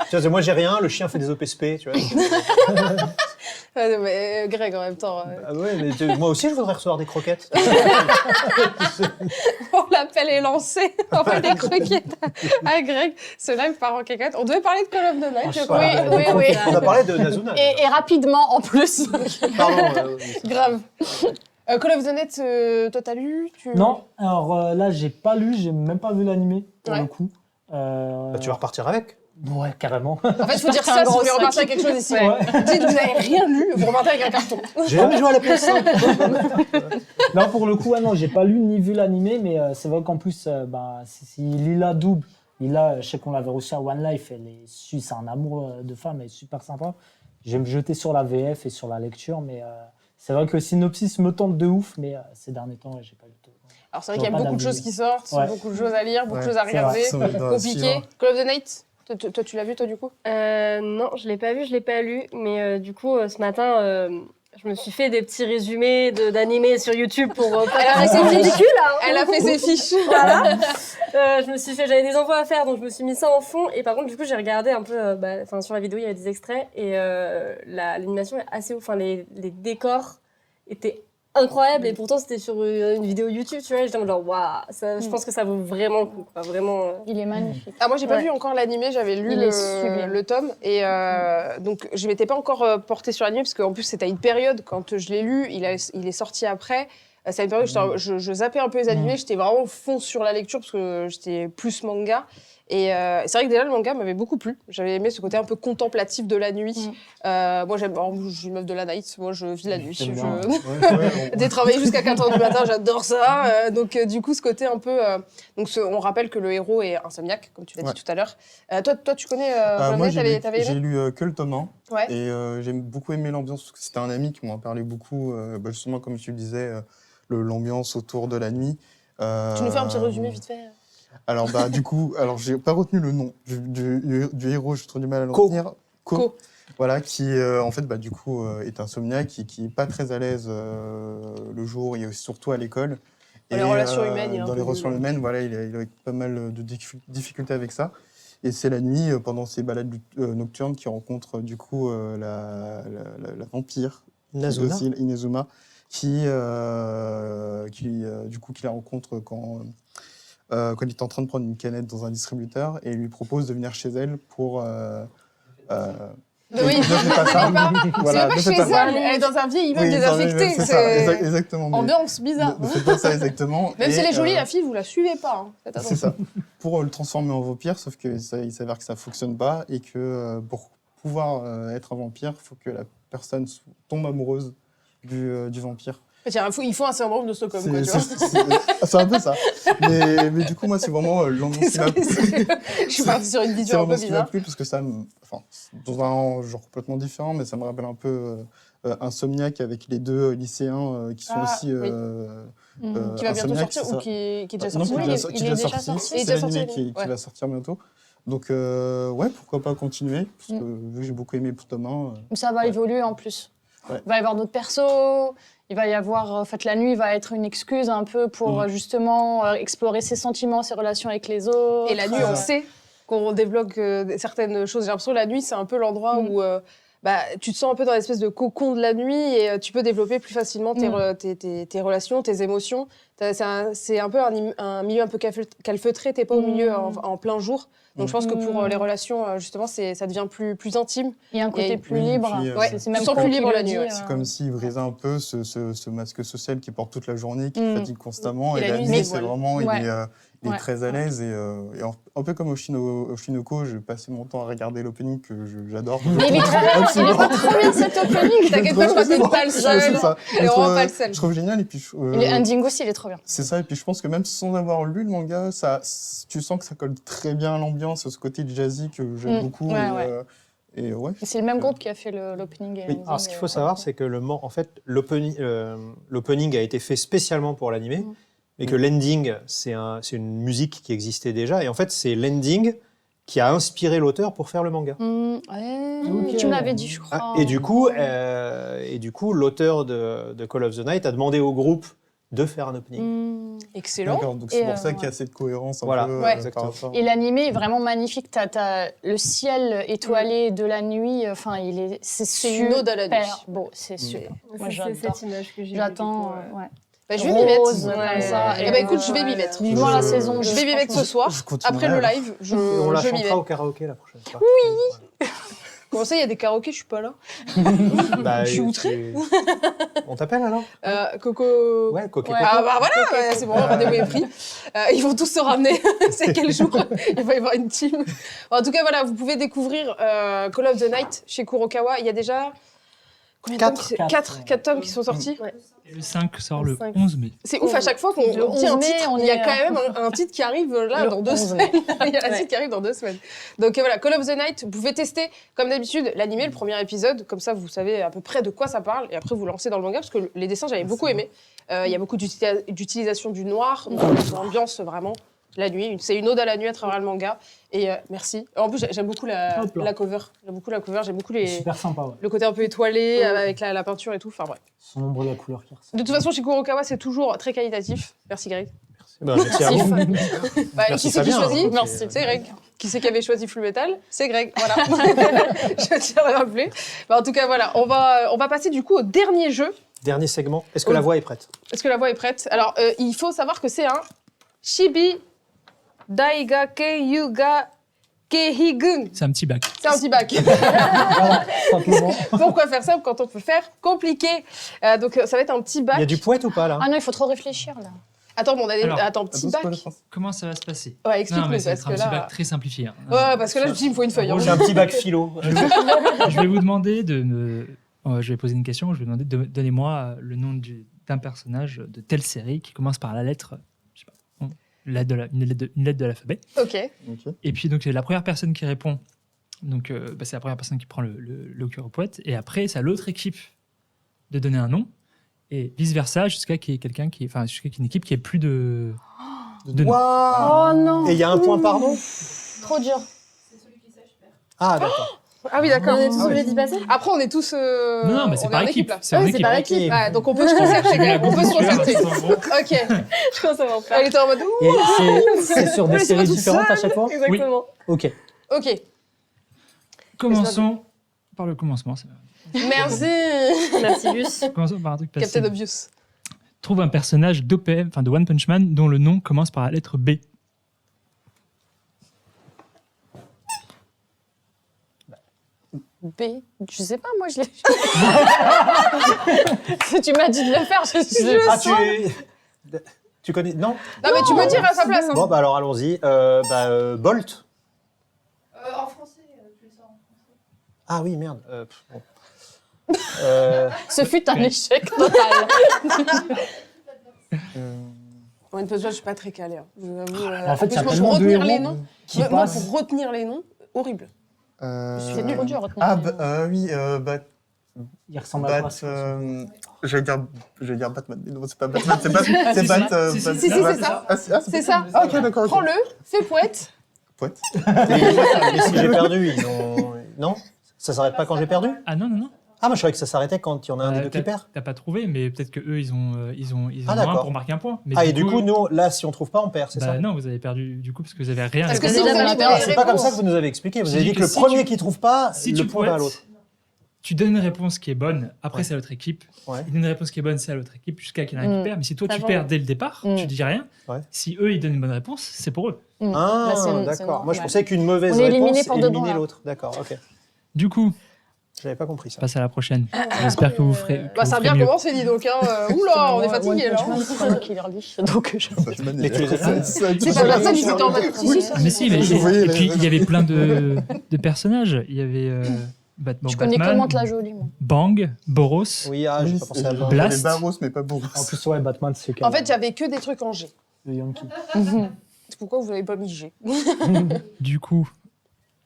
Tu vois, moi j'ai rien, le chien fait des OPSP, tu vois. Ouais, mais, Greg en même temps. Ah ouais, mais moi aussi je voudrais recevoir des croquettes. Oh, l'appel est lancé. On fait des croquettes à Greg. Ce live part en cacahuète. On devait parler de Call of the Night, je crois. Oui. On a parlé de Nazuna. Et rapidement en plus. Pardon. Grave. Call of the Night, toi t'as lu Non, alors là, j'ai pas lu, j'ai même pas vu l'animé pour Ouais. le coup. Bah, tu vas repartir avec. Ouais, carrément. En fait, il faut dire C'est un ça si gros vous voulez repartir sac. avec quelque chose ici. Ouais. Dites que vous n'avez rien lu, vous repartez avec un carton. J'ai jamais joué à la PS5. Là, pour le coup, non, j'ai pas lu ni vu l'animé, mais c'est vrai qu'en plus, si Lila double, Lila, je sais qu'on l'avait reçu à One Life, c'est un amour de femme, elle est super sympa. Je vais me jeter sur la VF et sur la lecture, mais c'est vrai que le synopsis me tente de ouf, mais ces derniers temps, j'ai pas lu tout. Alors c'est vrai qu'il y a beaucoup de choses qui sortent, Ouais. beaucoup de choses à lire, beaucoup de Ouais, choses à c'est vrai, regarder. Ça va être dans la Compliqué. suivre. Call of the Night, toi tu l'as vu toi du coup? Non, je l'ai pas vu, je l'ai pas lu, mais du coup, ce matin, je me suis fait des petits résumés d'animés sur YouTube pour pas Elle a paraître fait ses fiches. ridicule. Hein. Elle a fait ses fiches. Voilà. J'avais des envois à faire, donc je me suis mis ça en fond. Et par contre, du coup, j'ai regardé un peu, sur la vidéo, il y avait des extraits et l'animation est assez ouf. Enfin, les décors étaient incroyables et pourtant c'était sur une vidéo YouTube, tu vois. J'étais en mode genre, waouh, je pense que ça vaut vraiment le coup, quoi. Vraiment. Il est magnifique. Ah, moi, j'ai pas Ouais. vu encore l'animé, j'avais lu Il est sublime. le tome. Et donc, je m'étais pas encore portée sur l'animé, parce qu'en plus, c'était à une période, quand je l'ai lu, il est sorti après. C'est à une période où je zappais un peu les animés, j'étais vraiment au fond sur la lecture, parce que j'étais plus manga. Et c'est vrai que déjà, le manga m'avait beaucoup plu. J'avais aimé ce côté un peu contemplatif de la nuit. Moi, je suis une meuf de la night, moi, je vis la nuit. J'aime Je... bien. Ouais, J'ai travaillé jusqu'à 4h du matin, j'adore ça. Donc, du coup, ce côté un peu. On rappelle que le héros est insomniaque, comme tu l'as Ouais. dit tout à l'heure. Toi, tu connais. Moi, t'avais j'ai aimé lu que le tome 1 Ouais. et j'ai beaucoup aimé l'ambiance parce que c'était un ami qui m'en parlait beaucoup, justement, comme tu le disais, l'ambiance autour de la nuit. Tu nous fais un petit résumé vite fait. Alors, du coup, j'ai pas retenu le nom du héros, j'ai trop du mal à le Ko. retenir. Ko. Voilà, qui en fait, du coup, est insomniaque et qui est pas très à l'aise le jour et surtout à l'école. Dans les relations humaines, il est un Dans peu les relations nul. humaines, voilà, il a pas mal de difficultés avec ça. Et c'est la nuit, pendant ses balades nocturnes, qu'il rencontre du coup la vampire, Nazuna. aussi Inazuma, qui du coup, qui la rencontre quand il est en train de prendre une canette dans un distributeur et lui propose de venir chez elle pour... Oui, ne fais pas ça. Voilà, c'est ne pas fais chez pas ça. elle, elle est dans un vieil immeuble Oui, désaffecté. c'est ça, exactement. mais Ambiance bizarre. Ne faites pas ça exactement. Même si Et, elle est jolie, la fille, vous la suivez pas. Hein. Faites c'est attention. ça. Pour le transformer en vampire, sauf que il s'avère que ça fonctionne pas et que pour pouvoir être un vampire, il faut que la personne tombe amoureuse du vampire. Tiens, il faut un syndrome de Stockholm, quoi, tu vois. C'est un peu ça. Mais du coup, moi, c'est vraiment l'ambiance qui m'a plu. Je suis partie sur une C'est vision un peu l'ambiance qui m'a bizarre. plu parce que enfin, dans un genre complètement différent, mais ça me rappelle un peu Insomniac avec les deux lycéens qui sont Ah, aussi. oui. Qui va bientôt Insomniac, sortir c'est ou ça. qui est déjà Non, sorti? qui est il est déjà sorti. sorti. Il est C'est déjà l'animé sorti, qui ouais. va sortir bientôt. Donc, ouais, pourquoi pas continuer parce que vu que j'ai beaucoup aimé pour Thomas. Ça va évoluer en plus. Ouais. Il va y avoir d'autres persos. Il va y avoir, en fait, la nuit va être une excuse un peu pour justement explorer ses sentiments, ses relations avec les autres. Et la nuit, on sait qu'on débloque certaines choses. J'ai l'impression que la nuit, c'est un peu l'endroit où tu te sens un peu dans l'espèce de cocon de la nuit et tu peux développer plus facilement tes relations, tes émotions. C'est un peu un milieu un peu calfeutré, t'es pas au milieu en plein jour. Donc je pense que pour les relations, justement, ça devient plus intime. Il y a un côté Et- plus oui, libre. puis, Ouais, C'est tu même te sens Coco plus qui libre le la nuit, dit, ouais. C'est comme s'il brisait un peu ce masque social qui porte toute la journée, qui fatigue constamment. Et Et la la nuit, nuit, c'est c'est voilà. vraiment, Ouais. il est Ouais. très à l'aise. Et un peu comme au Shinoko, j'ai passé mon temps à regarder l'opening que j'adore. Mais il est trop bien, il est trop bien cet opening. T'inquiète pas, je crois que t'es pas le seul. C'est ça. Elle est vraiment pas le seul. Je trouve génial. Et puis, Et le ending aussi, il est trop bien. c'est ça. Et puis, je pense que même sans avoir lu le manga, tu sens que ça colle très bien à l'ambiance, à ce côté jazzy que j'aime beaucoup. Ouais, Et ouais. Et c'est le même groupe qui a fait l'opening et Oui. l'ending. Alors, ce qu'il faut savoir, c'est que en fait, l'opening a été fait spécialement pour l'animé, mais que l'ending, c'est une musique qui existait déjà. Et en fait, c'est l'ending qui a inspiré l'auteur pour faire le manga. Ok. Tu me l'avais dit, je crois. Ah, et du coup, l'auteur de Call of the Night a demandé au groupe de faire un opening. Excellent. D'accord, donc c'est Et, pour ça qu'il y a ouais. cette cohérence un Voilà, peu ouais. par rapport. Et l'animé est vraiment magnifique. T'as le ciel étoilé de la nuit. Enfin, c'est une ode à la nuit. super beau. C'est super. Moi, C'est j'adore. cette image que j'ai vue, J'attends. du coup, Ouais. Bah, je vais m'y mettre. Rose, comme ça. Eh ben, écoute, je vais m'y mettre. Vivement la saison. Je vais m'y mettre ce soir. Je continuerai, Après le alors. live, On la je m'y mets. chantera au karaoké la prochaine fois. Comment ça, il y a des karaokés, je suis pas là. Bah, Je suis outrée. On t'appelle alors Coco. Ouais, Coco. Ouais. Ah bah voilà, ouais, c'est bon, rendez-vous est pris. Ils vont tous se ramener. C'est quel jour il va y avoir une team. En tout cas, voilà, vous pouvez découvrir Call of the Night chez Kurokawa. Il y a déjà combien de tomes quatre tomes qui sont sortis. Et le 5 sort le Le 5. 11 mai. C'est ouf, à chaque fois qu'on Le dit un 11 mai, titre, on il y a est, quand même un titre qui arrive là Le dans 2 11 mai. semaines. Il y a un Ouais. titre qui arrive dans 2 semaines. Donc voilà, Call of the Night, vous pouvez tester comme d'habitude l'animé, le premier épisode, comme ça vous savez à peu près de quoi ça parle, et après vous lancez dans le manga, parce que les dessins j'avais beaucoup aimé. Il y a beaucoup d'utilisation du noir, donc l'ambiance vraiment. La nuit, c'est une ode à la nuit à travers le manga. Et merci. En plus, j'aime beaucoup Hop là. la cover. J'aime beaucoup la cover. J'aime beaucoup Super sympa, ouais. le côté un peu étoilé avec la peinture et tout. Enfin bref. Son ombre et la couleur qui ressort. De toute façon, chez Kurokawa, c'est toujours très qualitatif. Merci Greg. Bah, merci à vous. Bah, Merci qui c'est qui Fabien, choisit hein. Merci. C'est Greg. Qui c'est qui avait choisi Full Metal C'est Greg. Voilà. Je tiens à le rappeler. Bah, en tout cas, voilà. On va passer du coup au dernier jeu. Dernier segment. Est-ce que la voix est prête Est-ce que la voix est prête? Alors, il faut savoir que c'est un Shibi Daigake Yuga Kehigun. C'est un petit bac. C'est un petit bac. Voilà, simplement. Pourquoi faire simple quand on peut faire compliqué? Donc, ça va être un petit bac. Il y a du poète ou pas là Ah non, il faut trop réfléchir là. Attends, bon, on a des... Alors, Attends, petit bac. Comment ça va se passer Ouais, Non, explique-nous, mais ça va parce être un que petit là... bac très simplifié. hein. Ouais, parce que là, je me suis dit, il me faut une feuille. hein. J'ai un petit bac philo. Je vais vous demander de me. Je vais poser une question. Je vais vous demander de donnez-moi le nom d'un personnage de telle série qui commence par la lettre. Je sais pas. Une lettre de l'alphabet. Ok. Ok. Et puis donc c'est la première personne qui répond. Donc c'est la première personne qui prend le cœur au poète. Et après c'est à l'autre équipe de donner un nom. Et vice versa jusqu'à qu'il y ait quelqu'un qui, enfin jusqu'à qu'il y ait une équipe qui ait plus de noms. Oh non. Et il y a un point par nom Trop dur. C'est celui qui sèche perd. Ah, d'accord. Ah oui, d'accord. On est tous obligés d'y passer. Après, on est tous... Non, mais c'est on est par en équipe. là. C'est en Ouais, c'est équipe. par Ok. équipe. Ouais, donc on peut se concerter. Mais la On peut se compétition, concerter. en gros. Ok. Je commence à m'en faire. Elle était en mode... ouh. Et c'est sur des Laissez-moi séries toute différentes à chaque fois Exactement. Ok. Ok. Commençons par le commencement. Merci. Merci, Luce. Commençons par un truc facile. Captain Obvious. Trouve un personnage d'OPM, enfin de One Punch Man, dont le nom commence par la lettre B. B. Je sais pas, moi je l'ai. Tu m'as dit de le faire. Ah, tu connais Non. Non, mais tu peux dire à sa place. hein. Bon, bah alors allons-y. Bolt. En français, tu le sors en français. Ah oui, merde. Bon. Ce fut un échec total. En une je suis pas très calée. Hein. Je vous avoue, En fait, il y a plus, moi, tellement pour de retenir les héros noms, qui moi, passent. pour retenir les noms, horrible. C'est trop dur à retenir. Ah, oui, Il ressemble à quoi je vais dire Batman. Non, c'est pas Batman, c'est Bat. Si, c'est ça. C'est ça. Ah, ok, d'accord. ok. Prends-le, fais poète. Poète. Et si j'ai perdu, ils ont... Non? Ça s'arrête pas quand j'ai perdu? Ah non, non, non. Ah, moi je croyais que ça s'arrêtait quand il y en a un des deux qui perd. T'as pas trouvé, mais peut-être que eux ils ont Ah, un d'accord. pour marquer un point. Mais Ah, et du coup, nous, là, si on trouve pas, on perd, c'est bah ça? non, vous avez perdu du coup parce que vous avez rien. Parce que répondu. si vous avez Ah, c'est pas comme ça que vous nous avez expliqué. Vous J'ai avez dit dit que que le si premier tu- qui trouve pas, Si le tu point va à poètes, l'autre. tu donnes une réponse qui est bonne, après Ouais. c'est à l'autre équipe. Ouais. Il donne une réponse qui est bonne, c'est à l'autre équipe, jusqu'à qu'il y en ait un qui perd. Mais si toi tu Avant. perds dès le départ, tu dis rien. Ouais. Si eux ils donnent une bonne réponse, c'est pour eux. Ah, Bah, c'est d'accord. Moi, je normal. pensais qu'une mauvaise On est éliminé réponse pour de bon, éliminait là. l'autre. D'accord, ok. Du coup, J'avais pas compris ça. passe à la prochaine. J'espère que vous ferez. que Bah, vous ça a ferez bien mieux. commencé, dis donc. Hein. Oula, on est fatigué là. Donc, Mais tu les as fait. C'est pas personne qui s'est en mode. Mais si, mais, Je voyais et la- puis il y avait plein de personnages. Il y avait je connais Batman, Clémente la Jolie, moi. Bang, Boros. Oui, ah, j'ai pas pensé à Blast. Blast. Barros, mais pas Boros. En plus, ouais, Batman, c'est En fait, j'avais que des trucs en G. le Yankee. C'est pourquoi vous n'avez pas mis G. Du coup,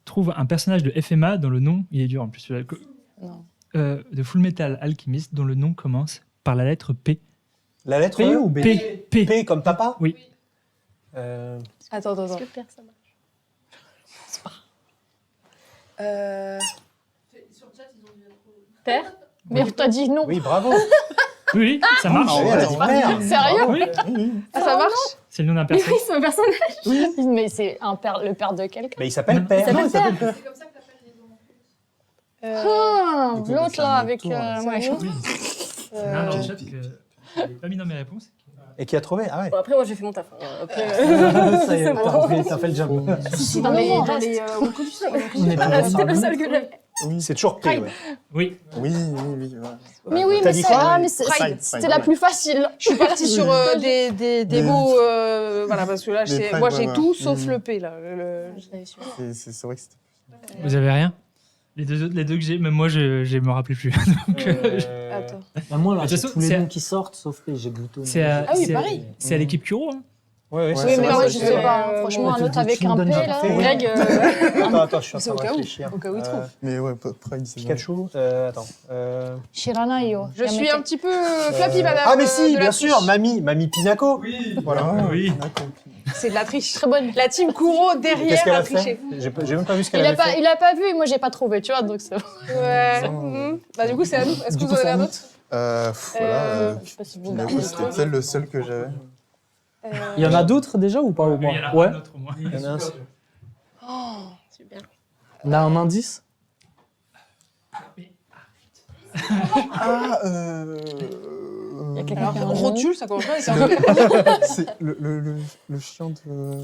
trouve un personnage de FMA dont le nom, il est dur en plus, celui-là, Non. de Full Metal Alchemist dont le nom commence par la lettre P. La lettre P E ou B P. P. P comme papa? Oui. Attends. Est-ce que perd ça marche? Sur le chat, ils ont dit Perd? Mais on t'a dit non. Oui, bravo. Oui, ça marche. Ah ouais, elle a dit père. Sérieux? Oui, Ah, ça marche? c'est le nom d'un Mais personnage. oui, c'est un personnage. Mais c'est le père de quelqu'un. Mais il s'appelle père. s'appelle Non, il s'appelle père. C'est comme ça que t'appelles les hommes. Ah, Du coup, l'autre c'est là un avec. autre tour, hein. Ouais. Oui. Il y en a un dans le chat que j'avais pas mis dans mes réponses. Et qui a trouvé? Ah ouais. Bon, après, moi, j'ai fait mon taf. Hein. Après, Ça y est, t'as fait le job. Si, dans les- dans les, on connaît ça. On est voilà, tous c'était le ensemble. seul que j'avais. Oui, C'est toujours P, ouais. Oui. oui. Ouais. Mais oui, T'as mais dit c'est quoi? ah, mais c'est- Pride, c'était Pride, la ouais. plus facile. Je suis partie sur des Des- mots. Voilà, parce que là, Des Pride, moi, ouais, j'ai ouais. tout sauf Mhm. le P. Là. C'est vrai que c'était. Vous avez rien? Les deux que j'ai, même moi, je me rappelais plus. Donc, Attends. Bah, moi, là, De toute j'ai façon, tous les c'est- noms qui sortent, sauf P, j'ai Gluton. c'est à, Ah oui, c'est- pareil. c'est à l'équipe Kuro. Hein. Ouais, ouais, Oui, c'est mais vrai, moi, ça, je c'est- sais pas. Franchement, Ouais, un autre avec tu me un donnes P un là. P. Greg, Attends, je suis en C'est train au de cas où. réfléchir. Au cas où il trouve. Mais ouais, Pride, c'est bon. Pikachu, attends. Shirana Io. Je suis un petit peu flappy, madame. Ah, mais si, de la bien sûr, triche. Mamie Pinaco. Voilà. Ah, Oui. d'accord. C'est de la triche. Très bonne. La team Kuro derrière Qu'est-ce qu'elle a a fait? triché. J'ai même pas vu ce qu'elle Il a avait pas, fait. il a pas vu et moi j'ai pas trouvé, tu vois, donc c'est. Ouais. Non. Bah, du coup, c'est à nous. Est-ce que Du vous coup, en avez c'est à un nous. autre Voilà. Je sais pas si vous Mais gardez oui, le c'était truc. peut-être le seul que j'avais. Il y en a d'autres déjà ou pas au Il y en moins a Ouais. un autre au moins. Il y en a un. super. On a un indice Ah, Il y a quelqu'un Alors, qui a un nom. rotule, ça commence pas avec un P. c'est le chien de.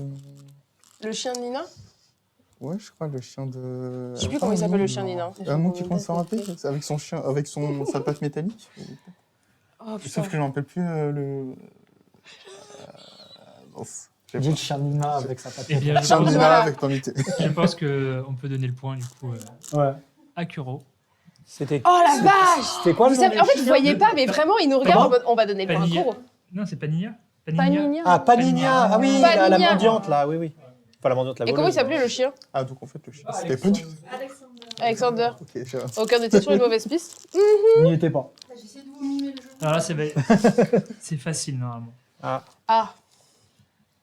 Le chien de Nina? Ouais, je crois le chien de. Je sais plus comment il s'appelle le chien de Nina. Un mot qui commence par un P, avec son chien, avec sa patte métallique. Oh putain. Sauf que je ne me rappelle plus le. Mince. J'ai J'ai le chien Nina avec sa patte. Eh bien, Chien de Nina Voilà. avec pain métallique. je pense qu'on peut donner le point du coup Ouais. à Kuro. C'était Oh la vache! c'était quoi le Vous nom savez, en fait, vous voyez pas, mais vraiment, il nous regarde en mode on va donner le point à Panilla. Kuro. Non, c'est Panilla. Panigna. Ah, Panigna. Ah oui, la Panigna. mendiante là, oui, oui. Enfin, la mendiante, la Et comment il voleuse. s'appelait le chien? Ah, donc en fait, le chien, c'était pas du. Alexander. Alexander. Ok, j'ai Ok, on était sur une mauvaise piste. On n'y était pas. J'ai essayé de vous mimer le jeu. Alors là, c'est facile normalement. Ah,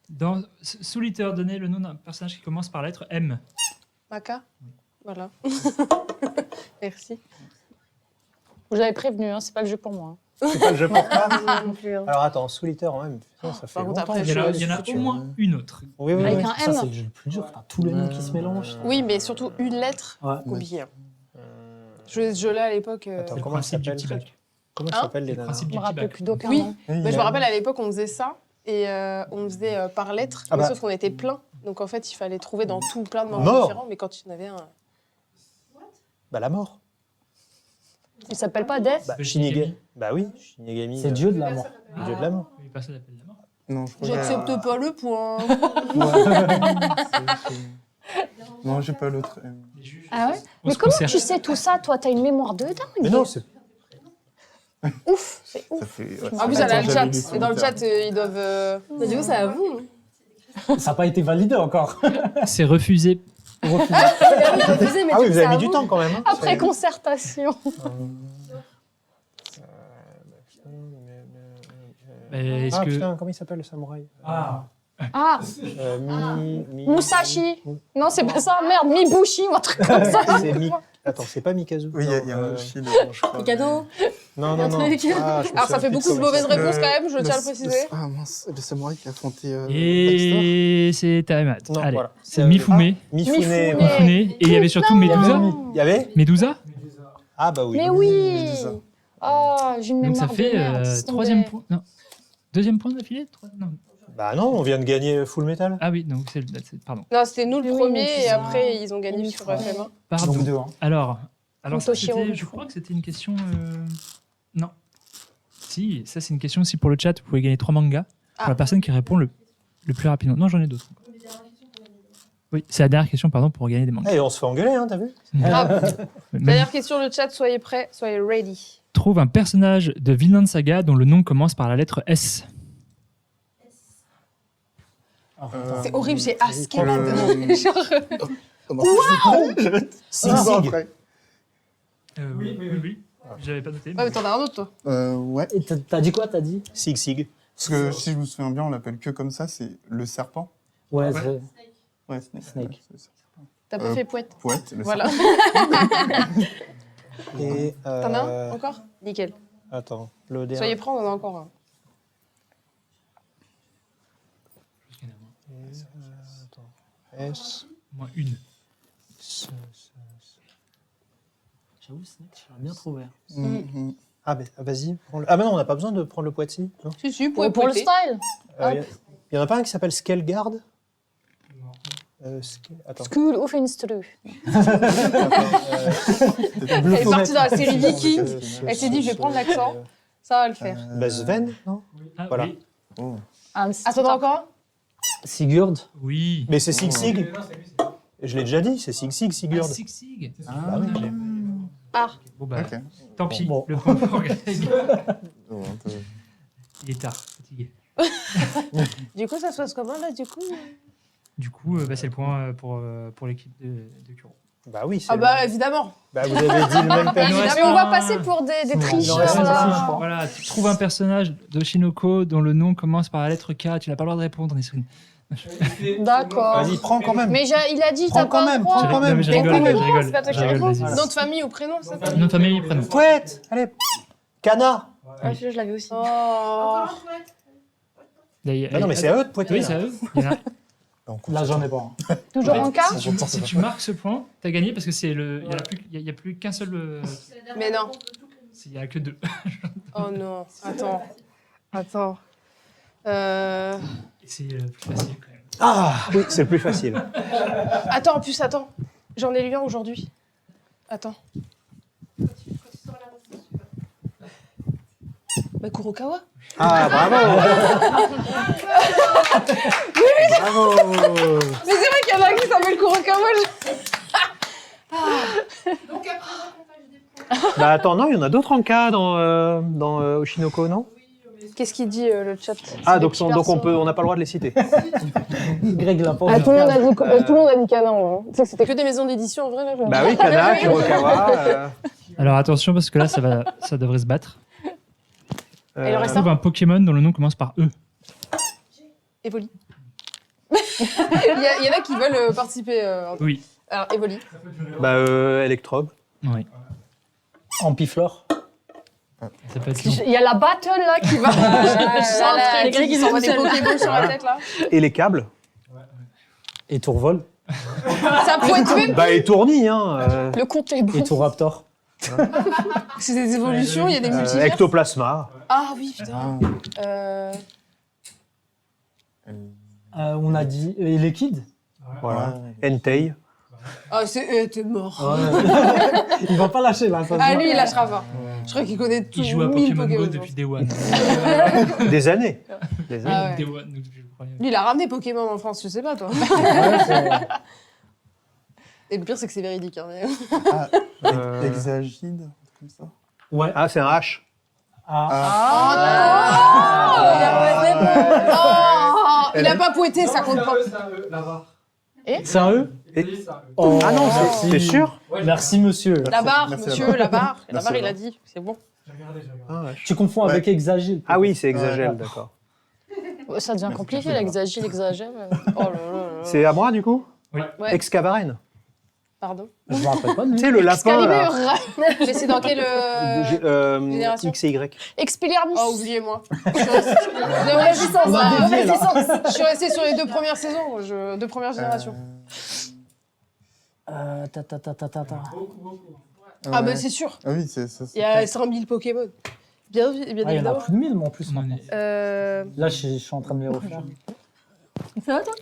Dans Souliter, donnez le nom d'un personnage qui commence par la lettre M. Maca. Voilà. Merci. Vous avez prévenu, hein, c'est pas le jeu pour moi. C'est pas le jeu pour toi. Non plus. Hein. Alors attends, Souliter en même. Putain, ça fait Par contre, longtemps. après, Il y en a, je- il y en a au moins une autre. Oui, oui, Avec oui. un Ça, M. c'est le jeu le plus dur. T'as tous les noms qui se mélangent. Oui, mais surtout une lettre. Ouais. Compliqué. hein. Je l'ai à l'époque. Attends, C'est le comment elle principe du s'appelle petit bac. Comment Hein s'appellent C'est les le nanas principe Je du me petit rappelle bac. plus d'aucun Oui. nom. Bah, je me rappelle à l'époque, on faisait ça et on faisait par lettre, Ah mais bah. sauf qu'on était plein. Donc en fait, il fallait trouver dans tout plein de moments Mort. différents, mais quand il y en avait un. Bah la mort. Il s'appelle pas Death. Bah, Le Shinigami. Shinigami. Bah oui, Shinigami. C'est Dieu de la mort. le dieu de la mort. Oui, personne n'appelle la mort. Non, je crois J'accepte pas le point. Non, j'ai pas l'autre. Ah ouais On Mais se comment concerte. tu sais tout ça? Toi, t'as une mémoire de dingue. Mais non, c'est Ouf, c'est ouf. Ça fait. Ouais, En plus, ça elle a fait le jamais chat. lu Et dans le sur chat, ils doivent. Mais du coup, c'est à vous. Ça n'a pas été validé encore. C'est refusé. Refusé. Refusé, mais Ah du oui, coup, vous c'est avez à mis du vous. temps quand même. Hein. Après concertation. Est-ce Ah que. putain, comment il s'appelle le samouraï Ah. Ah, Musashi. Musashi. Non, c'est pas ça. Merde, Mibushi ou un truc comme ça. Attends, c'est pas Mikazu. Oui, il y a Non, un Chine, je crois. Mikado. Non, un non, non. truc. Je me Alors, ça souviens fait plus beaucoup de comment il mauvaises s'appelle. réponses quand même, je tiens à le préciser. Ah mince, le samouraï qui a affronté Baxter. Et c'est Taemat. Non, Allez, voilà. c'est Mifune. Mifune. Mifune. ouais. Mifune. Et il y avait surtout Medusa. Il y avait Medusa. Ah bah oui. Mais oui. Medusa. Oh, j'ai une Donc mémoire ça fait de merde. laisse troisième tomber. point. Non. Deuxième point d'affilée. Non. Bah non, on vient de gagner Full Metal. Ah oui, donc pardon. Non, c'était nous le Oui, premier c'est et ça. après ils ont gagné sur FM1. Pardon. Donc 2, hein. Alors ça, Toshiro, c'était, du je coup. crois que c'était une question. Non. Si, ça c'est une question aussi pour le chat. Vous pouvez gagner 3 mangas pour Ah. la personne qui répond le plus rapidement. Non, j'en ai d'autres. Oui, c'est la dernière question, pardon, pour gagner des mangas. Eh, on se fait engueuler, hein, t'as vu Grave. Même- Dernière question, le chat, soyez prêts, soyez ready. Trouve un personnage de Vinland Saga dont le nom commence par la lettre S. C'est horrible, j'ai Askeladd. Genre, Wow Sig Sig. Oui. J'avais pas noté. ouais, mais t'en as un autre, toi. Ouais. Et t'as dit quoi? T'as dit? Sig Sig. Parce que si je me souviens bien, on l'appelle que comme ça, c'est le serpent. Ouais, Ouais. c'est- Ouais, Snake. Snake. Ouais, c'est le serpent. T'as pas fait poète. Poète, le Voilà. Et, T'en as un encore? Nickel. Attends, le dernier. Soyez prêts, on en a encore un. S. Moins une. J'avoue, Snake, j'aurais bien trouvé. Mhm. Ah, ben vas-y. prends-le. Ah, mais non, on n'a pas besoin de prendre le Poitiers. Non Si, si, Ouais, pour le poêter. style. Il y en a pas un qui s'appelle Skelgard Attends. School of Instru. Elle est partie dans la série Viking. Elle s'est dit, je vais prendre l'accent. Ça va le faire. Bah, Sven, non Ah, Voilà. oui. Oh. Attends, encore un? Sigurd. Oui. Mais c'est Sig Sig. Je l'ai déjà dit, c'est Sig Sig, Sigurd. Sig Sig. Bah oui. Ah, Bon bah, Ok. tant pis. Bon. Le point pour Greg. Oh, un peu. Il est tard, fatigué. du coup, ça se passe comment là, du coup? Du coup, c'est le point pour l'équipe de Kuro. Bah oui, c'est. Ah bah, évidemment. Bah, vous avez dit le même thème. Il en reste Mais on va un. passer pour des Il en tricheurs reste un, là. je crois. Voilà, tu trouves un personnage d'Oshinoko dont le nom commence par la lettre K. Tu n'as pas le droit de répondre, Nesrine. D'accord. Vas-y, prends quand même. Mais il a dit, Prends t'as quand pas même, le droit. prends quand même. Non, mais je rigole, Mais je rigole. c'est pas toi qui Je rigole, réponds. vas-y. Nom de famille ou prénom, c'est ça? Nom de famille, prénom. Poète Allez Cana Ah, celui-là, je l'avais aussi. Oh. Encore un poète. Bah non, mais c'est à eux de poêter. Oui, là. c'est à eux. Il y en a- Là, j'en ai pas. Toujours en cas. Si tu marques ce point, t'as gagné parce que c'est le. Il n'y a plus qu'un seul. Mais non. Il n'y a que 2. Oh non. Attends. C'est plus facile quand même. Ah oui, c'est le plus facile. Attends, en plus, attends. J'en ai lu un aujourd'hui. Attends. Bah, Kurokawa. Ah, bravo Bravo Mais c'est vrai qu'il y en a un qui s'appelle Kurokawa. Donc après, comptage des points. Bah attends, non, il y en a d'autres en cas dans Oshinoko, non? Qu'est-ce qu'il dit le chat? Ah, donc on n'a pas le droit de les citer. Greg l'a pas. Ah, tout le monde a dit canon. Tu sais que c'était Que des maisons d'édition en vrai là. Bah oui, Kana, Kurokawa. Alors attention parce que là, ça devrait se battre. Et le reste, Trouve un Pokémon dont le nom commence par E. Evoli. Il y en a qui veulent participer. Oui. Alors, Evoli. Bah, Electrobe. Oui. Ampiflore. Ça peut être long. Il y a la battle là qui va. Les Grecs, ils envoient des Pokémon sur la tête là. Et les câbles. Et Tourvol. Ça pourrait être même. Bah, et Tourny, hein. Le compte est bon. Et Touraptor. C'est des évolutions, il y a des multivers. Ectoplasma. Ah oui, putain. On a dit. Et les kids. Voilà. Entei. Ah, t'es mort. Il va pas lâcher là. Ça se Ah, voit. lui, il lâchera pas. Je crois qu'il connaît tout. Il joue à 1000 Pokémon Go je depuis pense. Day One. Des années. Des années. Ah ouais. Day One, donc je crois. Lui, il a ramené Pokémon en France, je sais pas toi. Ouais, c'est- Et le pire, c'est que c'est véridique. Hein, mais... Exagide, un truc comme ça. Ouais. Ah, c'est un H. Il a pas pointé, ça compte pas. C'est un E Oh, ah non, merci. c'est sûr. Merci, monsieur. La barre, Merci, monsieur, la barre. La Merci, barre, il la a dit. C'est bon. Tu confonds avec exagile. Ah oui, c'est Exagel, Ouais. d'accord. Ça devient compliqué, l'exagile, l'exagèle. Oh là là là. C'est à moi, du coup Oui. Ouais. Excavaren. Pardon. Je me rappelle pas de lui. Tu sais, le lapin, là. Mais c'est dans quelle génération X et Y. Expelliarmus. Oh, oubliez-moi. Je On va dévier, là. suis restée sur les 2 premières saisons, 2 premières générations. Ah, bah c'est sûr. Ah oui, c'est ça. Il y a 100 000 Pokémon. Bien, bien Ah, il y en a évidemment. plus de 1000, moi, en plus. On en maintenant. est- Là, je suis en train de les refaire. Ça va, toi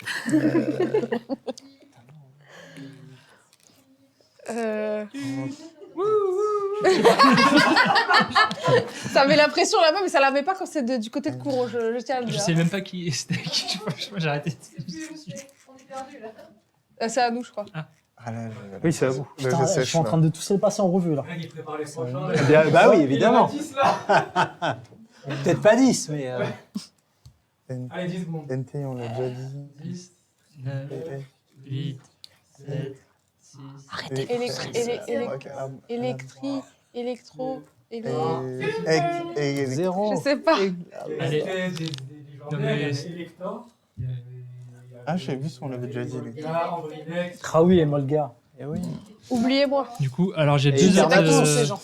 Ça met la pression là-bas, mais ça la met pas quand c'est du côté de Kouro, je tiens à le Je dire. sais même pas qui c'était. J'ai arrêté. On est perdu là. C'est à nous, je crois. Ah là, Oui, c'est à vous. Putain, je suis en train de tous les passer en revue, là. Bah oui, évidemment. Peut-être pas 10, mais... Allez, 10 secondes. NT, on l'a déjà dit. 10, 9, 8, 7, 6. Électri, électro, Zéro. je sais pas. Allez. Non, mais- Ah, j'avais vu si on l'avait déjà dit. lui. Kraoui et Molgar. Eh oui. Oubliez-moi. Du coup, alors j'ai Et deux c'est autres. pas tous ces gens.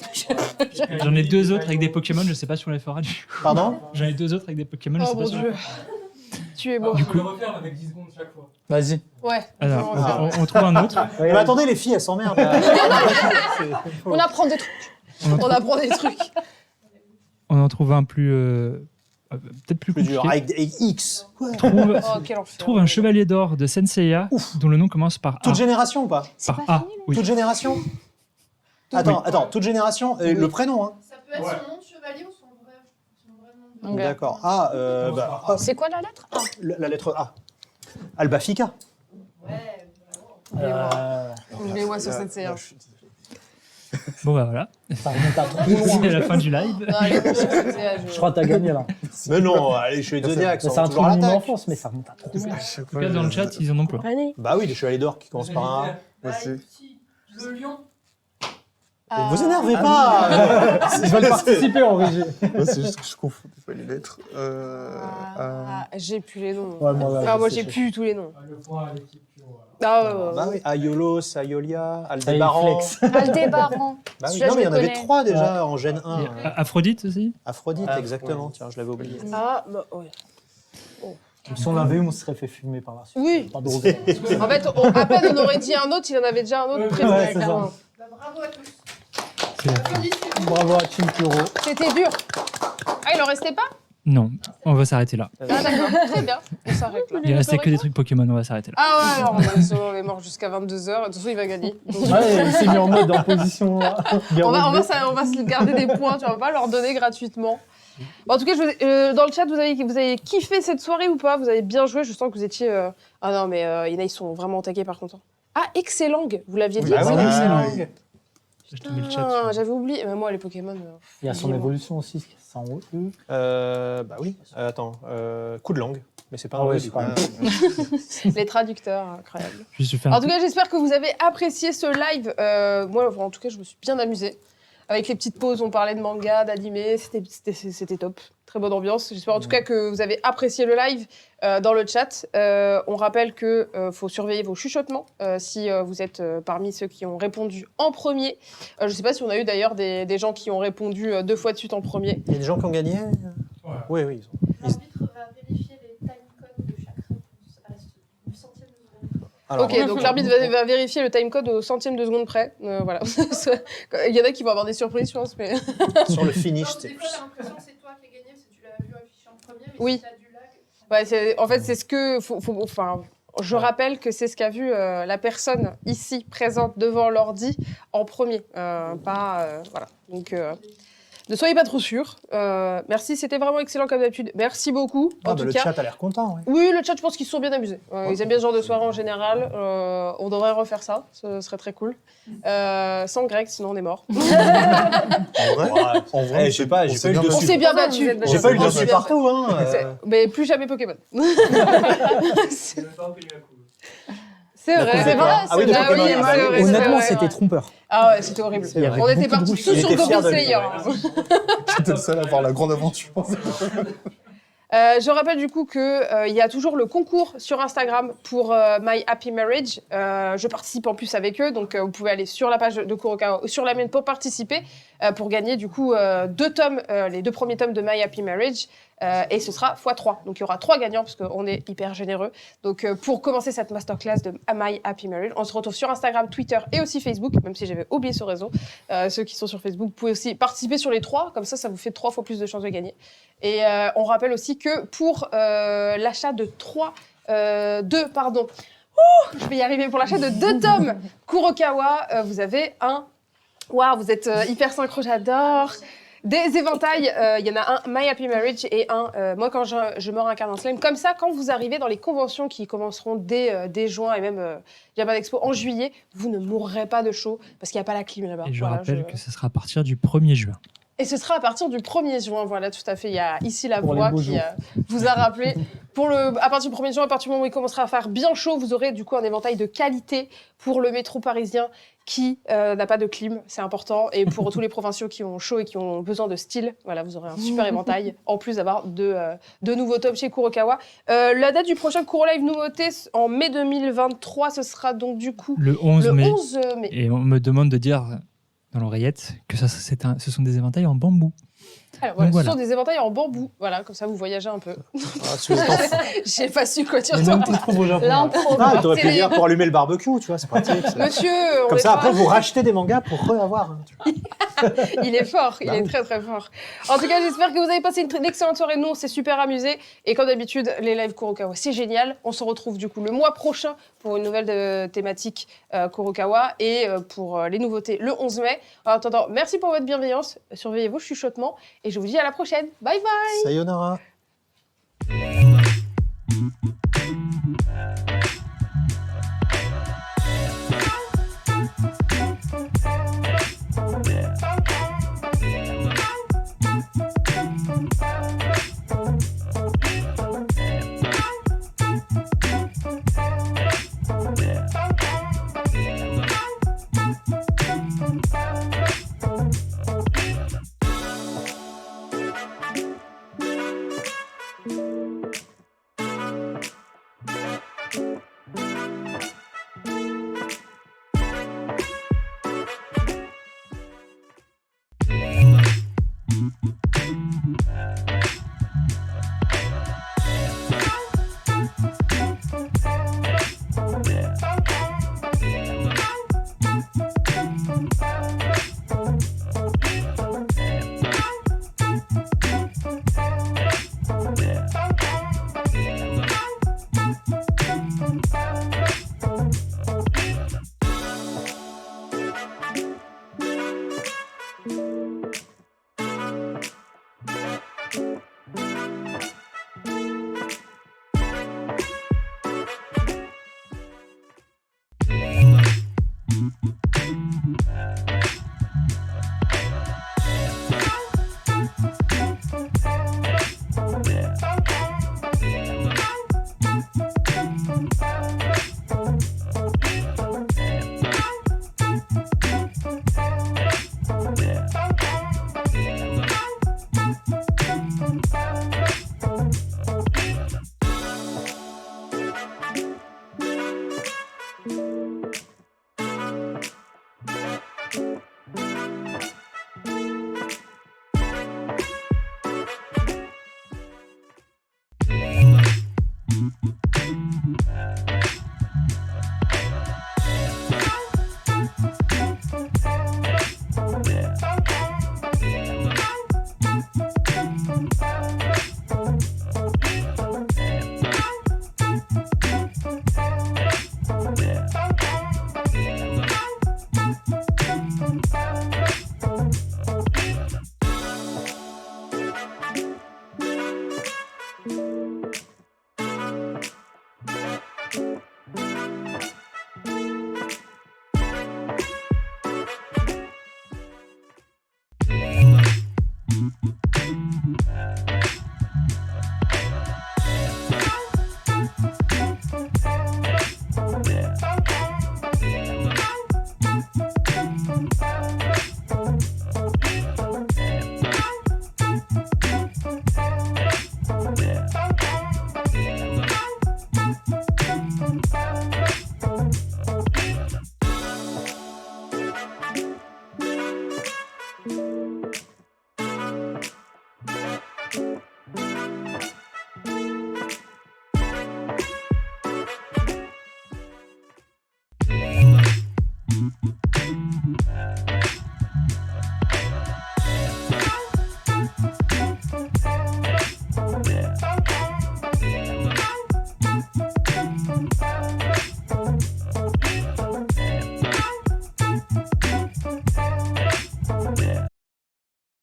J'en ai deux autres avec des Pokémon, je sais pas si on les fera. Du coup. Pardon? J'en ai deux autres avec des Pokémon, je Oh sais pas mon si on dieu. les fera. Tuez-moi. Du coup, Vas-y. Ouais. alors, Ah. on trouve un autre. Mais attendez, les filles, elles s'emmerdent. On apprend des trucs. On apprend des trucs. On en trouve un plus. Peut-être plus Plus dur. compliqué. Avec X. Trouve, Oh, quel enfer. trouve un chevalier d'or de Senseiya dont le nom commence par A. Toute génération ou pas? Par A, oui. Toute génération? Attends, toute génération, le prénom, hein? Ça peut être son nom de chevalier ou son vrai nom de Ok. D'accord. Ah, bah, C'est quoi la lettre? la lettre A. Albafika. Ouais. Oubliez-moi sur cette série. Bon, bah voilà. Ça remonte à trop C'est loin. la fin du live. Non, allez, sur cette série, Je crois que t'as gagné, là. Mais non, allez, je suis Zodiac, C'est ça un va truc toujours à de mon l'attaque. enfance, mais ça remonte à trop loin. En tout cas, dans le chat, ils en ont plein. Allez. Bah oui, les chevaliers d'or qui commencent par un A. Aussi. Le lion. Vous énervez pas. Ils veulent participer en régie. Ouais, c'est juste que je confonds des fois les lettres. J'ai plus les noms. Ouais, moi, Ah, moi, je j'ai sais. plus tous les noms. Ah, ouais, ouais, Bah ouais. oui, Aiolos, Aiolia, Ça y est, Aldébaran. flex. Aldébaran. Bah oui, Celui-là, non, je mais il y le en avait connais. 3 déjà en gène Il y 1. a Aphrodite aussi. Aphrodite, exactement. Tiens, je l'avais oublié. Ah, bah, ouais. Si on avait eu, on se serait fait fumer par la suite. Oui. Pas de raison. En fait, à peine on aurait dit un autre, il en avait déjà un autre prévu. Ouais, c'est clairement. Bah, bravo à tous. C'est la fin. Applaudissez-vous. Bravo à Team Kuro. C'était dur. Ah, il en restait pas? Non, on va s'arrêter là. Ah, d'accord. Très bien. On s'arrête là. Il restait que des trucs Pokémon, on va s'arrêter là. Ah, ouais, alors, on est mort jusqu'à 22h. De toute façon, il va gagner. Donc, Ouais, il s'est mis en mode en position. Bien on va relevée. se garder des points, tu vas pas leur donner gratuitement. Bon, en tout cas, dans le chat, vous avez kiffé cette soirée ou pas? Vous avez bien joué, je sens que vous étiez... Ah non, mais il y en a, ils sont vraiment au taquet par contre. Ah, Excellent, vous l'aviez dit? Ah oui, Excellent. excellent. Je te mets le chat. Ah, j'avais oublié. Mais moi, les Pokémon... Il y a son dis-moi. évolution aussi, ça en haut. Bah oui. Attends, coup de langue. Mais c'est pas Ah un ouais, E, c'est du pas coup. Les traducteurs, incroyable. Je vais faire En tout cas, j'espère que vous avez apprécié ce live. Moi, en tout cas, je me suis bien amusée. Avec les petites pauses, on parlait de manga, d'animé, c'était top. Très bonne ambiance. J'espère en tout cas que vous avez apprécié le live dans le chat. On rappelle qu'il faut surveiller vos chuchotements si vous êtes parmi ceux qui ont répondu en premier. Je ne sais pas si on a eu d'ailleurs des gens qui ont répondu 2 fois de suite en premier. Il y a des gens qui ont gagné? Oui, oui. L'arbitre va vérifier les timecodes de chaque réponse à la centième de seconde. Alors, Ok, donc l'arbitre va vérifier le timecode au centième de seconde près. Voilà. Il y en a qui vont avoir des surprises, je pense. Mais... sur le finish, Alors, c'est des fois, t'as l'impression que c'est toi qui as gagné parce que tu l'as vu affiché en premier, mais Oui. si t'as du lag. Ouais, en fait, c'est ce que... Enfin, je rappelle que c'est ce qu'a vu la personne ici présente devant l'ordi en premier. Voilà. Donc, Ne soyez pas trop sûrs. Merci, c'était vraiment excellent comme d'habitude. Merci beaucoup. En tout Le cas. chat a l'air content. Ouais. Oui, le chat, je pense qu'ils se sont bien amusés. Ils aiment bien ce genre de soirée en général. On devrait refaire ça, ce serait très cool. Sans Greg, sinon on est mort. En vrai, En vrai, je sais pas, j'ai pas eu le On dessus. s'est bien Vous battu. êtes J'ai pas eu le On dessus s'est bien partout. Hein, Mais plus jamais Pokémon. C'est La vrai. coupe C'est de vrai, quoi Ah oui, de Ah Pokémon. oui, Ah c'est oui. vrai, c'est Honnêtement, vrai, c'était ouais. trompeur. Ah ouais, c'était horrible. C'est vrai. On était Beaucoup de partis bruit. tous Il sur était fier Goblin de lui, Slayer. J'étais le seul à avoir la grande aventure. Je rappelle du coup qu'il y a toujours le concours sur Instagram pour My Happy Marriage. Je participe en plus avec eux, donc vous pouvez aller sur la page de Kurokawa ou sur la mienne pour participer, pour gagner du coup 2 tomes, les 2 premiers tomes de My Happy Marriage. Et ce sera x3. Donc il y aura 3 gagnants parce qu'on est hyper généreux. Donc pour commencer cette masterclass de My Happy Marriage, on se retrouve sur Instagram, Twitter et aussi Facebook, même si j'avais oublié ce réseau. Ceux qui sont sur Facebook, vous pouvez aussi participer sur les 3, comme ça vous fait 3 fois plus de chances de gagner. Et on rappelle aussi que pour l'achat de 2, pardon. Je vais y arriver. Pour l'achat de 2 tomes Kurokawa, vous avez un... Waouh, vous êtes hyper synchro, j'adore. Des éventails, il y en a un My Happy Marriage et un Moi quand je me réincarne en slime. Comme ça, quand vous arrivez dans les conventions qui commenceront dès juin et même Japan Expo en juillet, vous ne mourrez pas de chaud parce qu'il n'y a pas la clim là-bas. Et je Voilà, rappelle que ce sera à partir du 1er juin. Et ce sera à partir du 1er juin, voilà, tout à fait. Il y a ici la Pour les voix beaux qui jours. vous a rappelé. À partir du 1er juin, à partir du moment où il commencera à faire bien chaud, vous aurez du coup un éventail de qualité pour le métro parisien qui n'a pas de clim, c'est important. Et pour tous les provinciaux qui ont chaud et qui ont besoin de style, voilà, vous aurez un super éventail, en plus d'avoir de nouveaux tomes chez Kurokawa. La date du prochain Kuro Live nouveauté en mai 2023, ce sera donc du coup Le 11 le mai. 11 mai. Et on me demande de dire dans l'oreillette que ce sont des éventails en bambou. Alors, voilà, Donc, voilà. Ce sont des éventails en bambou, voilà, comme ça vous voyagez un peu. Ah, tu veux t'en fous. J'ai pas su quoi dire. Les mêmes qu'on trouve au Japon. L'impro. Ah, t'aurais pu C'est dire pour allumer le barbecue, tu vois, c'est pratique. ça. Monsieur, on Comme est ça, pas- après, vous rachetez des mangas pour re-avoir. hein, tu vois. il est fort, il Bah est oui. très très fort. En tout cas, j'espère que vous avez passé une excellente soirée. Nous, on s'est super amusés. Et comme d'habitude, les lives Kurokawa, c'est génial. On se retrouve du coup le mois prochain pour une nouvelle thématique Kurokawa et pour les nouveautés le 11 mai. En attendant, merci pour votre bienveillance. Surveillez vos chuchotements et je vous dis à la prochaine. Bye bye. Sayonara.